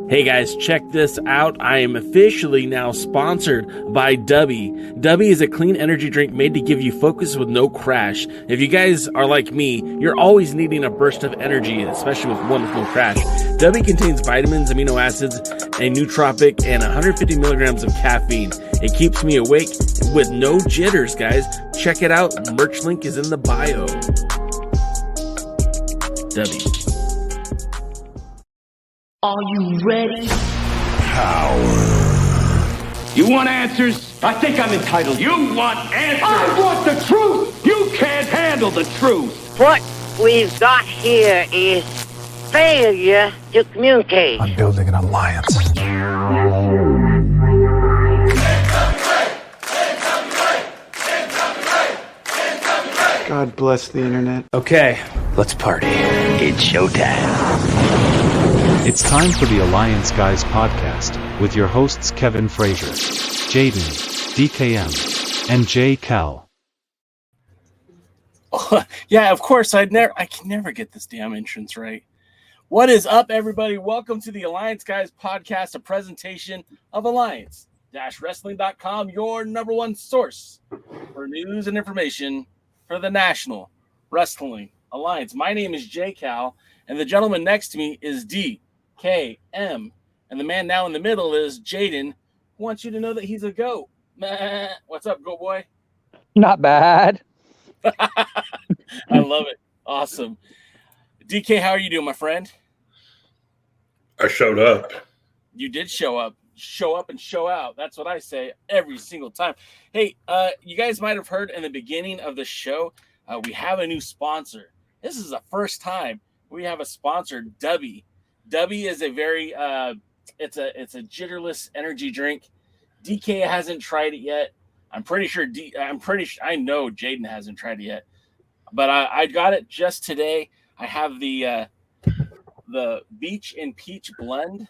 Hey guys, check this out. I am officially now sponsored by Dubby. Dubby is a clean energy drink made to give you focus with no crash. If you guys are like me, you're always needing a burst of energy, especially with one with no crash. Dubby contains vitamins, amino acids, a nootropic, and 150 milligrams of caffeine. It keeps me awake with no jitters, guys. Check it out. Merch link is in the bio. Dubby. Are you ready? Power. You want answers? I think I'm entitled. You want answers? I want the truth! You can't handle the truth! What we've got here is failure to communicate. I'm building an alliance. God bless the internet. Okay, let's party. It's showtime. It's time for the Alliance Guys podcast with your hosts Kevin Frazier, Jaden, DKM, and J. Cal. Oh, yeah, of course. I can never get this damn entrance right. What is up, everybody? Welcome to the Alliance Guys podcast, a presentation of Alliance-Wrestling.com, your number one source for news and information for the National Wrestling Alliance. My name is J. Cal, and the gentleman next to me is DKM, and the man now in the middle is Jaden, who wants you to know that he's a GOAT. What's up, GOAT boy? Not bad. I love it. Awesome. DK, how are you doing, my friend? I showed up. You did show up. Show up and show out. That's what I say every single time. Hey, you guys might have heard in the beginning of the show, we have a new sponsor. This is the first time we have a sponsor, Dubby. Dubby is a very it's a jitterless energy drink. DK hasn't tried it yet. I know Jaden hasn't tried it yet. But I got it just today. I have the Beach and Peach blend.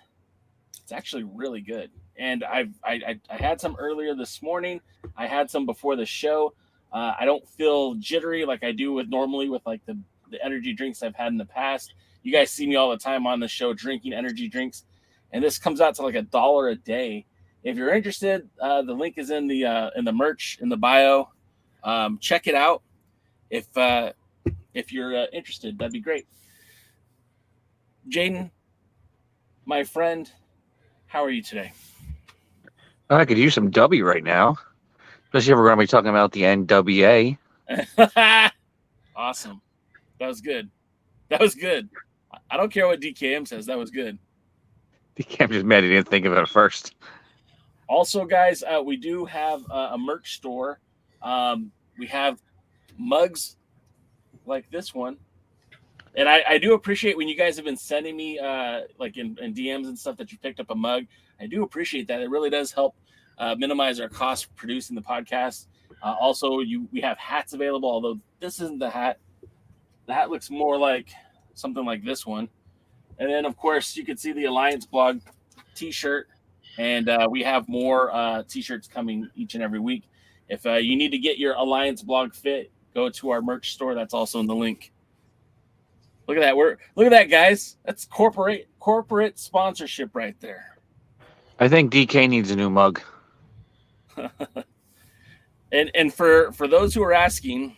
It's actually really good. And I had some earlier this morning. I had some before the show. I don't feel jittery like I do normally with like the energy drinks I've had in the past. You guys see me all the time on the show drinking energy drinks, and this comes out to like $1 a day. If you're interested, the link is in the merch in the bio. Check it out. If you're interested, that'd be great. Jaden, my friend, how are you today? I could use some W right now, especially if we're going to be talking about the NWA. Awesome. That was good. I don't care what DKM says. That was good. DKM just mad he didn't think of it at first. Also, guys, we do have a merch store. We have mugs like this one. And I do appreciate when you guys have been sending me like in DMs and stuff that you picked up a mug. I do appreciate that. It really does help minimize our cost for producing the podcast. Also, we have hats available, although this isn't the hat. The hat looks more like something like this one. And then, of course, you can see the Alliance Blog t-shirt. And we have more t-shirts coming each and every week. If you need to get your Alliance Blog fit, go to our merch store. That's also in the link. Look at that. Look at that, guys. That's corporate sponsorship right there. I think DK needs a new mug. And for those who are asking,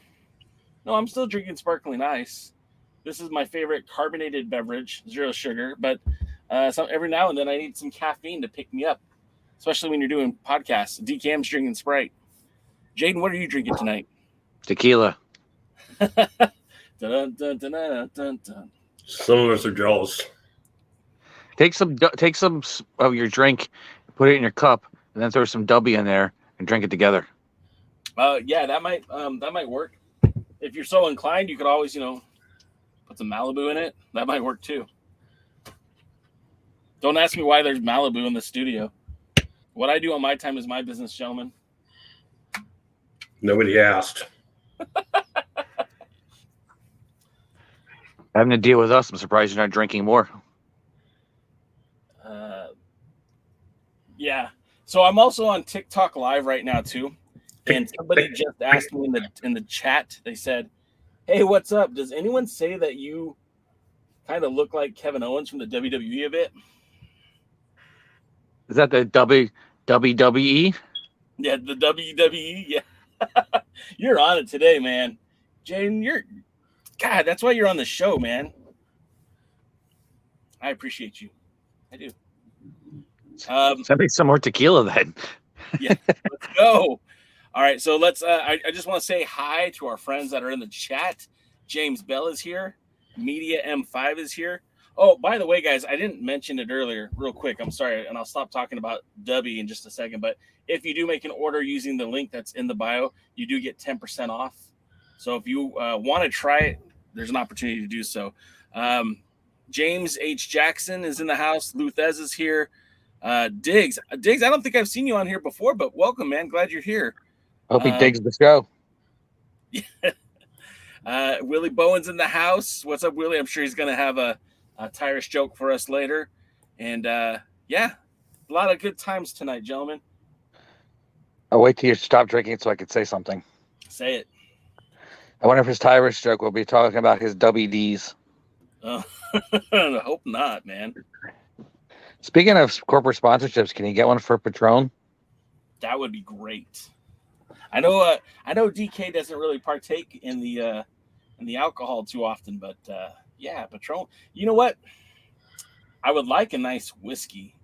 no, I'm still drinking sparkling ice. This is my favorite carbonated beverage, 0 sugar. But every now and then I need some caffeine to pick me up, especially when you're doing podcasts. DKM's drinking Sprite. Jaden, what are you drinking tonight? Tequila. Dun, dun, dun, dun, dun, dun. Some of us are jealous. Take some of your drink, put it in your cup, and then throw some W in there and drink it together. Yeah, that might work. If you're so inclined, you could always, put some Malibu in it. That might work too. Don't ask me why there's Malibu in the studio. What I do on my time is my business, gentlemen. Nobody asked. Having to deal with us, I'm surprised you're not drinking more. Yeah. So I'm also on TikTok Live right now too. And somebody just asked me in the chat, they said, "Hey, what's up? Does anyone say that you kind of look like Kevin Owens from the WWE a bit?" Is that the WWE? Yeah, the WWE. Yeah, you're on it today, man. Jaden, God. That's why you're on the show, man. I appreciate you. I do. Send me some more tequila then. Yeah, let's go. All right, so let's. I just want to say hi to our friends that are in the chat. James Bell is here. Media M5 is here. Oh, by the way, guys, I didn't mention it earlier. Real quick, I'm sorry, and I'll stop talking about W in just a second. But if you do make an order using the link that's in the bio, you do get 10% off. So if you want to try it, there's an opportunity to do so. James H. Jackson is in the house. Luthez is here. Diggs, I don't think I've seen you on here before, but welcome, man. Glad you're here. Hope he digs the show. Willie Bowen's in the house. What's up, Willie? I'm sure he's going to have a Tyrus joke for us later. And yeah, a lot of good times tonight, gentlemen. I'll wait till you stop drinking so I can say something. Say it. I wonder if his Tyrus joke will be talking about his WDs. I hope not, man. Speaking of corporate sponsorships, can you get one for Patron? That would be great. I know DK doesn't really partake in the alcohol too often, but yeah, Patron. You know what? I would like a nice whiskey.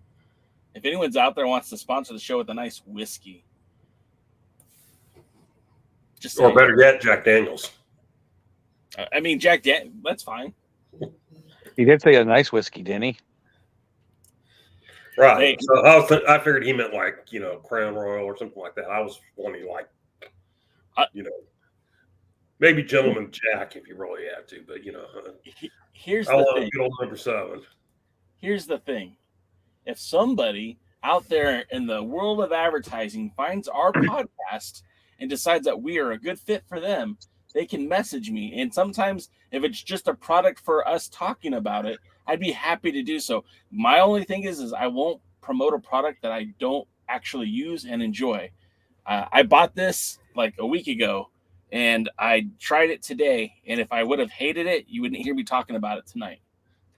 If anyone's out there wants to sponsor the show with a nice whiskey, just or better yet, Jack Daniels. I mean, that's fine. He did say a nice whiskey, didn't he? Right. So I figured he meant like, Crown Royal or something like that. I was wanting like, maybe Gentleman Jack if you really had to, but here's I the love thing. good old number 7. Here's the thing. If somebody out there in the world of advertising finds our podcast and decides that we are a good fit for them, they can message me. And sometimes if it's just a product for us talking about it, I'd be happy to do so. My only thing is I won't promote a product that I don't actually use and enjoy. I bought this like a week ago, and I tried it today. And if I would have hated it, you wouldn't hear me talking about it tonight.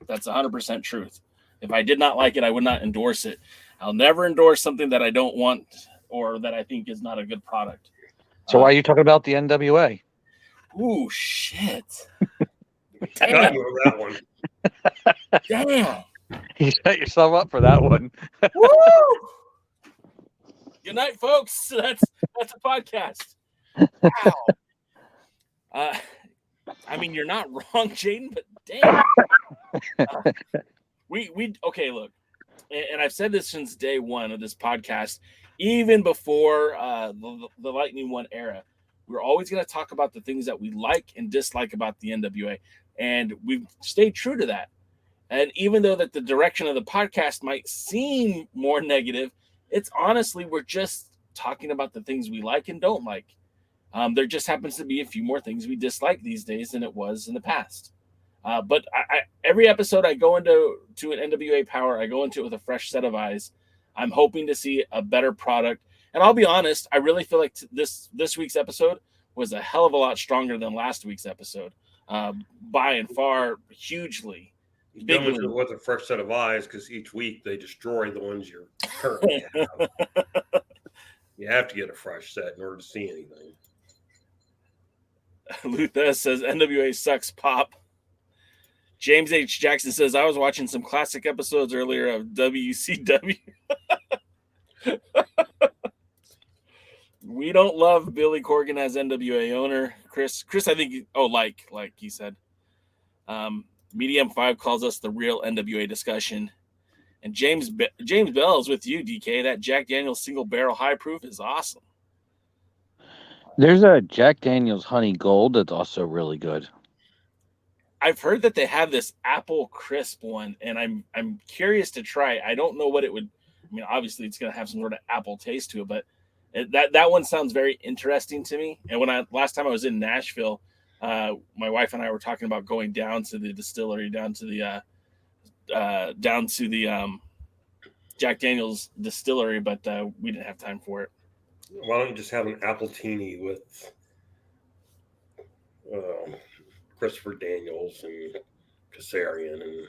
That's 100% truth. If I did not like it, I would not endorse it. I'll never endorse something that I don't want or that I think is not a good product. So why are you talking about the NWA? Ooh, shit. I got you on that one. Damn. You set yourself up for that one. Woo! Good night, folks. That's a podcast. Wow. I mean, you're not wrong, Jaden, but damn. We okay, look, and I've said this since day one of this podcast, even before the Lightning One era. We're always going to talk about the things that we like and dislike about the NWA, and we've stayed true to that. And even though that the direction of the podcast might seem more negative, it's honestly, we're just talking about the things we like and don't like. There just happens to be a few more things we dislike these days than it was in the past. But every episode I go into an NWA Power, I go into it with a fresh set of eyes. I'm hoping to see a better product. And I'll be honest, I really feel like this week's episode was a hell of a lot stronger than last week's episode, by and far, hugely. Big with a fresh set of eyes because each week they destroy the ones you're currently have. You have to get a fresh set in order to see anything. Luthez says NWA sucks pop. James H. Jackson says I was watching some classic episodes earlier of WCW. We don't love Billy Corgan as NWA owner. Chris, I think. Like he said. Medium 5 calls us the real NWA discussion. And James Bell is with you, DK. That Jack Daniels single barrel high proof is awesome. There's a Jack Daniels Honey Gold that's also really good. I've heard that they have this apple crisp one, and I'm curious to try. I don't know what it would. I mean, obviously it's going to have some sort of apple taste to it, but that one sounds very interesting to me. And last time I was in Nashville, my wife and I were talking about going down to the distillery, down to the Jack Daniels distillery, but we didn't have time for it. Why don't you just have an apple teeny with Christopher Daniels and Kassarian and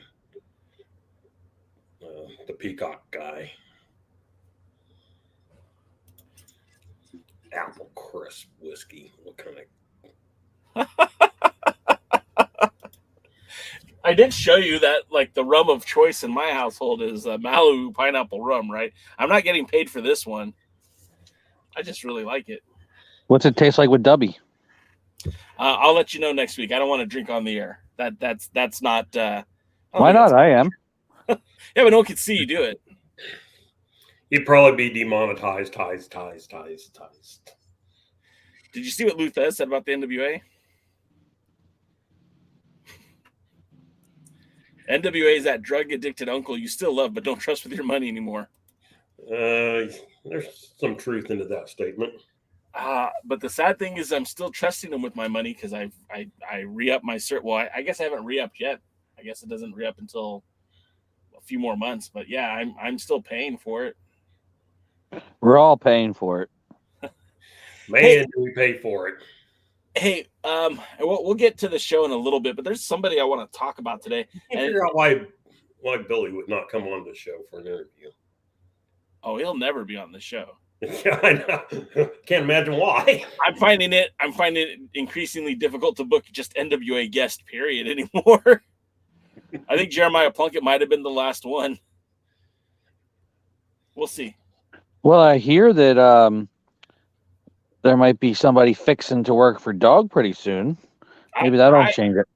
the Peacock guy? Apple crisp whiskey. What kind of? I did show you that, like, the rum of choice in my household is Malibu pineapple rum, right? I'm not getting paid for this one. I just really like it. What's it taste like with Dubby? I'll let you know next week. I don't want to drink on the air. That's not. Why not? I am. Yeah, but no one can see you do it. He'd probably be demonetized. Ties. Did you see what Luthez said about the NWA? NWA is that drug-addicted uncle you still love but don't trust with your money anymore. There's some truth into that statement. But the sad thing is I'm still trusting him with my money because I re-up my cert. Well, I guess I haven't re-upped yet. I guess it doesn't re-up until a few more months. But yeah, I'm still paying for it. We're all paying for it. Man, do we pay for it. Hey, we'll get to the show in a little bit, but there's somebody I want to talk about today. I can't figure out why Billy would not come on the show for an interview. Oh, he'll never be on the show. Yeah, I know. Can't imagine why. I'm finding it increasingly difficult to book just NWA guest period anymore. I think Jeremiah Plunkett might have been the last one. We'll see. Well, I hear that there might be somebody fixing to work for Dog pretty soon. Maybe that'll change it.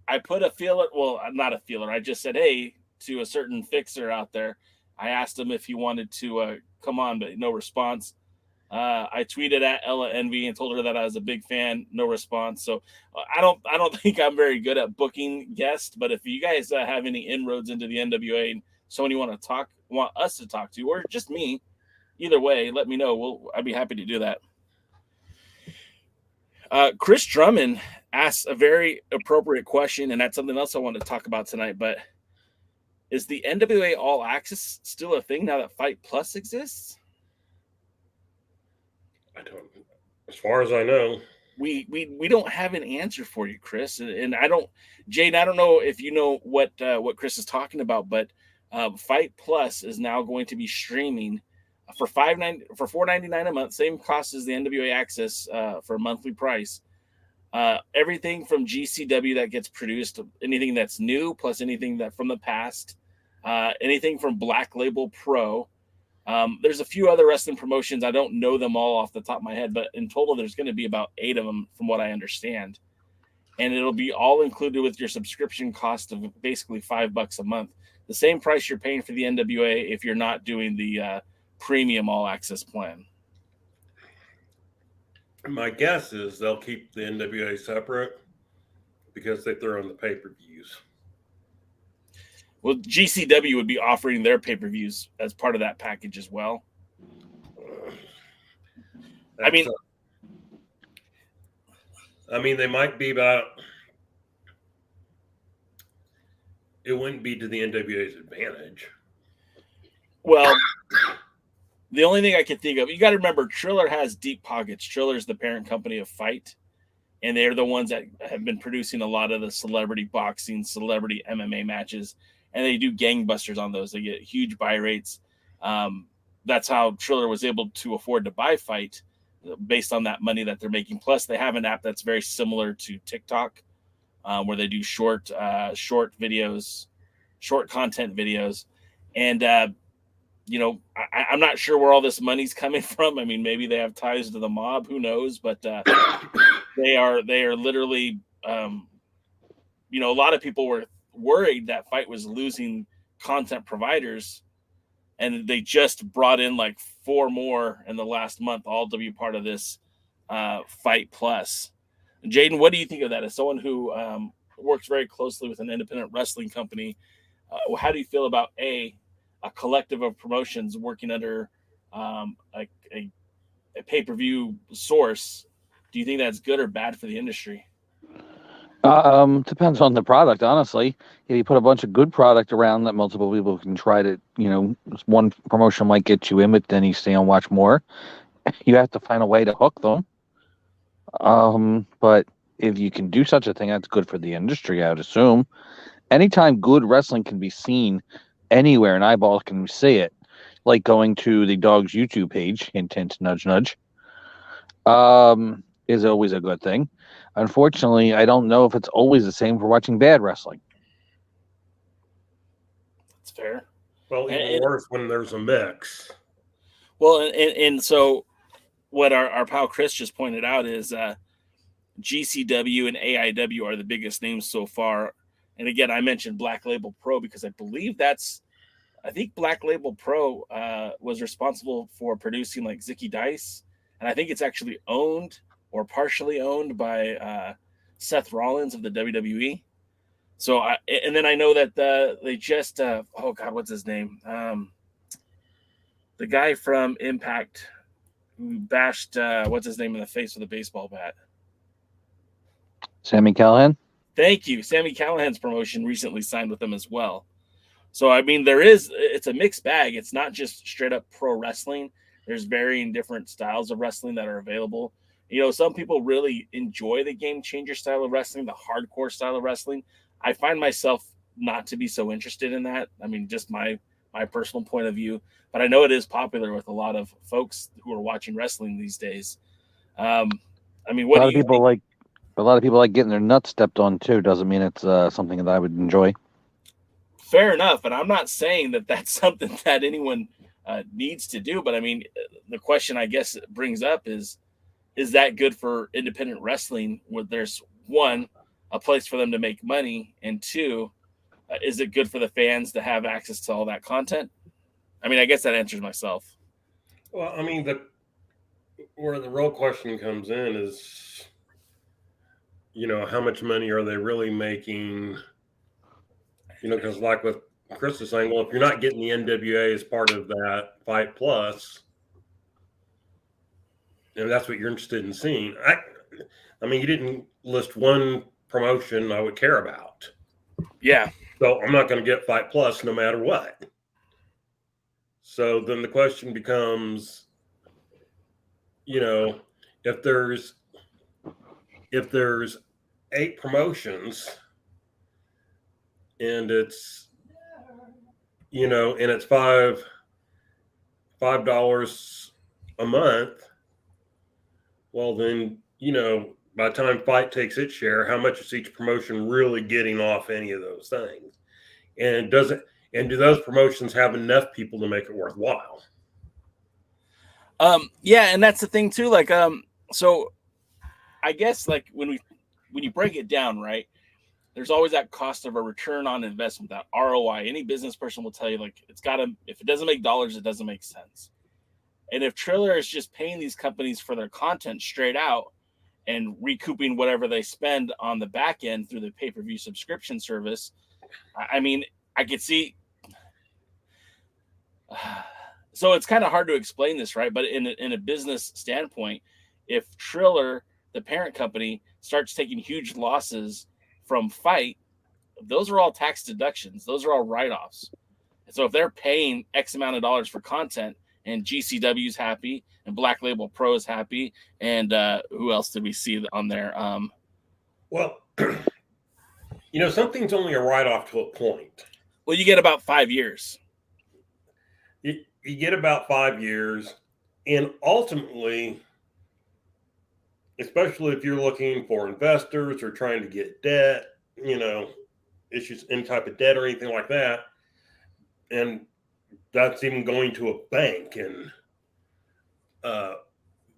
I put a feeler. Well, not a feeler. I just said, hey, to a certain fixer out there. I asked him if he wanted to come on, but no response. I tweeted at Ella Envy and told her that I was a big fan. No response. So I don't think I'm very good at booking guests. But if you guys have any inroads into the NWA and someone you want us to talk to, or just me, either way, let me know. I'd be happy to do that. Chris Drummond asks a very appropriate question, and that's something else I want to talk about tonight. But is the NWA All Access still a thing now that Fight Plus exists? I don't. As far as I know, we don't have an answer for you, Chris, and I don't, Jane. I don't know if you know what Chris is talking about, but Fight Plus is now going to be streaming for $4.99 a month, same cost as the NWA Access for a monthly price. Everything from GCW that gets produced, anything that's new, plus anything that from the past, anything from Black Label Pro. There's a few other wrestling promotions. I don't know them all off the top of my head, but in total, there's going to be about 8 of them from what I understand. And it'll be all included with your subscription cost of basically $5 a month. The same price you're paying for the NWA if you're not doing the premium all access plan. My guess is they'll keep the NWA separate because they throw in the pay-per-views. Well, GCW would be offering their pay-per-views as part of that package as well. I mean, they might be, but it wouldn't be to the NWA's advantage. Well, the only thing I can think of, you got to remember, Triller has deep pockets. Triller's the parent company of Fight, and they're the ones that have been producing a lot of the celebrity boxing, celebrity MMA matches. And they do gangbusters on those. They get huge buy rates. That's how Triller was able to afford to buy Fight based on that money that they're making. Plus, they have an app that's very similar to TikTok, where they do short videos, short content videos. And, I'm not sure where all this money's coming from. I mean, maybe they have ties to the mob. Who knows? But they are literally, a lot of people were worried that Fight was losing content providers, and they just brought in like 4 more in the last month, all to be part of this Fight Plus. Jaden, what do you think of that? As someone who works very closely with an independent wrestling company, how do you feel about a collective of promotions working under a pay-per-view source? Do you think that's good or bad for the industry? Depends on the product, honestly. If you put a bunch of good product around that multiple people can try to, one promotion might get you in, but then you stay and watch more. You have to find a way to hook them. But if you can do such a thing, that's good for the industry, I would assume. Anytime good wrestling can be seen anywhere, an eyeball can see it, like going to the Dog's YouTube page, hint, hint, nudge, nudge. is always a good thing. Unfortunately, I don't know if it's always the same for watching bad wrestling. That's fair. Well, even worse when there's a mix. Well, and so what our pal Chris just pointed out is GCW and AIW are the biggest names so far. And again, I mentioned Black Label Pro because I think Black Label Pro was responsible for producing like Zicky Dice. And I think it's actually owned or partially owned by Seth Rollins of the WWE. So, and then I know that they just, oh God, what's his name? The guy from Impact who bashed, what's his name in the face with a baseball bat? Sami Callihan? Thank you. Sami Callihan's promotion recently signed with them as well. So, I mean, it's a mixed bag. It's not just straight up pro wrestling. There's varying different styles of wrestling that are available. You know, some people really enjoy the game changer style of wrestling, the hardcore style of wrestling. I find myself not to be so interested in that. I mean, just my personal point of view, but I know it is popular with a lot of folks who are watching wrestling these days. I mean, a lot of people like getting their nuts stepped on too. Doesn't mean it's something that I would enjoy. Fair enough, and I'm not saying that that's something that anyone needs to do, but I mean, the question I guess it brings up is that good for independent wrestling? Where there's one, a place for them to make money, and two, is it good for the fans to have access to all that content? I mean, I guess that answers myself. Well, I mean, where the real question comes in is, you know, how much money are they really making? You know, because like with Chris is saying, well, if you're not getting the NWA as part of that Fight Plus, and that's what you're interested in seeing. I mean, you didn't list one promotion I would care about. Yeah. So I'm not going to get Fight Plus no matter what. So then the question becomes, you know, if there's 8 promotions and it's, you know, and it's $5 a month, well then, you know, by the time Fight takes its share, how much is each promotion really getting off any of those things? And do those promotions have enough people to make it worthwhile? Yeah, and that's the thing too. Like, so I guess like when you break it down, right, there's always that cost of a return on investment, that ROI. Any business person will tell you, like, if it doesn't make dollars, it doesn't make sense. And if Triller is just paying these companies for their content straight out and recouping whatever they spend on the back end through the pay-per-view subscription service, I mean, I could see. So it's kind of hard to explain this, right? But in a business standpoint, if Triller, the parent company, starts taking huge losses from Fight, those are all tax deductions. Those are all write-offs. And so if they're paying X amount of dollars for content, and GCW's happy, and Black Label Pro is happy, and who else did we see on there? Well, you know, something's only a write-off to a point. Well, you get about 5 years. You get about 5 years, and ultimately, especially if you're looking for investors or trying to get debt, you know, issues, any type of debt or anything like that, and that's even going to a bank and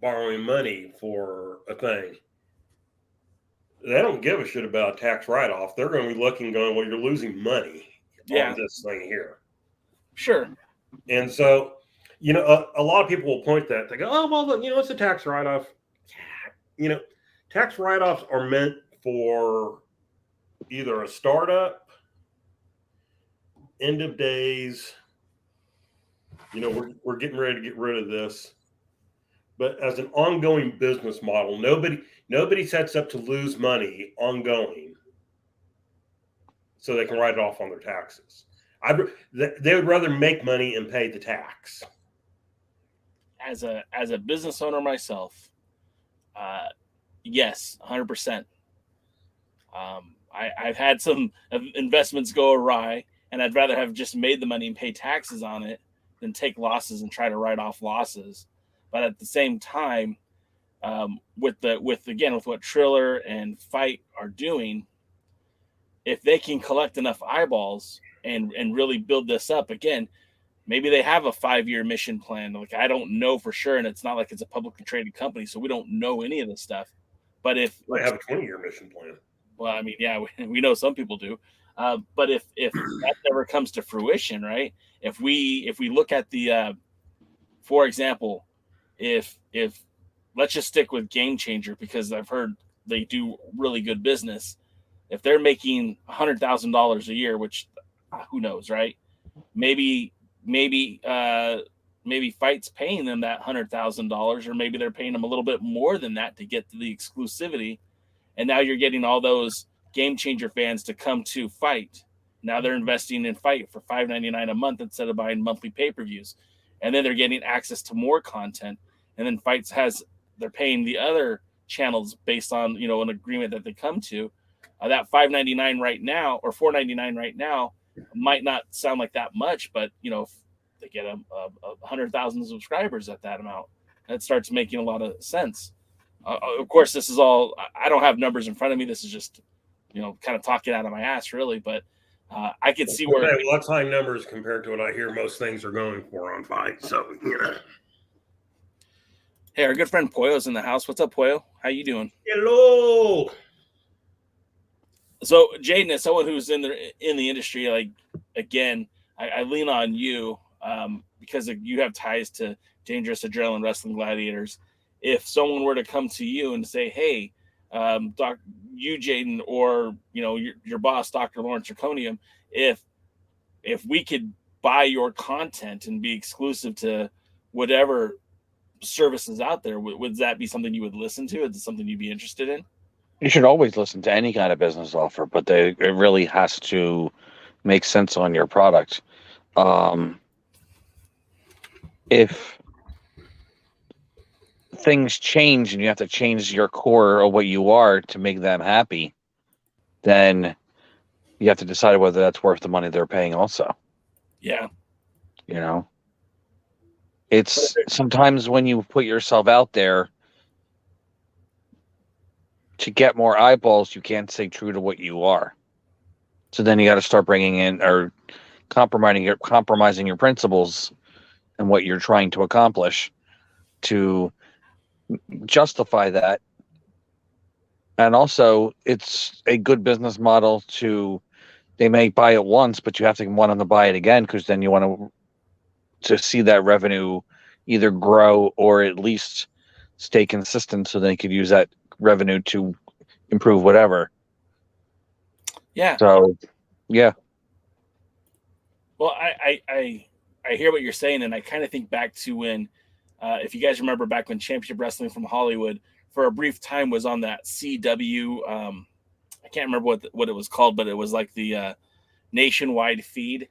borrowing money for a thing. They don't give a shit about a tax write-off. They're going to be looking, going, well, you're losing money on this thing here. Sure. And so, you know, a lot of people will point that. They go, oh, well, you know, it's a tax write-off. You know, tax write-offs are meant for either a startup, end of days. You know, we're getting ready to get rid of this. But as an ongoing business model, nobody sets up to lose money ongoing so they can write it off on their taxes. They would rather make money and pay the tax. As a business owner myself, yes, 100%. I've had some investments go awry, and I'd rather have just made the money and pay taxes on it than take losses and try to write off losses. But at the same time, with what Triller and Fight are doing, if they can collect enough eyeballs and really build this up again, maybe they have a 5-year mission plan. Like, I don't know for sure, and it's not like it's a publicly traded company, so we don't know any of this stuff. But if they have a 20-year mission plan, well, I mean, yeah, we know some people do. But if that never comes to fruition, right? If we look at the, for example, if let's just stick with Game Changer, because I've heard they do really good business. If they're making $100,000 a year, which who knows, right? Maybe Fight's paying them that $100,000, or maybe they're paying them a little bit more than that to get to the exclusivity. And now you're getting all those Game Changer fans to come to Fight. Now they're investing in Fight for $5.99 a month instead of buying monthly pay-per-views. And then they're getting access to more content. And then they're paying the other channels based on, an agreement that they come to. That $5.99 right now, or $4.99 right now, might not sound like that much, but if they get 100,000 subscribers at that amount, that starts making a lot of sense. Of course, this is all, I don't have numbers in front of me. This is just, kind of talking out of my ass, really. But I could see where. Okay, well, that's high numbers compared to what I hear most things are going for on Fight. So, Hey, our good friend Poyo's in the house. What's up, Poyo? How you doing? Hello. So, Jaden, as someone who's in the industry, like, again, I lean on you because you have ties to Dangerous Adrenaline Wrestling Gladiators. If someone were to come to you and say, "Hey, you, Jaden, or your boss, Dr. Lawrence Draconium, if we could buy your content and be exclusive to whatever services out there, would that be something you would listen to? Is it something you'd be interested in?" You should always listen to any kind of business offer, but it really has to make sense on your product. If things change and you have to change your core of what you are to make them happy, then you have to decide whether that's worth the money they're paying also. Yeah. It's sometimes when you put yourself out there to get more eyeballs, you can't stay true to what you are. So then you got to start bringing in or compromising your principles and what you're trying to accomplish to justify that. And also, it's a good business model they may buy it once, but you have to want them to buy it again, because then you want to see that revenue either grow or at least stay consistent, so they could use that revenue to improve whatever. Yeah. So, yeah. Well, I hear what you're saying, and I kind of think back to when, if you guys remember back when Championship Wrestling from Hollywood, for a brief time, was on that CW. I can't remember what it was called, but it was like the nationwide feed,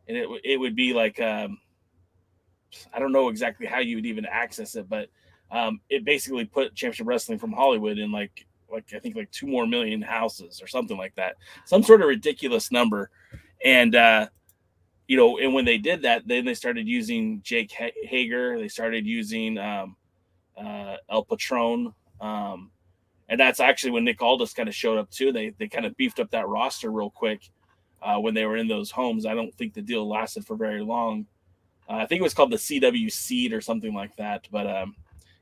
and it would be like I don't know exactly how you would even access it, but it basically put Championship Wrestling from Hollywood in like I think like 2 more million houses or something like that, some sort of ridiculous number. And and when they did that, then they started using Jake Hager. They started using El Patron, and that's actually when Nick Aldis kind of showed up too. They kind of beefed up that roster real quick when they were in those homes. I don't think the deal lasted for very long. I think it was called the CW Seed or something like that. But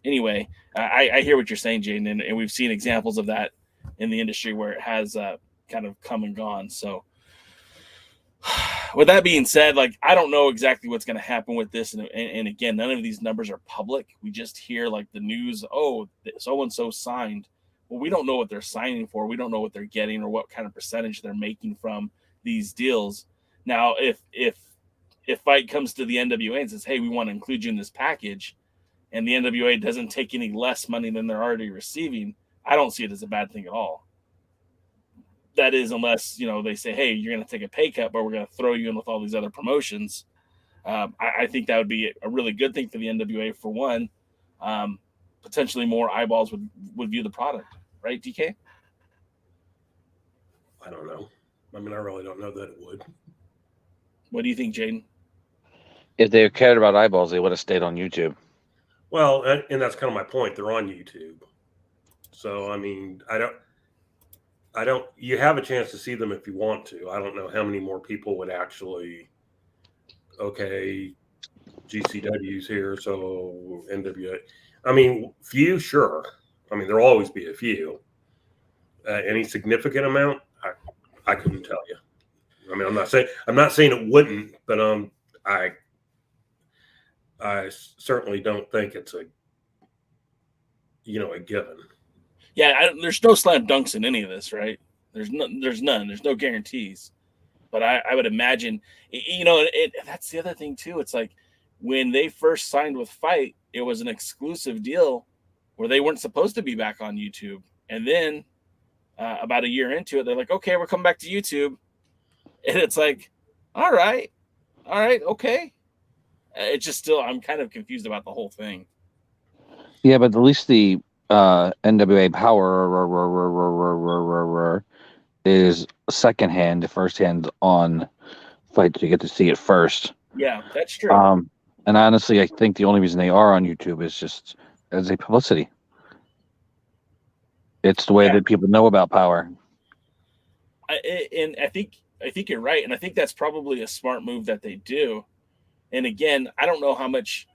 anyway, I hear what you're saying, Jaden, and we've seen examples of that in the industry where it has kind of come and gone. So with that being said, like, I don't know exactly what's going to happen with this. And again, none of these numbers are public. We just hear like the news, oh, so-and-so signed. Well, we don't know what they're signing for. We don't know what they're getting or what kind of percentage they're making from these deals. Now, if Fight comes to the NWA and says, hey, we want to include you in this package, and the NWA doesn't take any less money than they're already receiving, I don't see it as a bad thing at all. That is, unless, they say, hey, you're going to take a pay cut, but we're going to throw you in with all these other promotions. I think that would be a really good thing for the NWA, for one. Potentially more eyeballs would view the product. Right, DK? I don't know. I mean, I really don't know that it would. What do you think, Jaden? If they cared about eyeballs, they would have stayed on YouTube. Well, and that's kind of my point. They're on YouTube. So, I mean, you have a chance to see them if you want to. I don't know how many more people would actually, okay, GCW's here, so NWA. I mean, few, sure. I mean, there'll always be a few. Any significant amount, I couldn't tell you. I mean, I'm not saying it wouldn't, but I certainly don't think it's a given. Yeah, there's no slam dunks in any of this, right? There's none. There's no guarantees. But I would imagine, that's the other thing too. It's like when they first signed with Fight, it was an exclusive deal where they weren't supposed to be back on YouTube. And then about a year into it, they're like, okay, we're coming back to YouTube. And it's like, all right, okay. It's just still, I'm kind of confused about the whole thing. Yeah, but at least the NWA POWERRR is secondhand. The first hand on Fight, you get to see it first. Yeah, that's true. And honestly, I think the only reason they are on YouTube is just as a publicity. It's the way that people know about Power. And I think you're right, and I think that's probably a smart move that they do. And again, I don't know how much.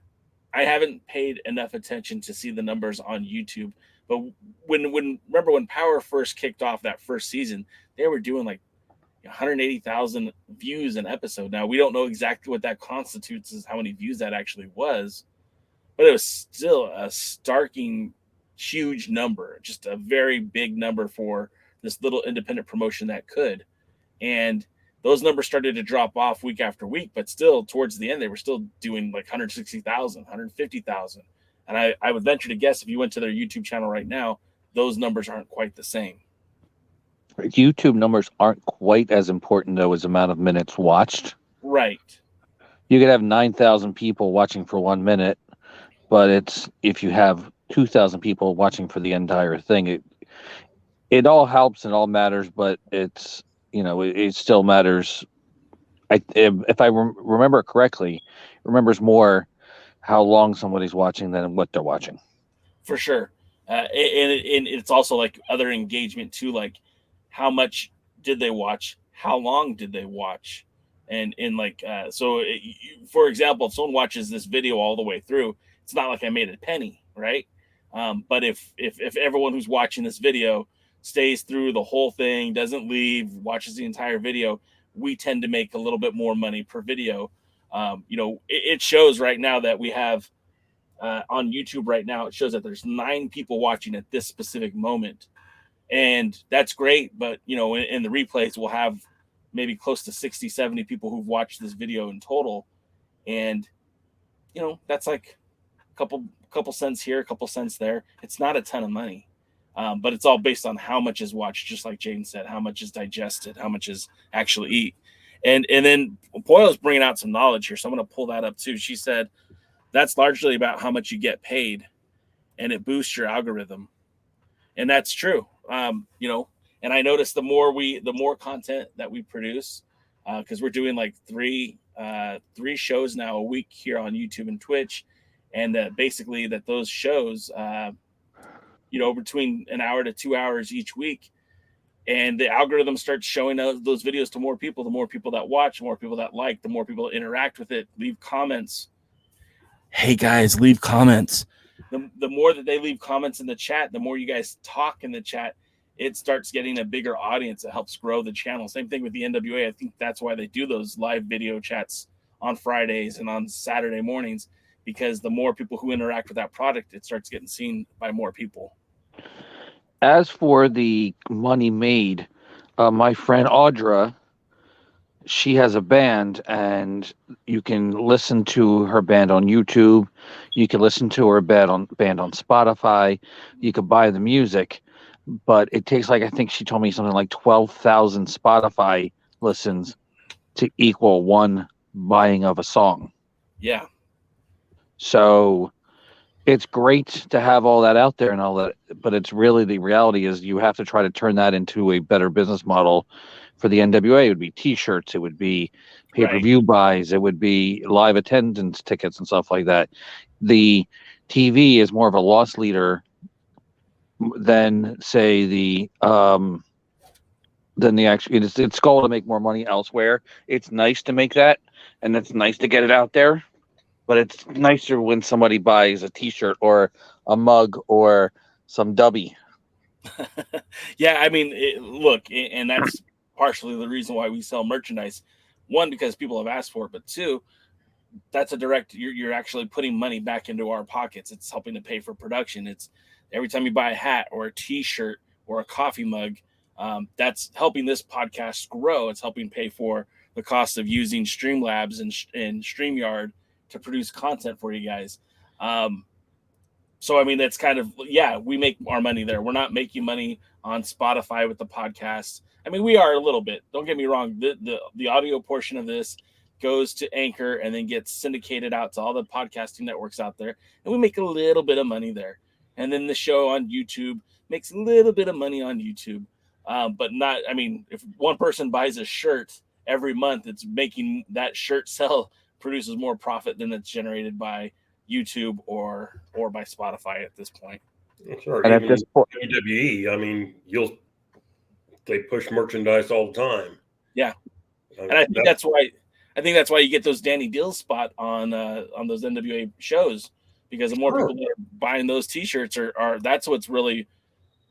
I haven't paid enough attention to see the numbers on YouTube. But remember when Power first kicked off that first season, they were doing like 180,000 views an episode. Now we don't know exactly what that constitutes as how many views that actually was, but it was still a starking huge number, just a very big number for this little independent promotion that could. And those numbers started to drop off week after week, but still towards the end, they were still doing like 160,000, 150,000. And I would venture to guess if you went to their YouTube channel right now, those numbers aren't quite the same. YouTube numbers aren't quite as important, though, as the amount of minutes watched. Right. You could have 9,000 people watching for 1 minute, but it's if you have 2,000 people watching for the entire thing, it all helps and all matters, but it's, it still matters. If I remember correctly, it remembers more how long somebody's watching than what they're watching. For sure. And it's also like other engagement too, like how much did they watch? How long did they watch? And for example, if someone watches this video all the way through, it's not like I made a penny, right? But if everyone who's watching this video stays through the whole thing, doesn't leave, watches the entire video, we tend to make a little bit more money per video. It shows right now that we have on YouTube right now, it shows that there's 9 people watching at this specific moment. And that's great. But, in the replays, we'll have maybe close to 60, 70 people who've watched this video in total. And, that's like a couple cents here, a couple cents there. It's not a ton of money. But it's all based on how much is watched, just like Jane said, how much is digested, how much is actually eat. And then Poyle's bringing out some knowledge here, so I'm going to pull that up too. She said that's largely about how much you get paid, and it boosts your algorithm. And that's true. And I noticed the more content that we produce, because we're doing like three shows now a week here on YouTube and Twitch, and basically that those shows between an hour to 2 hours each week. And the algorithm starts showing those videos to more people. The more people that watch, the more people that like, the more people that interact with it, leave comments. Hey guys, leave comments. The more that they leave comments in the chat, the more you guys talk in the chat, it starts getting a bigger audience. It helps grow the channel. Same thing with the NWA. I think that's why they do those live video chats on Fridays and on Saturday mornings, because the more people who interact with that product, it starts getting seen by more people. As for the money made, my friend Audra, she has a band, and you can listen to her band on YouTube. You can listen to her band on Spotify. You could buy the music, but it takes I think she told me something like 12,000 Spotify listens to equal one buying of a song. Yeah. So it's great to have all that out there and all that, but it's really, the reality is you have to try to turn that into a better business model. For the NWA, it would be T-shirts, it would be pay-per-view buys, it would be live attendance tickets and stuff like that. The TV is more of a loss leader than say than the actual. It's goal to make more money elsewhere. It's nice to make that, and it's nice to get it out there. But it's nicer when somebody buys a T-shirt or a mug or some dubby. Yeah, I mean, look, and that's partially the reason why we sell merchandise. One, because people have asked for it, but two, that's a direct. You're actually putting money back into our pockets. It's helping to pay for production. It's every time you buy a hat or a T-shirt or a coffee mug, that's helping this podcast grow. It's helping pay for the cost of using Streamlabs and StreamYard to produce content for you guys. So, I mean, that's kind of, yeah, we make our money there. We're not making money on Spotify with the podcast. I mean, we are a little bit. Don't get me wrong. The audio portion of this goes to Anchor and then gets syndicated out to all the podcasting networks out there. And we make a little bit of money there. And then the show on YouTube makes a little bit of money on YouTube. But not, I mean, if one person buys a shirt every month, it's making that shirt sell produces more profit than it's generated by YouTube or by Spotify at this point. Sure. And at this point, WWE, I mean, they push merchandise all the time. Yeah, and I think that's why you get those Danny Deals spot on those NWA shows, because the more people that are buying those T-shirts are that's what's really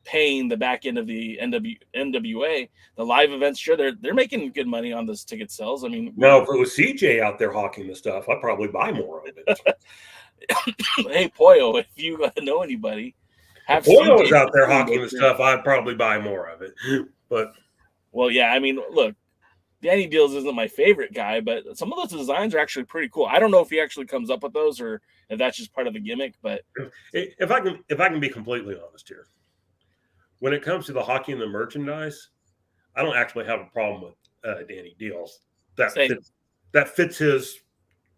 paying the back end of the NWA. The live events, sure, they're making good money on those ticket sales. I mean, now if it was CJ out there hawking the stuff, I'd probably buy more of it. Hey, Poyo, if you know anybody, have Poyo was out there hawking the stuff, I'd probably buy more of it. But well, yeah, I mean, look, Danny Deals isn't my favorite guy, but some of those designs are actually pretty cool. I don't know if he actually comes up with those or if that's just part of the gimmick. But if I can be completely honest here, when it comes to the hockey and the merchandise, I don't actually have a problem with Danny Deals. That fits his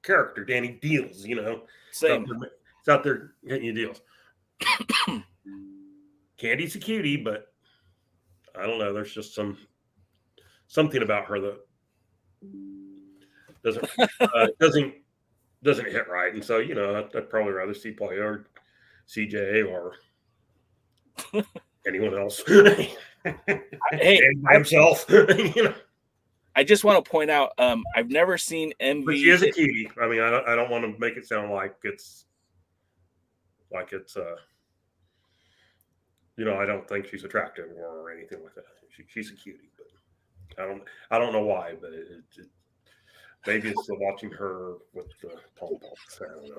character, Danny Deals. You know, same. It's out there getting you deals. Candy's a cutie, but I don't know. There's just something about her that doesn't hit right, and so I'd probably rather see Poyo or CJ or anyone else. Hey, by himself. I just want to point out, I've never seen MV. But she is a cutie. I mean, I don't want to make it sound like it's I don't think she's attractive or anything like that. She's a cutie, but I don't know why, but maybe it's watching her with the pom poms. I don't know.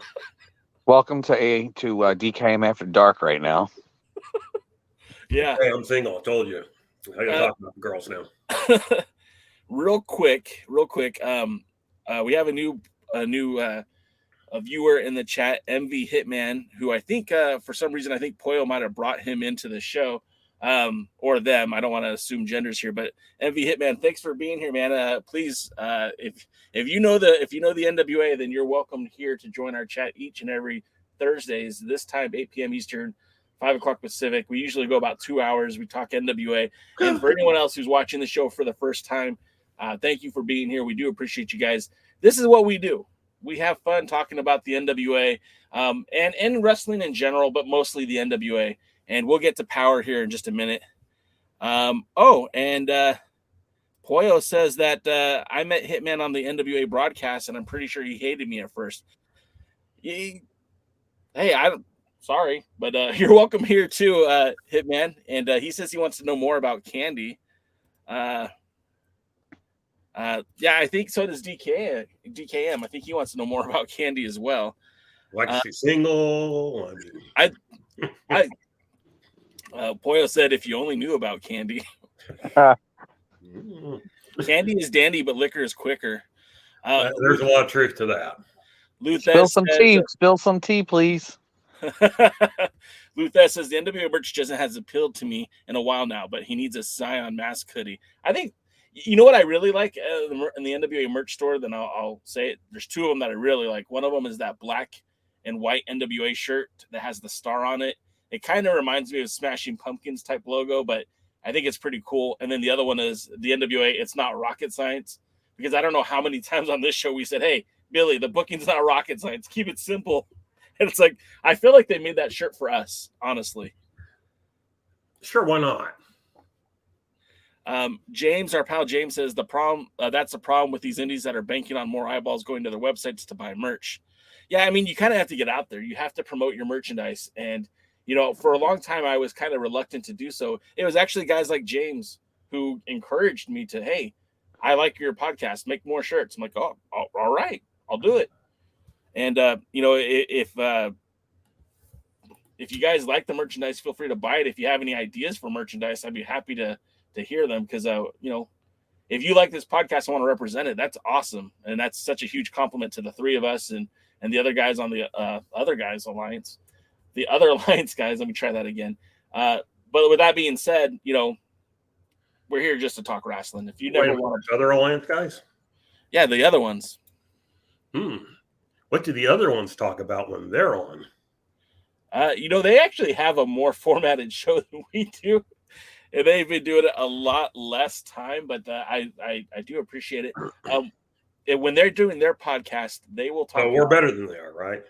Welcome to DKM After Dark right now. Yeah. Hey, I'm single. I told you. I gotta talk about girls now. Real quick. We have a new viewer in the chat, MV Hitman, who I think for some reason I think Poyo might have brought him into the show, or them. I don't want to assume genders here, but MV Hitman, thanks for being here, man. Please, if you know the NWA, then you're welcome here to join our chat each and every Thursdays, this time 8 p.m. Eastern, 5 o'clock Pacific. We usually go about 2 hours. We talk NWA. And for anyone else who's watching the show for the first time, thank you for being here. We do appreciate you guys. This is what we do. We have fun talking about the NWA and wrestling in general, but mostly the NWA. And we'll get to Power here in just a minute. And Poyo says that I met Hitman on the NWA broadcast, and I'm pretty sure he hated me at first. Sorry, but you're welcome here too, Hitman. And he says he wants to know more about Candy. Yeah, I think so does DKM. I think he wants to know more about Candy as well. Like she's single. Poyo said if you only knew about Candy. Candy is dandy, but liquor is quicker. There's a lot of truth to that. Spill some tea, please. Luthes says the NWA merch just hasn't appealed to me in a while now, but he needs a Scion mask hoodie. I think what I really like in the NWA merch store. Then I'll say it. There's two of them that I really like. One of them is that black and white NWA shirt that has the star on it. It kind of reminds me of Smashing Pumpkins type logo, but I think it's pretty cool. And then the other one is the NWA. It's not rocket science, because I don't know how many times on this show we said, "Hey, Billy, the booking's not rocket science. Keep it simple." And it's like, I feel like they made that shirt for us, honestly. Sure, why not? James, our pal James, says the problem. That's the problem with these indies that are banking on more eyeballs going to their websites to buy merch. Yeah, I mean, you kind of have to get out there. You have to promote your merchandise. And, for a long time, I was kind of reluctant to do so. It was actually guys like James who encouraged me to, hey, I like your podcast. Make more shirts. I'm like, oh, all right, I'll do it. And, if you guys like the merchandise, feel free to buy it. If you have any ideas for merchandise, I'd be happy to hear them because, if you like this podcast, I want to represent it. That's awesome. And that's such a huge compliment to the three of us and the other guys on the other guys alliance, the other alliance guys. Let me try that again. But with that being said, we're here just to talk wrestling. If you never want other alliance guys, yeah, the other ones. What do the other ones talk about when they're on? They actually have a more formatted show than we do. And they've been doing it a lot less time, but I do appreciate it. When they're doing their podcast, they will talk. We're better than they are, right?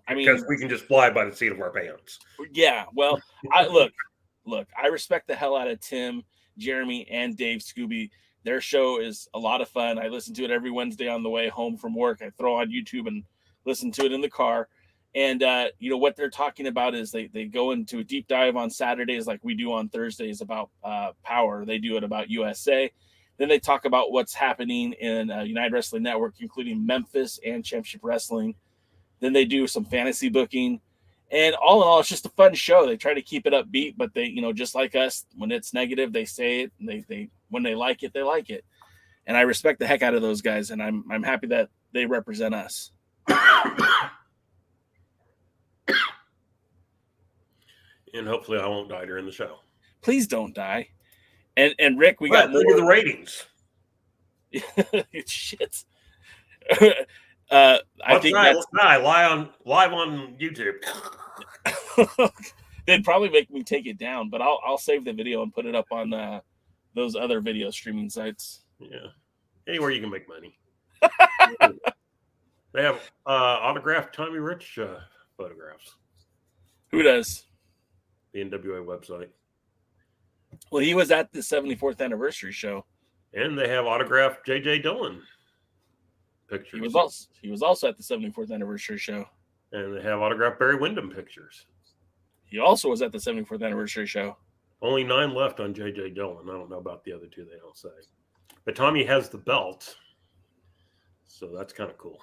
Because we can just fly by the seat of our pants. Yeah. Well, look. I respect the hell out of Tim, Jeremy, and Dave Scooby. Their show is a lot of fun. I listen to it every Wednesday on the way home from work. I throw on YouTube and listen to it in the car. And, what they're talking about is they go into a deep dive on Saturdays like we do on Thursdays about Power. They do it about USA. Then they talk about what's happening in United Wrestling Network, including Memphis and Championship Wrestling. Then they do some fantasy booking. And all in all, it's just a fun show. They try to keep it upbeat, but they, just like us, when it's negative, they say it. And they when they like it, they like it. And I respect the heck out of those guys. And I'm happy that they represent us. And hopefully I won't die during the show. Please don't die. And Rick, we got look at the ratings. Shit. I think let's die live on YouTube. They'd probably make me take it down, but I'll save the video and put it up on those other video streaming sites. Yeah, anywhere you can make money. They have autographed Tommy Rich photographs. Who does? The NWA website. Well, he was at the 74th anniversary show, and they have autographed J.J. Dillon pictures. He was also at the 74th anniversary show, and they have autographed Barry Windham pictures. He also was at the 74th anniversary show. Only 9 left on J.J. Dillon. I don't know about the other 2. They don't say, but Tommy has the belt, so that's kind of cool.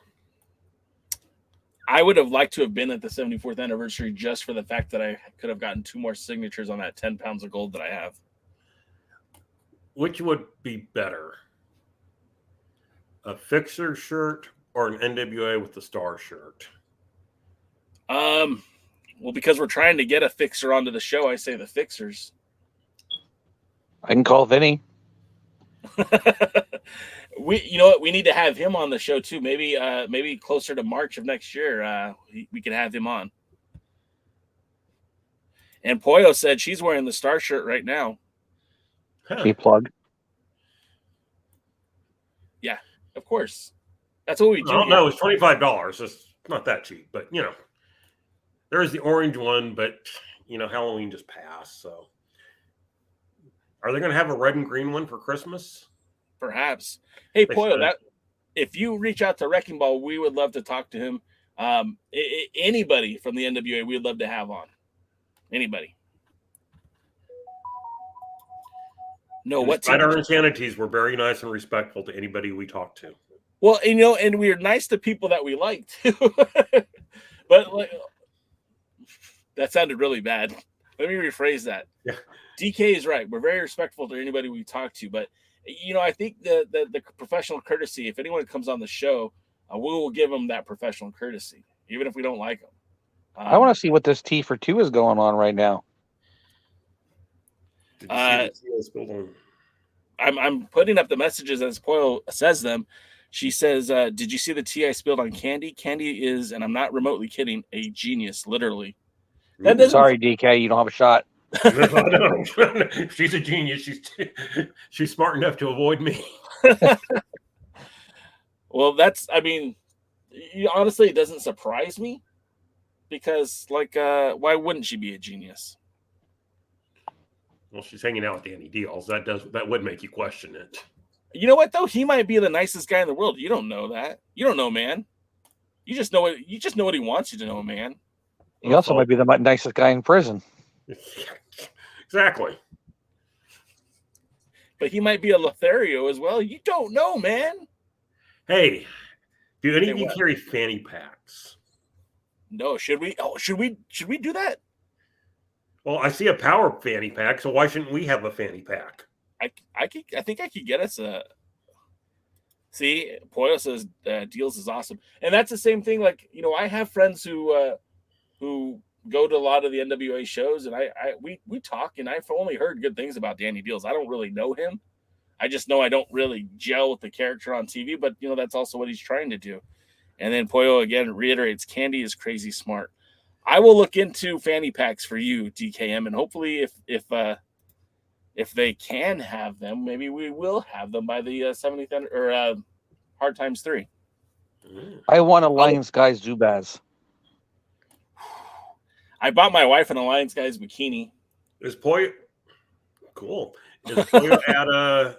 I would have liked to have been at the 74th anniversary just for the fact that I could have gotten 2 more signatures on that 10 pounds of gold that I have. Which would be better? A Fixer shirt or an NWA with the star shirt? Well, because we're trying to get a Fixer onto the show, I say the Fixers. I can call Vinny. We need to have him on the show too. Maybe closer to March of next year, we can have him on. And Poyo said she's wearing the star shirt right now. He plug. Yeah, of course. That's what we do. No, it's $25. It's not that cheap, but there is the orange one, but Halloween just passed. So, are they going to have a red and green one for Christmas? Perhaps. Hey, Poyo, if you reach out to Wrecking Ball, we would love to talk to him. Anybody from the NWA, we'd love to have on. Anybody. No, what? Our insanities were very nice and respectful to anybody we talked to. Well, and we're nice to people that we like too. But that sounded really bad. Let me rephrase that. Yeah. DK is right. We're very respectful to anybody we talk to, but I think the professional courtesy, if anyone comes on the show, we will give them that professional courtesy, even if we don't like them. I want to see what this T for 2 is going on right now. I'm putting up the messages as Poyle says them. She says, did you see the tea I spilled on Candy? Candy is, and I'm not remotely kidding, a genius, literally. Sorry, DK, you don't have a shot. No. She's a genius. She's smart enough to avoid me. Well, honestly, it doesn't surprise me. because, like, why wouldn't she be a genius? Well, she's hanging out with Danny Deals. That would make you question it. You know what though? He might be the nicest guy in the world. You don't know that. You don't know, man. You just know what he wants you to know, man. He also might be the nicest guy in prison. Exactly. But he might be a Lothario as well. You don't know, man. Hey, do any of you carry fanny packs? No, should we? Oh, should we do that? Well, I see a power fanny pack, so why shouldn't we have a fanny pack? I think I could get us a. See, Poyo says Deals is awesome, and that's the same thing. Like, you know, I have friends who go to a lot of the NWA shows, and we talk, and I've only heard good things about Danny Deals. I don't really know him. I just know I don't really gel with the character on TV, but you know that's also what he's trying to do. And then Poyo again reiterates, Candy is crazy smart. I will look into fanny packs for you, DKM, and hopefully if they can have them, maybe we will have them by the 70th or Hard Times 3. I want Alliance Guys Zubaz. I bought my wife an Alliance Guys bikini. Is Poyo cool? Is Poyo at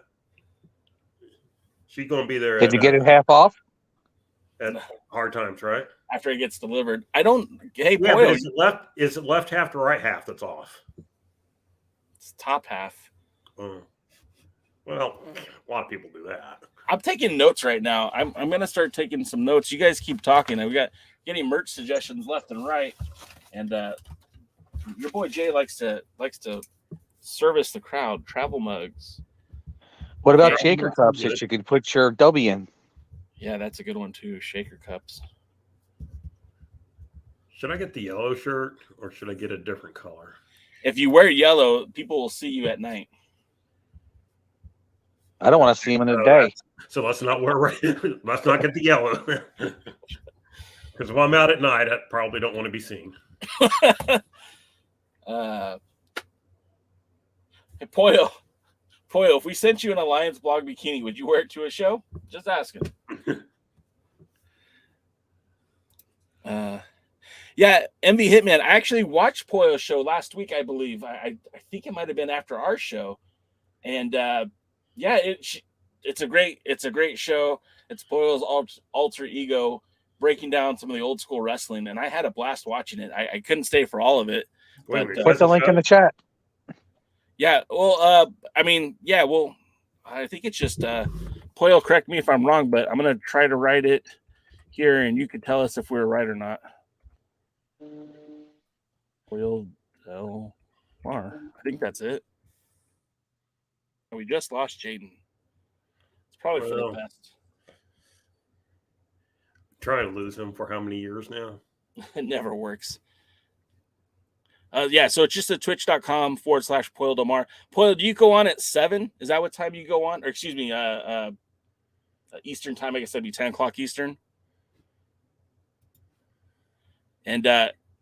she's going to be there. Did you get it half off? At Hard Times, right? After it gets delivered. I don't. Hey, yeah, Poyo, is it left half to right half that's off? It's top half. Well, a lot of people do that. I'm taking notes right now. I'm gonna start taking some notes. You guys keep talking. We got getting merch suggestions left and right, and your boy Jay likes to service the crowd. Travel mugs. What about shaker cups that you could put your W in? Yeah, that's a good one too. Shaker cups. Should I get the yellow shirt or should I get a different color? If you wear yellow, people will see you at night. I don't want to see him in the day. So let's not wear let's not get the yellow. Because if I'm out at night, I probably don't want to be seen. Hey, Poyo, if we sent you an Alliance blog bikini, would you wear it to a show? Just asking. Yeah, MV Hitman. I actually watched Poyo's show last week, I believe. I think it might have been after our show, and yeah, it's a great show. It's Poyo's alter ego breaking down some of the old school wrestling, and I had a blast watching it. I couldn't stay for all of it. Put the link in the chat. Yeah, well, I mean, yeah, well, I think it's just Poyo. Correct me if I'm wrong, but I'm gonna try to write it here, and you can tell us if we're right or not. Poyo LR. I think that's it. We just lost Jaden. It's probably for the best. Trying to lose him for how many years now? It never works. Yeah, so it's just at twitch.com/Poyo Damar. Poyo, do you go on at 7? Is that what time you go on? Or excuse me, Eastern time, I guess that'd be 10 o'clock Eastern. And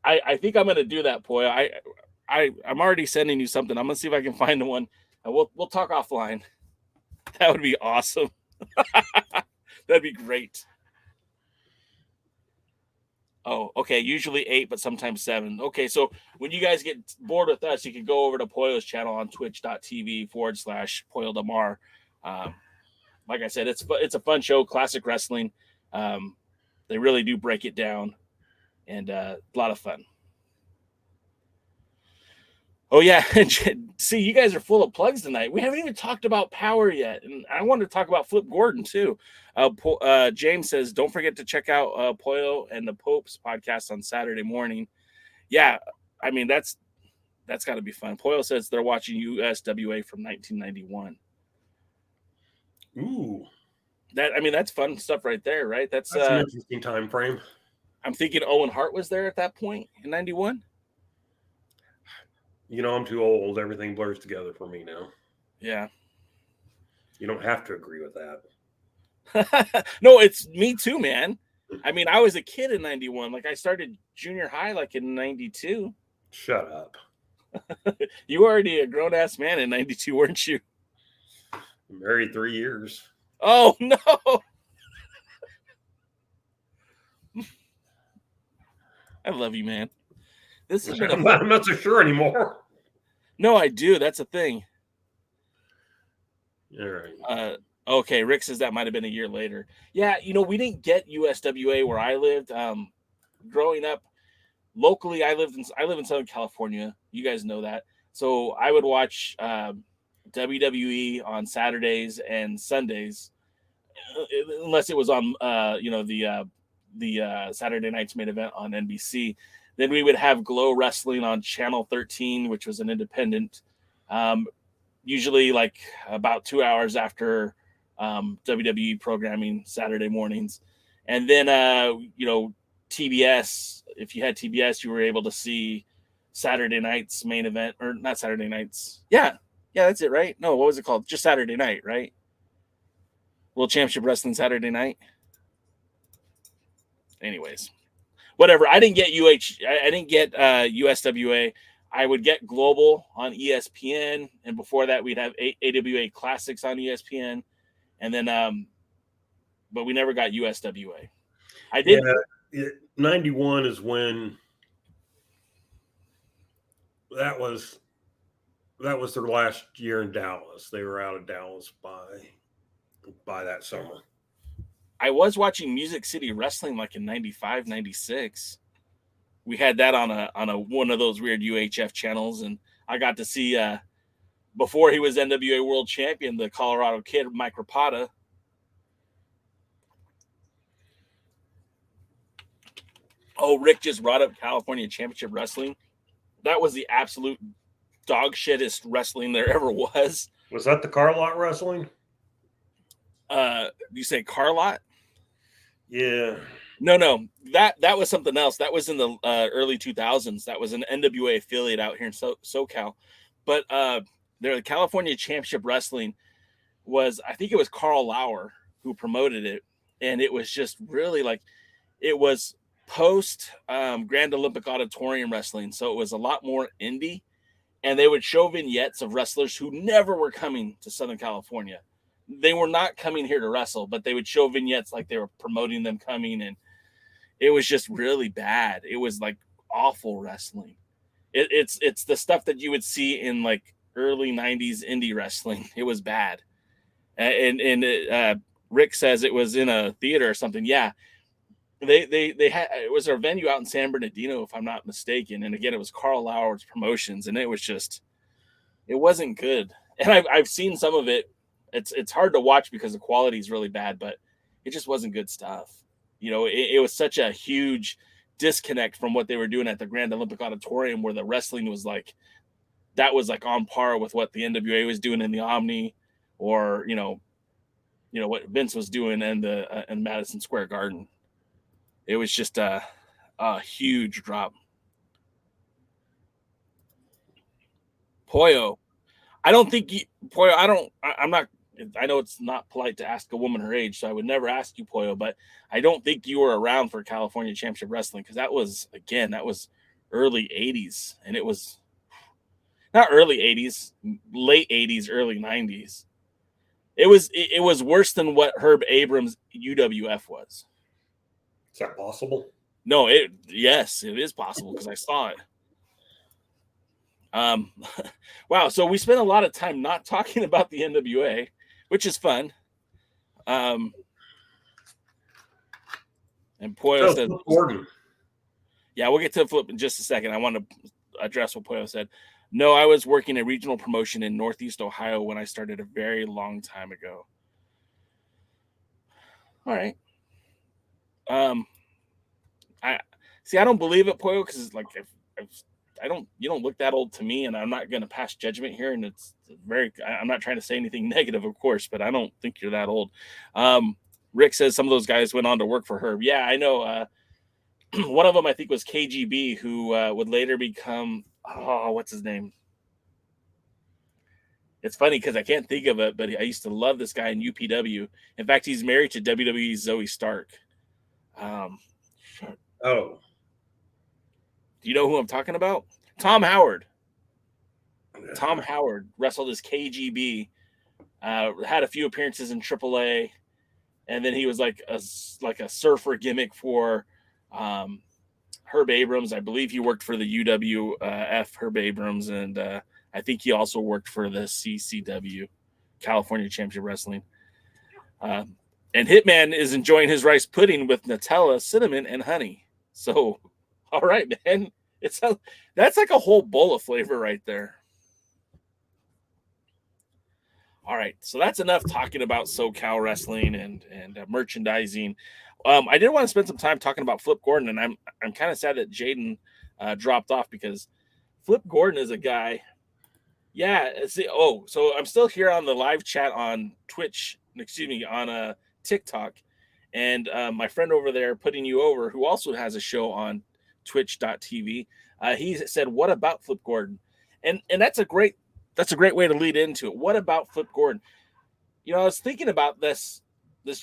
I think I'm gonna do that, Poyo. I'm already sending you something. I'm gonna see if I can find one. And we'll talk offline. That would be awesome. That'd be great. Oh, okay. Usually 8, but sometimes 7. Okay, so when you guys get bored with us, you can go over to Poyo's channel on twitch.tv/Poyo Damar. Like I said, it's a fun show, classic wrestling. They really do break it down, and a lot of fun. Oh, yeah. See, you guys are full of plugs tonight. We haven't even talked about Power yet. And I wanted to talk about Flip Gordon, too. James says, don't forget to check out Poyo and the Popes podcast on Saturday morning. Yeah, I mean, that's got to be fun. Poyo says they're watching USWA from 1991. Ooh. That's fun stuff right there, right? That's an interesting time frame. I'm thinking Owen Hart was there at that point in 91. You know, I'm too old. Everything blurs together for me now. Yeah. You don't have to agree with that. No, it's me too, man. I mean, I was a kid in 91. Like, I started junior high, like, in 92. Shut up. You were already a grown-ass man in 92, weren't you? Married 3 years. Oh, no. I love you, man. This has been I'm not so sure anymore. No, I do. That's a thing. All right. Okay, Rick says that might have been a year later. Yeah, we didn't get USWA where I lived. Growing up locally, I live in Southern California. You guys know that. So I would watch WWE on Saturdays and Sundays, unless it was on the Saturday night's main event on NBC. Then we would have Glow Wrestling on Channel 13, which was an independent. Usually like about 2 hours after WWE programming Saturday mornings. And then, TBS, if you had TBS, you were able to see Saturday night's main event, or not Saturday nights. Yeah, that's it, right? No, what was it called? Just Saturday night, right? World Championship Wrestling Saturday night. Anyways, whatever. I didn't get USWA. I would get Global on ESPN, and before that, we'd have AWA Classics on ESPN, and then, but we never got USWA. I did. Yeah, 91 is when that was their last year in Dallas. They were out of Dallas by that summer. I was watching Music City Wrestling like in 95, 96. We had that on a one of those weird UHF channels, and I got to see before he was NWA World Champion, the Colorado Kid, Mike Rapata. Oh, Rick just brought up California Championship Wrestling. That was the absolute dog shittest wrestling there ever was. Was that the car lot wrestling? You say car lot? Yeah. No. That was something else. That was in the early 2000s. That was an NWA affiliate out here in SoCal. But the California Championship Wrestling was, I think it was Carl Lauer who promoted it. And it was just really like, it was post Grand Olympic Auditorium Wrestling. So it was a lot more indie. And they would show vignettes of wrestlers who never were coming to Southern California. They were not coming here to wrestle, but they would show vignettes like they were promoting them coming, and it was just really bad. It was like awful wrestling. It's the stuff that you would see in like early 90s indie wrestling. It was bad. And Rick says it was in a theater or something. Yeah. They had, it was a venue out in San Bernardino, if I'm not mistaken. And again, it was Carl Lauer's Promotions, and it wasn't good. And I've seen some of it. It's hard to watch because the quality is really bad, but it just wasn't good stuff. It was such a huge disconnect from what they were doing at the Grand Olympic Auditorium, where the wrestling was like, that was like on par with what the NWA was doing in the Omni, or what Vince was doing in Madison Square Garden. It was just a huge drop. Pollo, I know it's not polite to ask a woman her age, so I would never ask you, Pollo, but I don't think you were around for California Championship Wrestling, because that was early 80s, and it was not early 80s, late 80s, early 90s. It was worse than what Herb Abrams' UWF was. Is that possible? No, yes, it is possible because I saw it. Wow, so we spent a lot of time not talking about the NWA, which is fun. And Pollo said, yeah, we'll get to the flip in just a second. I want to address what Pollo said. No, I was working a regional promotion in Northeast Ohio when I started a very long time ago. All right. I don't believe it, Pollo, because it's like you don't look that old to me, and I'm not going to pass judgment here. And I'm not trying to say anything negative, of course, but I don't think you're that old. Rick says some of those guys went on to work for Herb. Yeah, I know. One of them, I think, was KGB, who would later become, what's his name? It's funny because I can't think of it, but I used to love this guy in UPW. In fact, he's married to WWE's Zoe Stark. Do you know who I'm talking about? Tom Howard. Tom Howard wrestled as KGB, had a few appearances in AAA, and then he was like a surfer gimmick for Herb Abrams. I believe he worked for the UWF Herb Abrams, and I think he also worked for the CCW, California Championship Wrestling. And Hitman is enjoying his rice pudding with Nutella, cinnamon, and honey. So, all right, man. That's like a whole bowl of flavor right there. All right, so that's enough talking about SoCal wrestling and merchandising. I did want to spend some time talking about Flip Gordon, and I'm kind of sad that Jaden dropped off, because Flip Gordon is a guy. Yeah, so I'm still here on the live chat on Twitch, on TikTok, and my friend over there, Putting You Over, who also has a show on twitch.tv, he said, "What about Flip Gordon?" And that's a great way to lead into it. What about Flip Gordon? I was thinking about this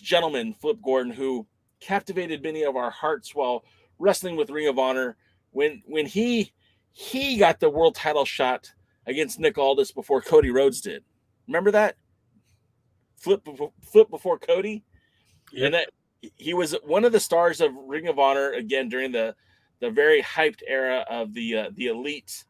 gentleman, Flip Gordon, who captivated many of our hearts while wrestling with Ring of Honor when he got the world title shot against Nick Aldis before Cody Rhodes did. Remember that? Flip before Cody? Yep. And that he was one of the stars of Ring of Honor again during the very hyped era of the Elite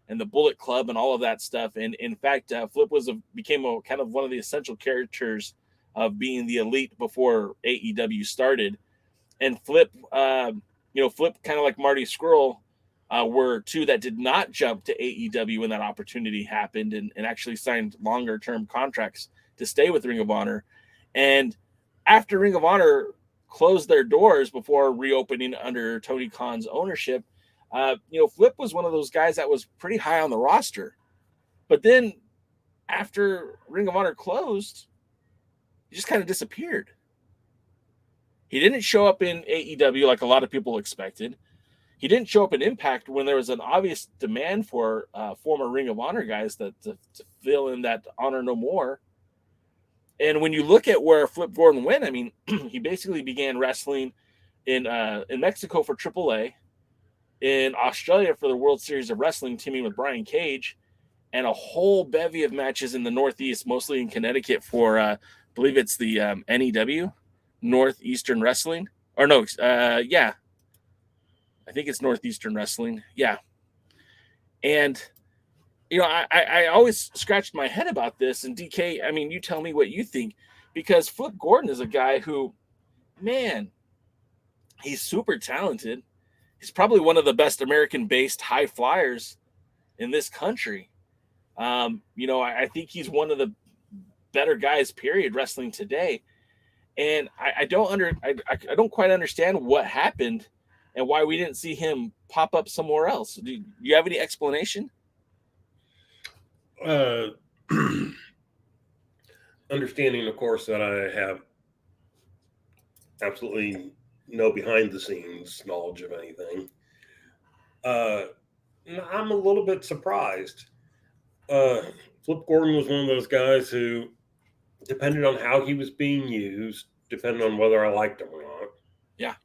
and the Bullet Club and all of that stuff. And in fact, Flip became a kind of one of the essential characters of being the Elite before AEW started. And Flip, Flip, kind of like Marty Scurll, were two that did not jump to AEW when that opportunity happened and actually signed longer term contracts to stay with Ring of Honor. And after Ring of Honor closed their doors before reopening under Tony Khan's ownership, Flip was one of those guys that was pretty high on the roster. But then after Ring of Honor closed, he just kind of disappeared. He didn't show up in AEW like a lot of people expected. He didn't show up in Impact when there was an obvious demand for former Ring of Honor guys to fill in that Honor No More. And when you look at where Flip Gordon went, I mean, he basically began wrestling in Mexico for AAA, in Australia for the World Series of Wrestling, teaming with Brian Cage, and a whole bevy of matches in the Northeast, mostly in Connecticut for, I believe it's the NEW, Northeastern Wrestling. Or no, yeah. I think it's Northeastern Wrestling. Yeah. And, I always scratched my head about this. And DK, I mean, you tell me what you think. Because Flip Gordon is a guy who, man, he's super talented. He's probably one of the best American-based high flyers in this country. I think he's one of the better guys, period, wrestling today. And I don't quite understand what happened and why we didn't see him pop up somewhere else. Do you have any explanation? Understanding, of course, that I have absolutely no behind-the-scenes knowledge of anything. I'm a little bit surprised. Flip Gordon was one of those guys who, depending on how he was being used, depending on whether I liked him or not. Yeah.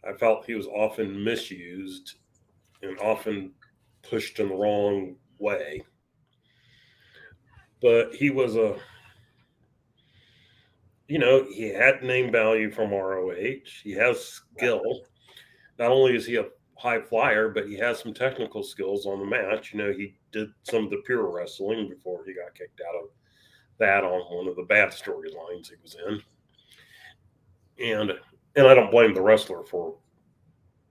I felt he was often misused and often pushed in the wrong way. But he was he had name value from ROH. He has skill. Not only is he a high flyer, but he has some technical skills on the match. He did some of the pure wrestling before he got kicked out of that on one of the bad storylines he was in. And I don't blame the wrestler for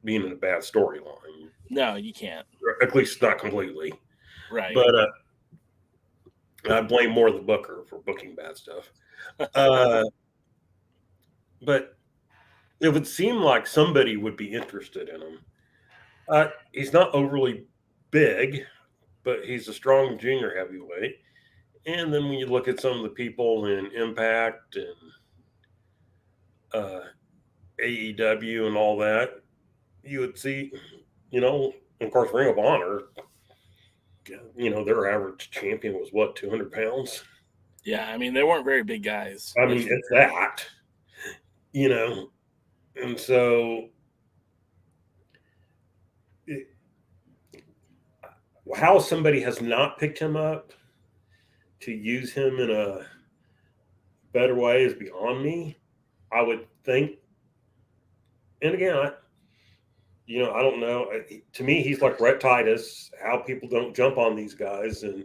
being in a bad storyline. No, you can't. At least not completely. Right. But I blame more the booker for booking bad stuff. But it would seem like somebody would be interested in him. He's not overly big, but he's a strong junior heavyweight. And then when you look at some of the people in Impact and AEW and all that, you would see, of course, Ring of Honor, their average champion was 200 pounds? Yeah, I mean, they weren't very big guys. I mean, it's that, and so how somebody has not picked him up to use him in a better way is beyond me. I would think and again, I don't know. To me, he's like Rhett Titus. How people don't jump on these guys and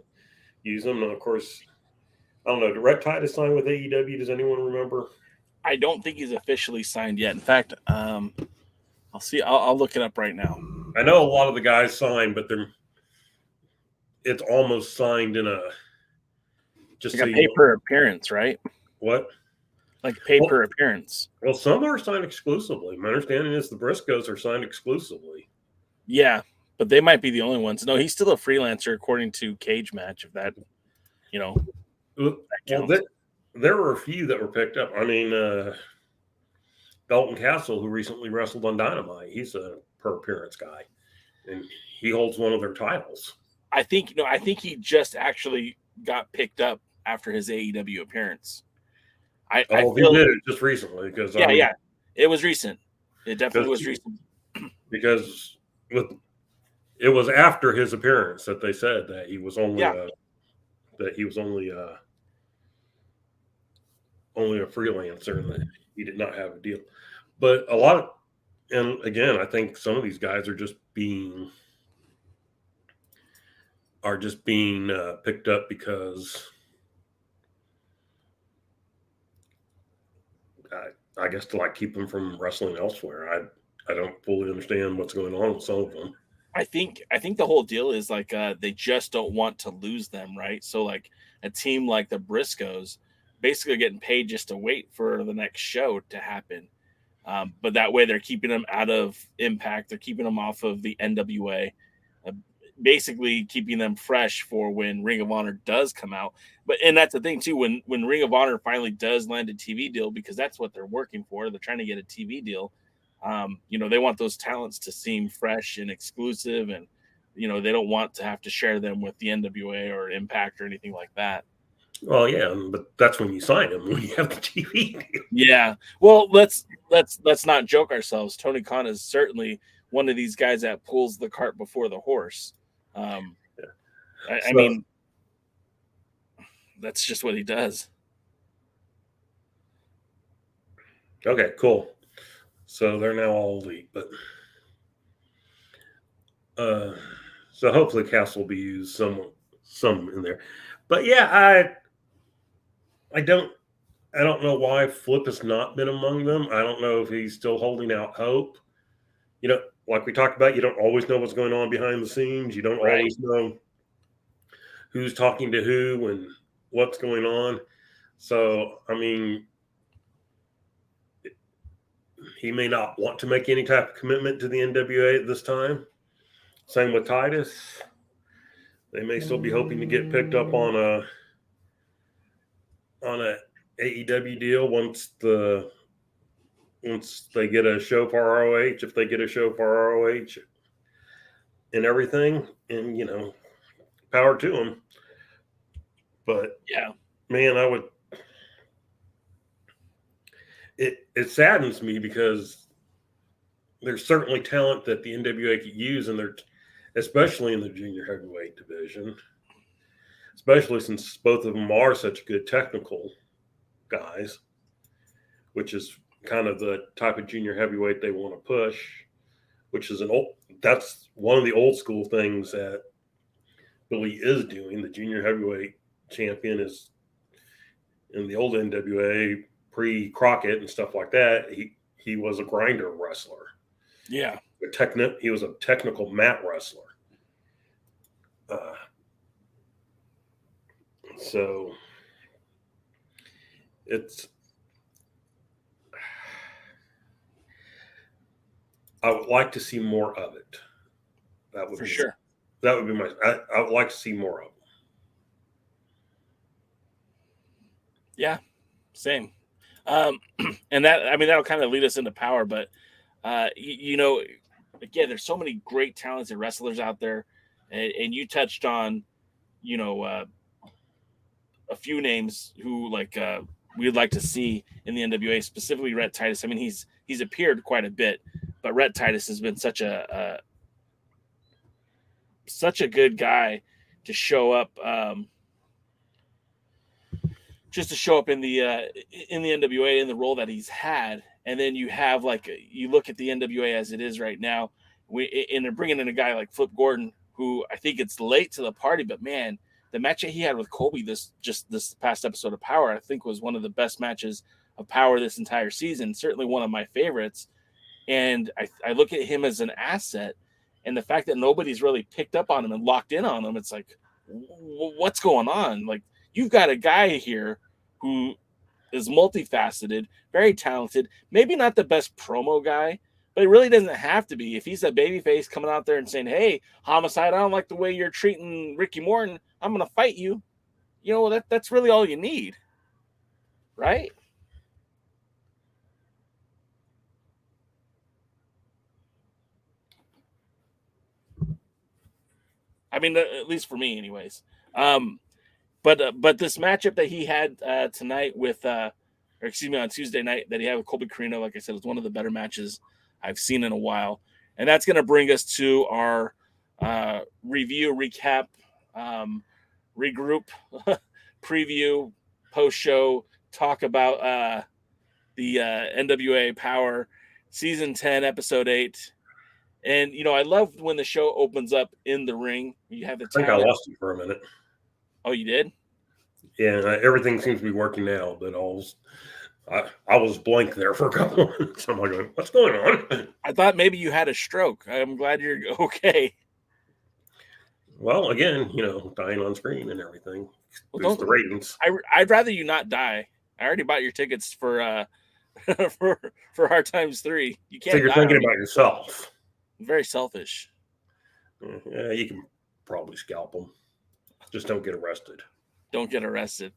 use them. And of course, I don't know. Did Rhett Titus sign with AEW? Does anyone remember? I don't think he's officially signed yet. In fact, I'll see. I'll look it up right now. I know a lot of the guys signed, but it's almost signed in a just like a pay per appearance, right? What? Like pay per appearance. Well, some are signed exclusively. My understanding is the Briscoes are signed exclusively. Yeah, but they might be the only ones. No, he's still a freelancer according to Cage Match. If that, Well, there were a few that were picked up. I mean, Dalton Castle, who recently wrestled on Dynamite, he's a per appearance guy, and he holds one of their titles. I think he just actually got picked up after his AEW appearance. He did it just recently because it was recent. It definitely was recent because it was after his appearance that they said that he was only only a freelancer and that he did not have a deal. But and again, I think some of these guys are just being picked up because I guess to keep them from wrestling elsewhere. I don't fully understand what's going on with some of them. I think the whole deal is they just don't want to lose them, right? So a team like the Briscoes basically getting paid just to wait for the next show to happen. But that way they're keeping them out of Impact. They're keeping them off of the NWA, basically keeping them fresh for when Ring of Honor does come out. And that's the thing too, when Ring of Honor finally does land a TV deal, because that's what they're working for. They're trying to get a TV deal. They want those talents to seem fresh and exclusive, and they don't want to have to share them with the NWA or Impact or anything like that. Well, yeah, but that's when you sign them, when you have the TV deal. Yeah. Well, let's not joke ourselves. Tony Khan is certainly one of these guys that pulls the cart before the horse. I mean, that's just what he does. Okay, cool. So they're now all elite, but so hopefully Castle will be used some in there. But yeah, I don't know why Flip has not been among them. I don't know if he's still holding out hope. Like we talked about, you don't always know what's going on behind the scenes. You don't always know who's talking to who and what's going on. So, I mean, he may not want to make any type of commitment to the NWA at this time. Same with Titus. They may still be hoping to get picked up on a AEW deal once they get a show for ROH, if they get a show for ROH and everything, and power to them. But yeah, man, it saddens me because there's certainly talent that the NWA could use, and especially in the junior heavyweight division, especially since both of them are such good technical guys, which is kind of the type of junior heavyweight they want to push, which is that's one of the old school things that Billy is doing. The junior heavyweight champion is in the old NWA pre-Crockett and stuff like that. He was a grinder wrestler. Yeah. He was a technical mat wrestler. So I would like to see more of it. That would sure. That would be I would like to see more of them. Yeah, same. And that'll kind of lead us into Power, but again, there's so many great talented wrestlers out there, and you touched on, a few names who we'd like to see in the NWA, specifically Rhett Titus. I mean, he's appeared quite a bit, but Rhett Titus has been such a good guy to show up, just to show up in the NWA in the role that he's had, and then you have you look at the NWA as it is right now. And they're bringing in a guy like Flip Gordon, who I think it's late to the party, but man, the match that he had with Colby this past episode of Power, I think was one of the best matches of Power this entire season. Certainly one of my favorites. And I look at him as an asset, and the fact that nobody's really picked up on him and locked in on him, it's like, what's going on? Like, you've got a guy here who is multifaceted, very talented, maybe not the best promo guy, but it really doesn't have to be. If he's a babyface coming out there and saying, hey, Homicide, I don't like the way you're treating Ricky Morton, I'm going to fight you. You know, that's really all you need. Right? I mean, at least for me anyways. But this matchup that he had tonight with, on Tuesday night that he had with Colby Corino, like I said, was one of the better matches I've seen in a while. And that's going to bring us to our review, recap, regroup, preview, post-show, talk about the NWA Power Season 10, Episode 8. And, you know, I love when the show opens up in the ring. You have the I think I lost you for a minute. Oh, you did? Yeah, everything seems to be working now, but I was blank there for a couple of minutes. I'm like, what's going on? I thought maybe you had a stroke. I'm glad you're okay. Well, again, you know, dying on screen and everything. Well, the ratings. I'd rather you not die. I already bought your tickets for for Hard Times 3. You can't. So you're thinking about yourself. Very selfish. Yeah, you can probably scalp them. Just don't get arrested. Don't get arrested.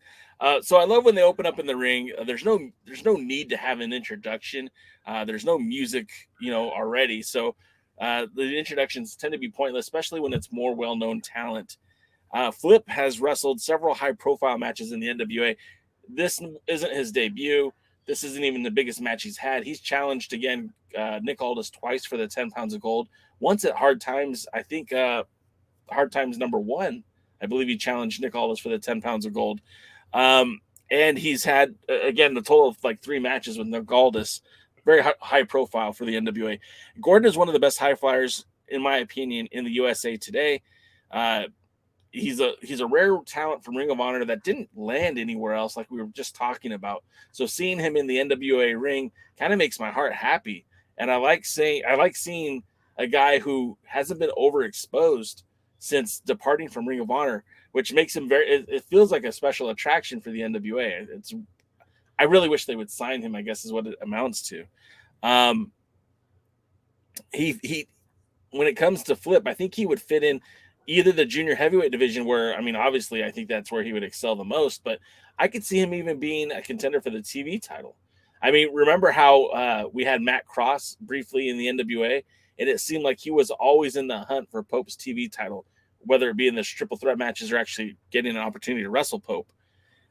So I love when they open up in the ring. There's no need to have an introduction. There's no music, you know, already. So the introductions tend to be pointless, especially when it's more well-known talent. Flip has wrestled several high-profile matches in the NWA. This isn't his debut. This isn't even the biggest match he's had. He's challenged again Nick Aldis twice for the 10 pounds of gold. Once at Hard Times, I think Hard Times number 1. I believe he challenged Nick Aldis for the 10 pounds of gold. And he's had, again, the total of like 3 matches with Nick Aldis. Very high profile for the NWA. Gordon is one of the best high flyers, in my opinion, in the USA today. He's a rare talent from Ring of Honor that didn't land anywhere else, like we were just talking about. So seeing him in the NWA ring kind of makes my heart happy. And I like seeing a guy who hasn't been overexposed since departing from Ring of Honor, which makes him it feels like a special attraction for the NWA. I really wish they would sign him, I guess is what it amounts to. He when it comes to Flip, I think he would fit in either the junior heavyweight division, where, I mean, obviously I think that's where he would excel the most, but I could see him even being a contender for the TV title. I mean, remember how we had Matt Cross briefly in the NWA, and it seemed like he was always in the hunt for Pope's TV title, whether it be in the triple threat matches or actually getting an opportunity to wrestle Pope.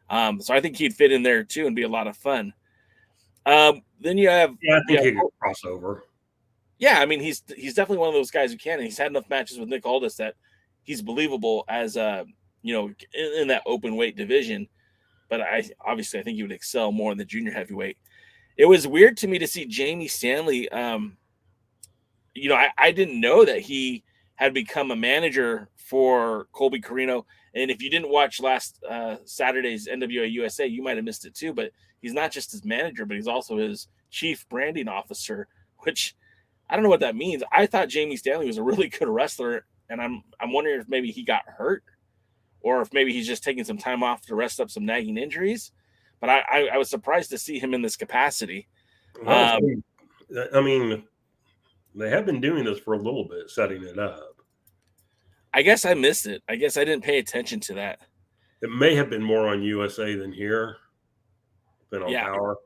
So I think he'd fit in there too and be a lot of fun. Then you have, I think he could cross over. Yeah, I mean, he's definitely one of those guys who can, and he's had enough matches with Nick Aldis that he's believable as in that open weight division. But I think he would excel more in the junior heavyweight. It was weird to me to see Jamie Stanley. I didn't know that he had become a manager for Colby Corino. And if you didn't watch last Saturday's NWA USA, you might have missed it too. But he's not just his manager, but he's also his chief branding officer, which I don't know what that means. I thought Jamie Stanley was a really good wrestler, and I'm wondering if maybe he got hurt or if maybe he's just taking some time off to rest up some nagging injuries. But I was surprised to see him in this capacity. I mean, they have been doing this for a little bit, setting it up. I guess I missed it. I guess I didn't pay attention to that. It may have been more on USA than here, than on Power.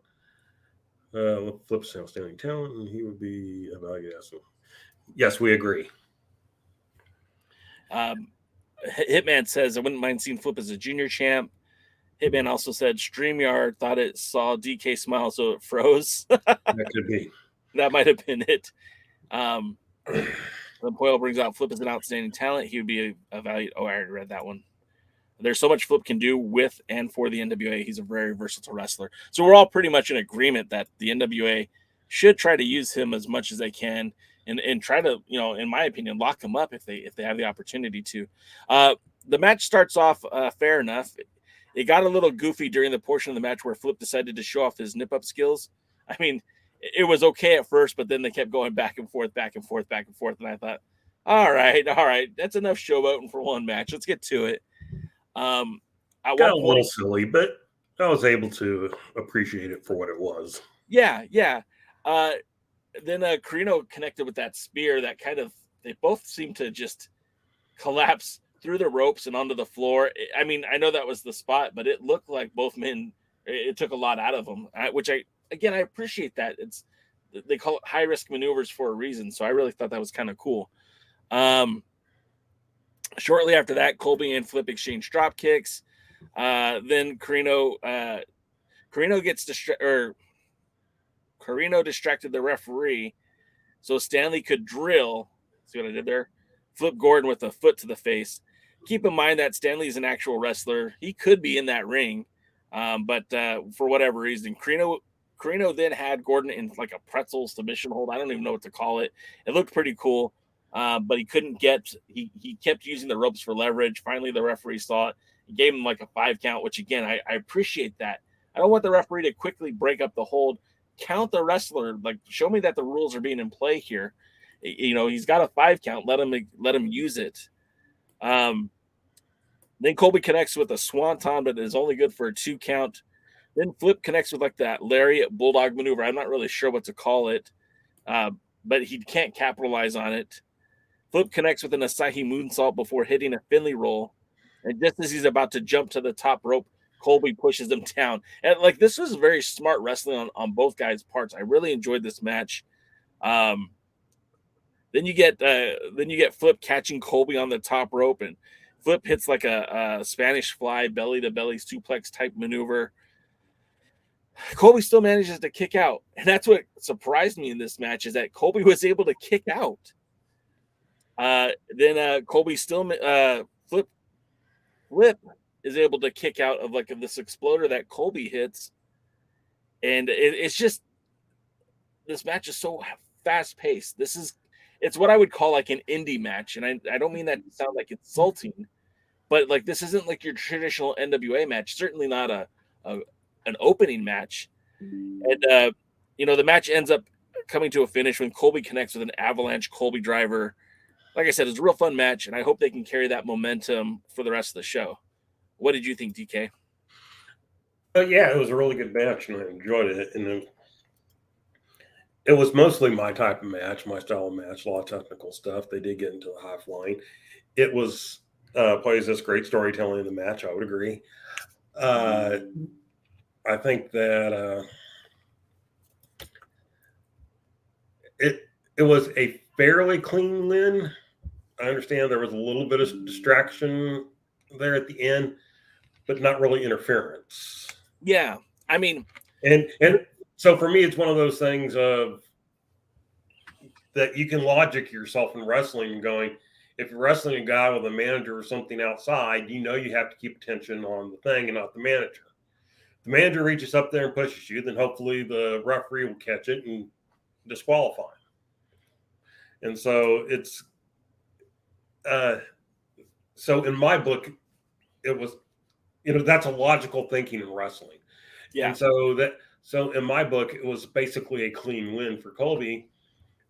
Flip's outstanding talent, and he would be evaluated. Yes, we agree. Hitman says, I wouldn't mind seeing Flip as a junior champ. Hitman also said StreamYard thought it saw DK smile, so it froze. That could be. That might have been it. The Poyle brings out Flip as an outstanding talent. He would be a value. Oh, I already read that one. There's so much Flip can do with and for the NWA. He's a very versatile wrestler. So we're all pretty much in agreement that the NWA should try to use him as much as they can and try to, in my opinion, lock him up if they have the opportunity to. The match starts off fair enough. It got a little goofy during the portion of the match where Flip decided to show off his nip-up skills. I mean, it was okay at first, but then they kept going back and forth, back and forth, back and forth. And I thought, all right. That's enough showboating for one match. Let's get to it. Got a little silly, but I was able to appreciate it for what it was. Yeah. Then Carino connected with that spear that they both seemed to just collapse through the ropes and onto the floor. I mean, I know that was the spot, but it looked like both men, it took a lot out of them, which I appreciate that. They call it high risk maneuvers for a reason. So I really thought that was kind of cool. Shortly after that, Colby and Flip exchange drop kicks. Then Carino distracted the referee so Stanley could drill. See what I did there? Flip Gordon with a foot to the face. Keep in mind that Stanley is an actual wrestler. He could be in that ring, but for whatever reason, Carino then had Gordon in like a pretzel submission hold. I don't even know what to call it. It looked pretty cool, but he couldn't get. He kept using the ropes for leverage. Finally, the referee saw it. He gave him like a 5 count, which again I appreciate that. I don't want the referee to quickly break up the hold. Count the wrestler. Like, show me that the rules are being in play here. He's got a 5 count. Let him use it. Then Colby connects with a swanton, but is only good for a 2 count. Then Flip connects with like that lariat bulldog maneuver. I'm not really sure what to call it, but he can't capitalize on it. Flip connects with an Asahi moonsault before hitting a Finley roll. And just as he's about to jump to the top rope, Colby pushes him down. And like, this was very smart wrestling on both guys' parts. I really enjoyed this match. Then you get Flip catching Colby on the top rope, and Flip hits like a Spanish fly belly to belly suplex type maneuver. Colby still manages to kick out, and that's what surprised me in this match, is that Colby was able to kick out. Then Colby still Flip is able to kick out of like this exploder that Colby hits, and it's just, this match is so fast paced. It's what I would call like an indie match, and I don't mean that to sound like insulting, but like, this isn't like your traditional NWA match. Certainly not an opening match. And the match ends up coming to a finish when Colby connects with an avalanche Colby driver. Like I said, it's a real fun match, and I hope they can carry that momentum for the rest of the show. What did you think, DK? Yeah, it was a really good match, and I enjoyed it. And it was mostly my type of match, my style of match, a lot of technical stuff. They did get into the high flying. It was plays this great storytelling in the match, I would agree. I think that it was a fairly clean win. I understand there was a little bit of distraction there at the end, but not really interference. Yeah, I mean, and so for me, it's one of those things of that you can logic yourself in wrestling and going, if you're wrestling a guy with a manager or something outside, you have to keep attention on the thing and not the manager. If the manager reaches up there and pushes you, then hopefully the referee will catch it and disqualify him. And so it's so in my book, it was, that's a logical thinking in wrestling. Yeah. And so in my book, it was basically a clean win for Colby,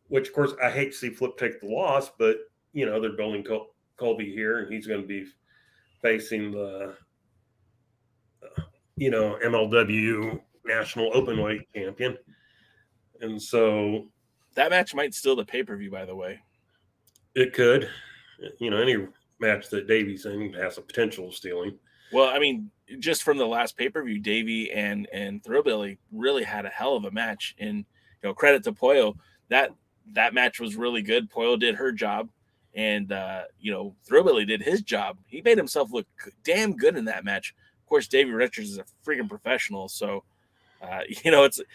which of course I hate to see Flip take the loss, but they're building Colby here, and he's going to be facing the MLW National Openweight Champion. And so that match might steal the pay-per-view, by the way. It could. Any match that Davey's in has the potential of stealing. Well, I mean, just from the last pay-per-view, Davey and Thrillbilly really had a hell of a match. And, credit to Pollo, that match was really good. Pollo did her job, and, Thrillbilly did his job. He made himself look damn good in that match. Of course, Davey Richards is a freaking professional, so it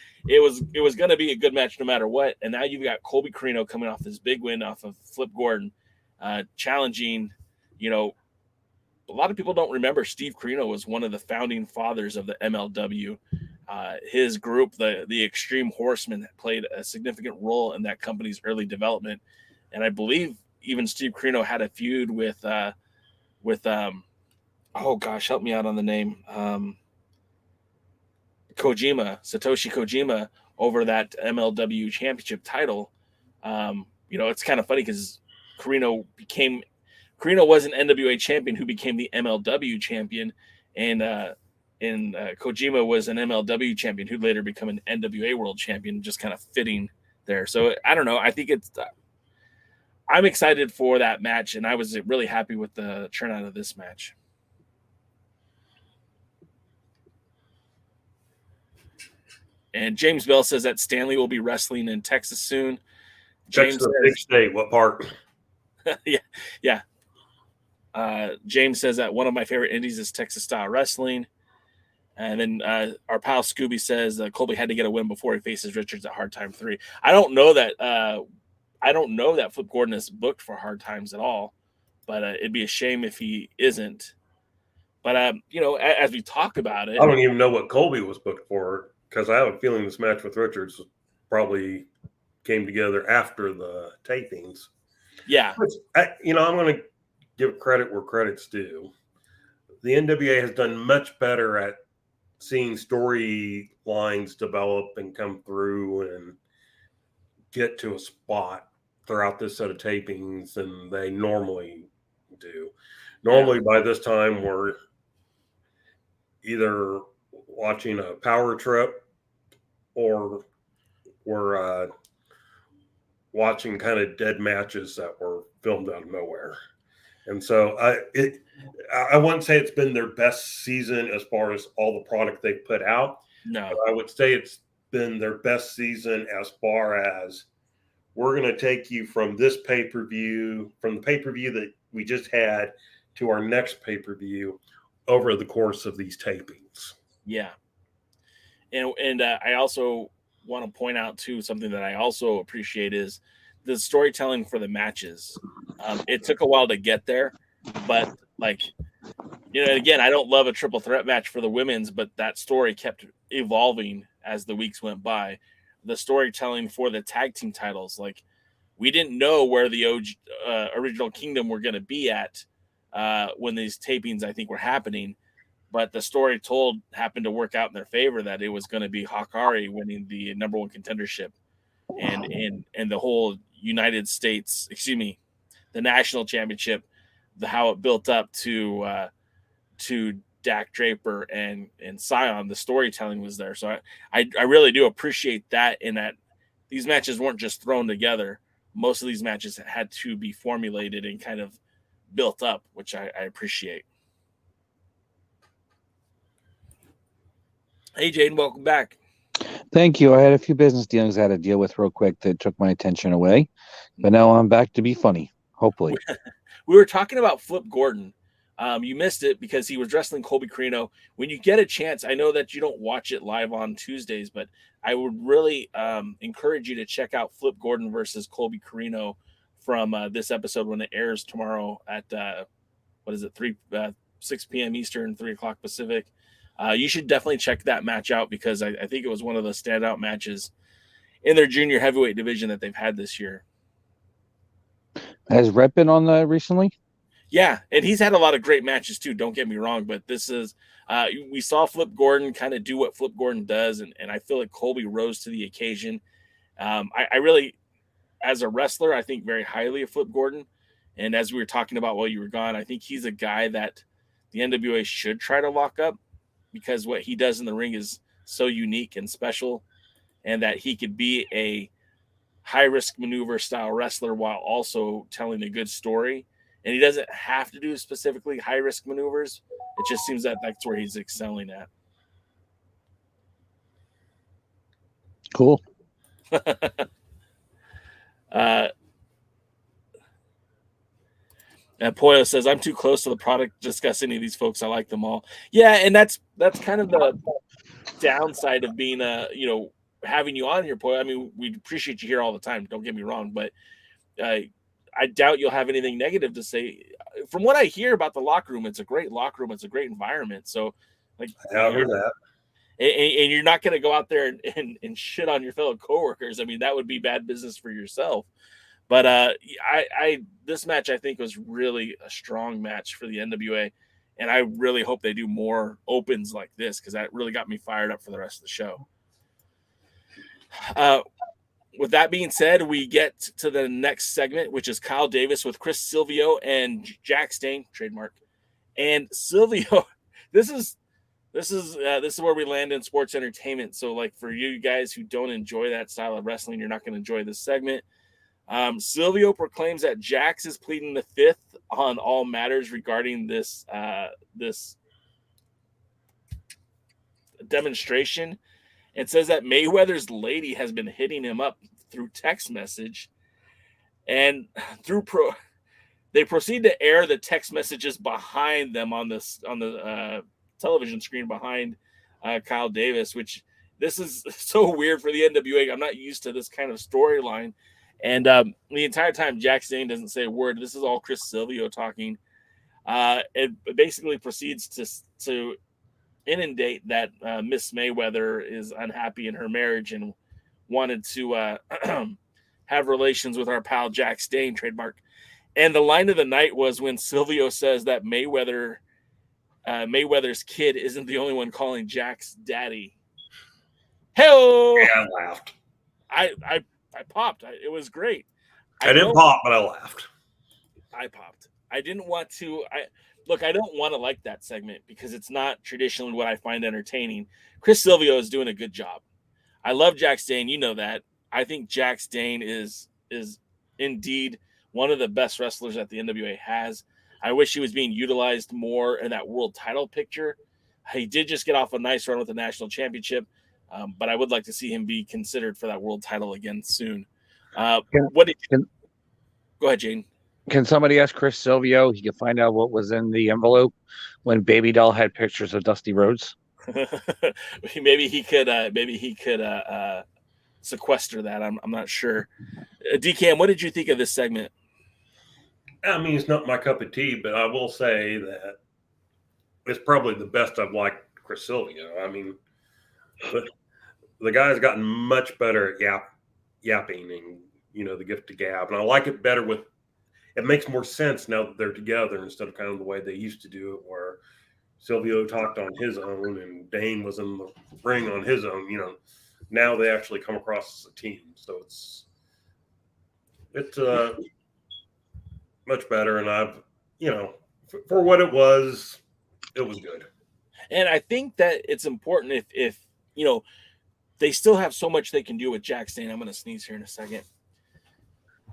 was going to be a good match no matter what. And now you've got Colby Carino coming off this big win off of Flip Gordon, challenging, a lot of people don't remember Steve Corino was one of the founding fathers of the MLW. His group, the Extreme Horsemen, played a significant role in that company's early development, and I believe even Steve Corino had a feud with oh gosh, help me out on the name, Satoshi Kojima, over that MLW championship title. It's kind of funny because Corino was an NWA champion who became the MLW champion, and Kojima was an MLW champion who later became an NWA world champion, just kind of fitting there. So I don't know. I think I'm excited for that match, and I was really happy with the turnout of this match. And James Bell says that Stanley will be wrestling in Texas soon. James says, big state. What part? yeah. James says that one of my favorite indies is Texas style wrestling. And then our pal Scooby says Colby had to get a win before he faces Richards at Hard Time 3. I don't know that Flip Gordon is booked for Hard Times at all, but it'd be a shame if he isn't. But as we talk about it, I don't even know what Colby was booked for, because I have a feeling this match with Richards probably came together after the tapings. Yeah. I'm going to give credit where credit's due. The NWA has done much better at seeing storylines develop and come through and get to a spot throughout this set of tapings than they normally do. Normally, by this time, we're either watching a power trip or we're watching kind of dead matches that were filmed out of nowhere. And so I wouldn't say it's been their best season as far as all the product they've put out. No, but I would say it's been their best season as far as we're going to take you from this pay-per-view, from the pay-per-view that we just had to our next pay-per-view over the course of these tapings. Yeah. And I also want to point out too, something that I also appreciate is the storytelling for the matches. It took a while to get there, but again, I don't love a triple threat match for the women's, but that story kept evolving as the weeks went by. The storytelling for the tag team titles, we didn't know where the original Kingdom were going to be at when these tapings, I think, were happening. But the story told happened to work out in their favor, that it was going to be Hikari winning the number one contendership, and the whole United States, the national championship, how it built up to Dak Draper and Scion. The storytelling was there. So I really do appreciate that, in that these matches weren't just thrown together. Most of these matches had to be formulated and kind of built up, which I appreciate. Hey, Jaden, welcome back. Thank you. I had a few business dealings I had to deal with real quick that took my attention away, but now I'm back to be funny, hopefully. We were talking about Flip Gordon. You missed it because he was wrestling Colby Corino. When you get a chance, I know that you don't watch it live on Tuesdays, but I would really encourage you to check out Flip Gordon versus Colby Corino from this episode when it airs tomorrow at 6 p.m. Eastern, 3 o'clock Pacific. You should definitely check that match out, because I think it was one of the standout matches in their junior heavyweight division that they've had this year. Has Rhett been on that recently? Yeah, and he's had a lot of great matches too, don't get me wrong, but this is we saw Flip Gordon kind of do what Flip Gordon does, and I feel like Colby rose to the occasion. I really, as a wrestler, I think very highly of Flip Gordon, and as we were talking about while you were gone, I think he's a guy that the NWA should try to lock up, because what he does in the ring is so unique and special, and that he could be a high-risk maneuver style wrestler while also telling a good story. And he doesn't have to do specifically high-risk maneuvers. It just seems that that's where he's excelling at. Cool. Poyo says, I'm too close to the product to discuss any of these folks. I like them all. Yeah, and that's kind of the downside of being having you on here, Poyo. I mean, we appreciate you here all the time. Don't get me wrong, but I doubt you'll have anything negative to say. From what I hear about the locker room, it's a great locker room. It's a great environment. So, like, I heard that. And you're not going to go out there and shit on your fellow coworkers. I mean, that would be bad business for yourself. But this match, I think, was really a strong match for the NWA. And I really hope they do more opens like this, because that really got me fired up for the rest of the show. With that being said, we get to the next segment, which is Kyle Davis with Chris Silvio and Jack Stain, trademark. And Silvio, this is where we land in sports entertainment. So, like, for you guys who don't enjoy that style of wrestling, you're not going to enjoy this segment. Silvio proclaims that Jax is pleading the fifth on all matters regarding this demonstration, and says that Mayweather's lady has been hitting him up through text message, and they proceed to air the text messages behind them on the television screen behind Kyle Davis, which this is so weird for the NWA. I'm not used to this kind of storyline. And the entire time, Jack Stain doesn't say a word. This is all Chris Silvio talking. It basically proceeds to inundate that Miss Mayweather is unhappy in her marriage and wanted to have relations with our pal Jack Stain, trademark. And the line of the night was when Silvio says that Mayweather's kid isn't the only one calling Jack's daddy. Hell, Yeah, I laughed. I popped. It was great. I didn't pop, but I laughed. I popped. I didn't want to. I don't want to like that segment because it's not traditionally what I find entertaining. Chris Silvio is doing a good job. I love Jack Stain. You know that. I think Jack Stain is indeed one of the best wrestlers that the NWA has. I wish he was being utilized more in that world title picture. He did just get off a nice run with the national championship. But I would like to see him be considered for that world title again soon. Go ahead, Jane. Can somebody ask Chris Silvio? He can find out what was in the envelope when Baby Doll had pictures of Dusty Rhodes. maybe he could sequester that. I'm not sure. DKM, what did you think of this segment? I mean, it's not my cup of tea, but I will say that it's probably the best I've liked Chris Silvio. I mean, the guy's gotten much better at yapping and, the gift of gab. And I like it better it makes more sense now that they're together instead of kind of the way they used to do it, where Silvio talked on his own and Dane was in the ring on his own. Now they actually come across as a team. So it's much better. And for what it was good. And I think that it's important if they still have so much they can do with Jack Stain. I'm going to sneeze here in a second.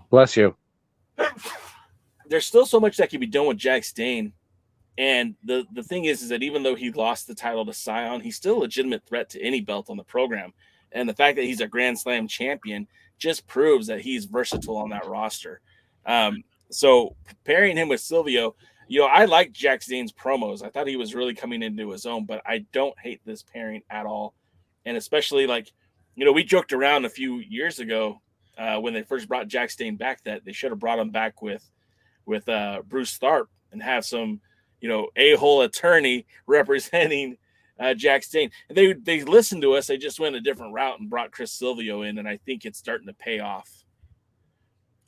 Bless you. There's still so much that can be done with Jack Stain. And the thing is that even though he lost the title to Scion, he's still a legitimate threat to any belt on the program. And the fact that he's a Grand Slam champion just proves that he's versatile on that roster. So pairing him with Silvio, I like Jack Stain's promos. I thought he was really coming into his own, but I don't hate this pairing at all. And especially we joked around a few years ago when they first brought Jack Stain back that they should have brought him back with Bruce Tharp and have some, a-hole attorney representing Jack Stain. And they listened to us. They just went a different route and brought Chris Silvio in, and I think it's starting to pay off.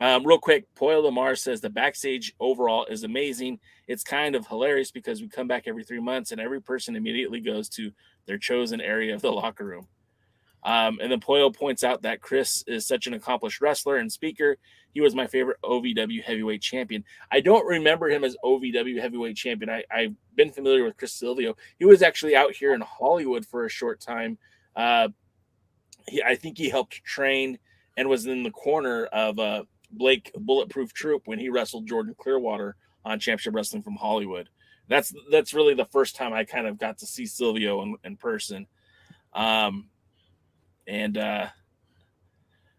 Real quick, Poyle Lamar says the backstage overall is amazing. It's kind of hilarious because we come back every 3 months and every person immediately goes to their chosen area of the locker room. And then Poyle points out that Chris is such an accomplished wrestler and speaker. He was my favorite OVW heavyweight champion. I don't remember him as OVW heavyweight champion. I've been familiar with Chris Silvio. He was actually out here in Hollywood for a short time. I think he helped train and was in the corner of Blake Bulletproof Troop when he wrestled Jordan Clearwater on Championship Wrestling from Hollywood. That's really the first time I kind of got to see Silvio in person. And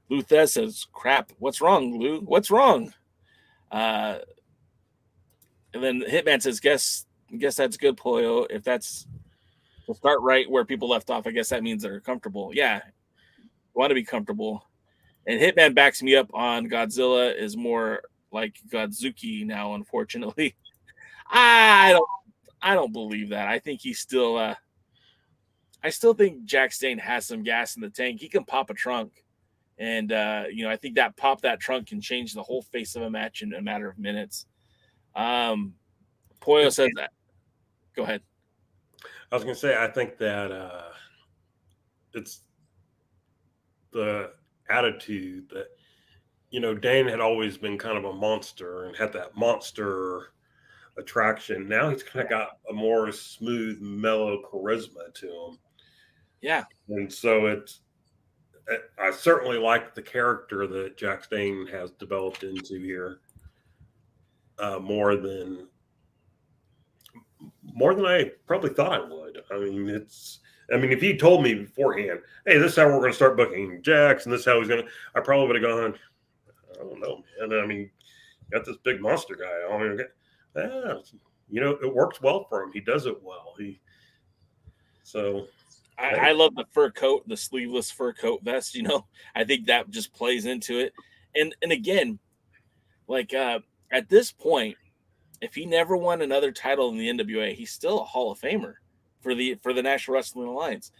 Lou Thez says, crap, what's wrong, Lou? What's wrong? And then Hitman says, guess that's good, Polio. If that's to start right where people left off, I guess that means they're comfortable. Yeah, want to be comfortable. And Hitman backs me up on Godzilla is more like Godzuki now, unfortunately. I don't believe that. I think he's still I still think Jack Stane has some gas in the tank. He can pop a trunk. And I think that trunk can change the whole face of a match in a matter of minutes. Pollo says that. Go ahead. I was going to say, I think that it's the attitude that, Dane had always been kind of a monster and had that monster attraction. Now he's kind of got a more smooth, mellow charisma to him. Yeah. And so I certainly like the character that Jack Stane has developed into here more than I probably thought I would. I mean, if you told me beforehand, hey, this is how we're going to start booking Jax, and this is how he's going to, I probably would have gone, I don't know, man. I mean, got this big monster guy. I mean, it works well for him. He does it well. I love the fur coat, the sleeveless fur coat vest. I think that just plays into it. And again, like at this point, if he never won another title in the NWA, he's still a Hall of Famer for the National Wrestling Alliance.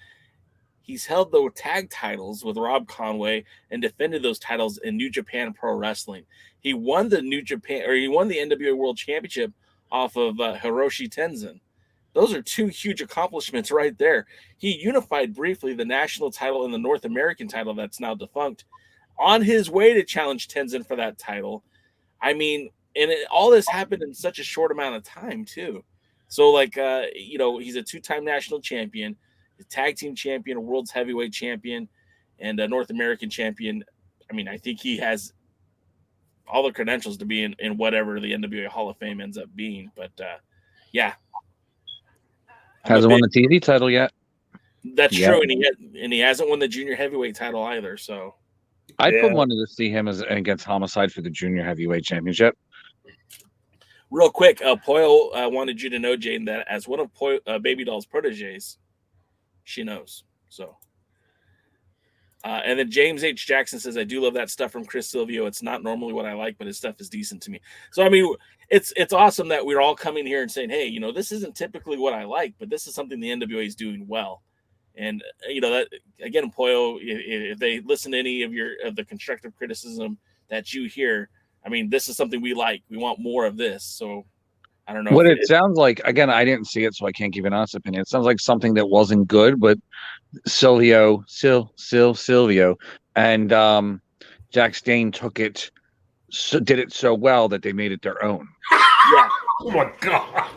He's held the tag titles with Rob Conway and defended those titles in New Japan Pro Wrestling. He won the NWA World Championship off of Hiroshi Tenzan. Those are two huge accomplishments right there. He unified briefly the national title and the North American title that's now defunct on his way to challenge Tenzan for that title. I mean, all this happened in such a short amount of time too. So he's a two-time national champion, a tag team champion, a world's heavyweight champion, and a North American champion. I mean, I think he has all the credentials to be in whatever the NWA Hall of Fame ends up being. But yeah. Hasn't won the TV title yet. That's true, and he hasn't won the junior heavyweight title either. So I'd wanted to see him against Homicide for the junior heavyweight championship. Real quick, Poyle wanted you to know, Jane, that as one of Baby Doll's proteges, she knows. So, and then James H. Jackson says, "I do love that stuff from Chris Silvio. It's not normally what I like, but his stuff is decent to me." So, I mean, it's awesome that we're all coming here and saying, "Hey, this isn't typically what I like, but this is something the NWA is doing well." And that again, Poyo, if they listen to any of the constructive criticism that you hear, I mean, this is something we like. We want more of this. So I don't know what it sounds like. Again, I didn't see it, so I can't give an honest opinion. It sounds like something that wasn't good, but Silvio, and Jack Stane did it so well that they made it their own. Yeah. Oh my God!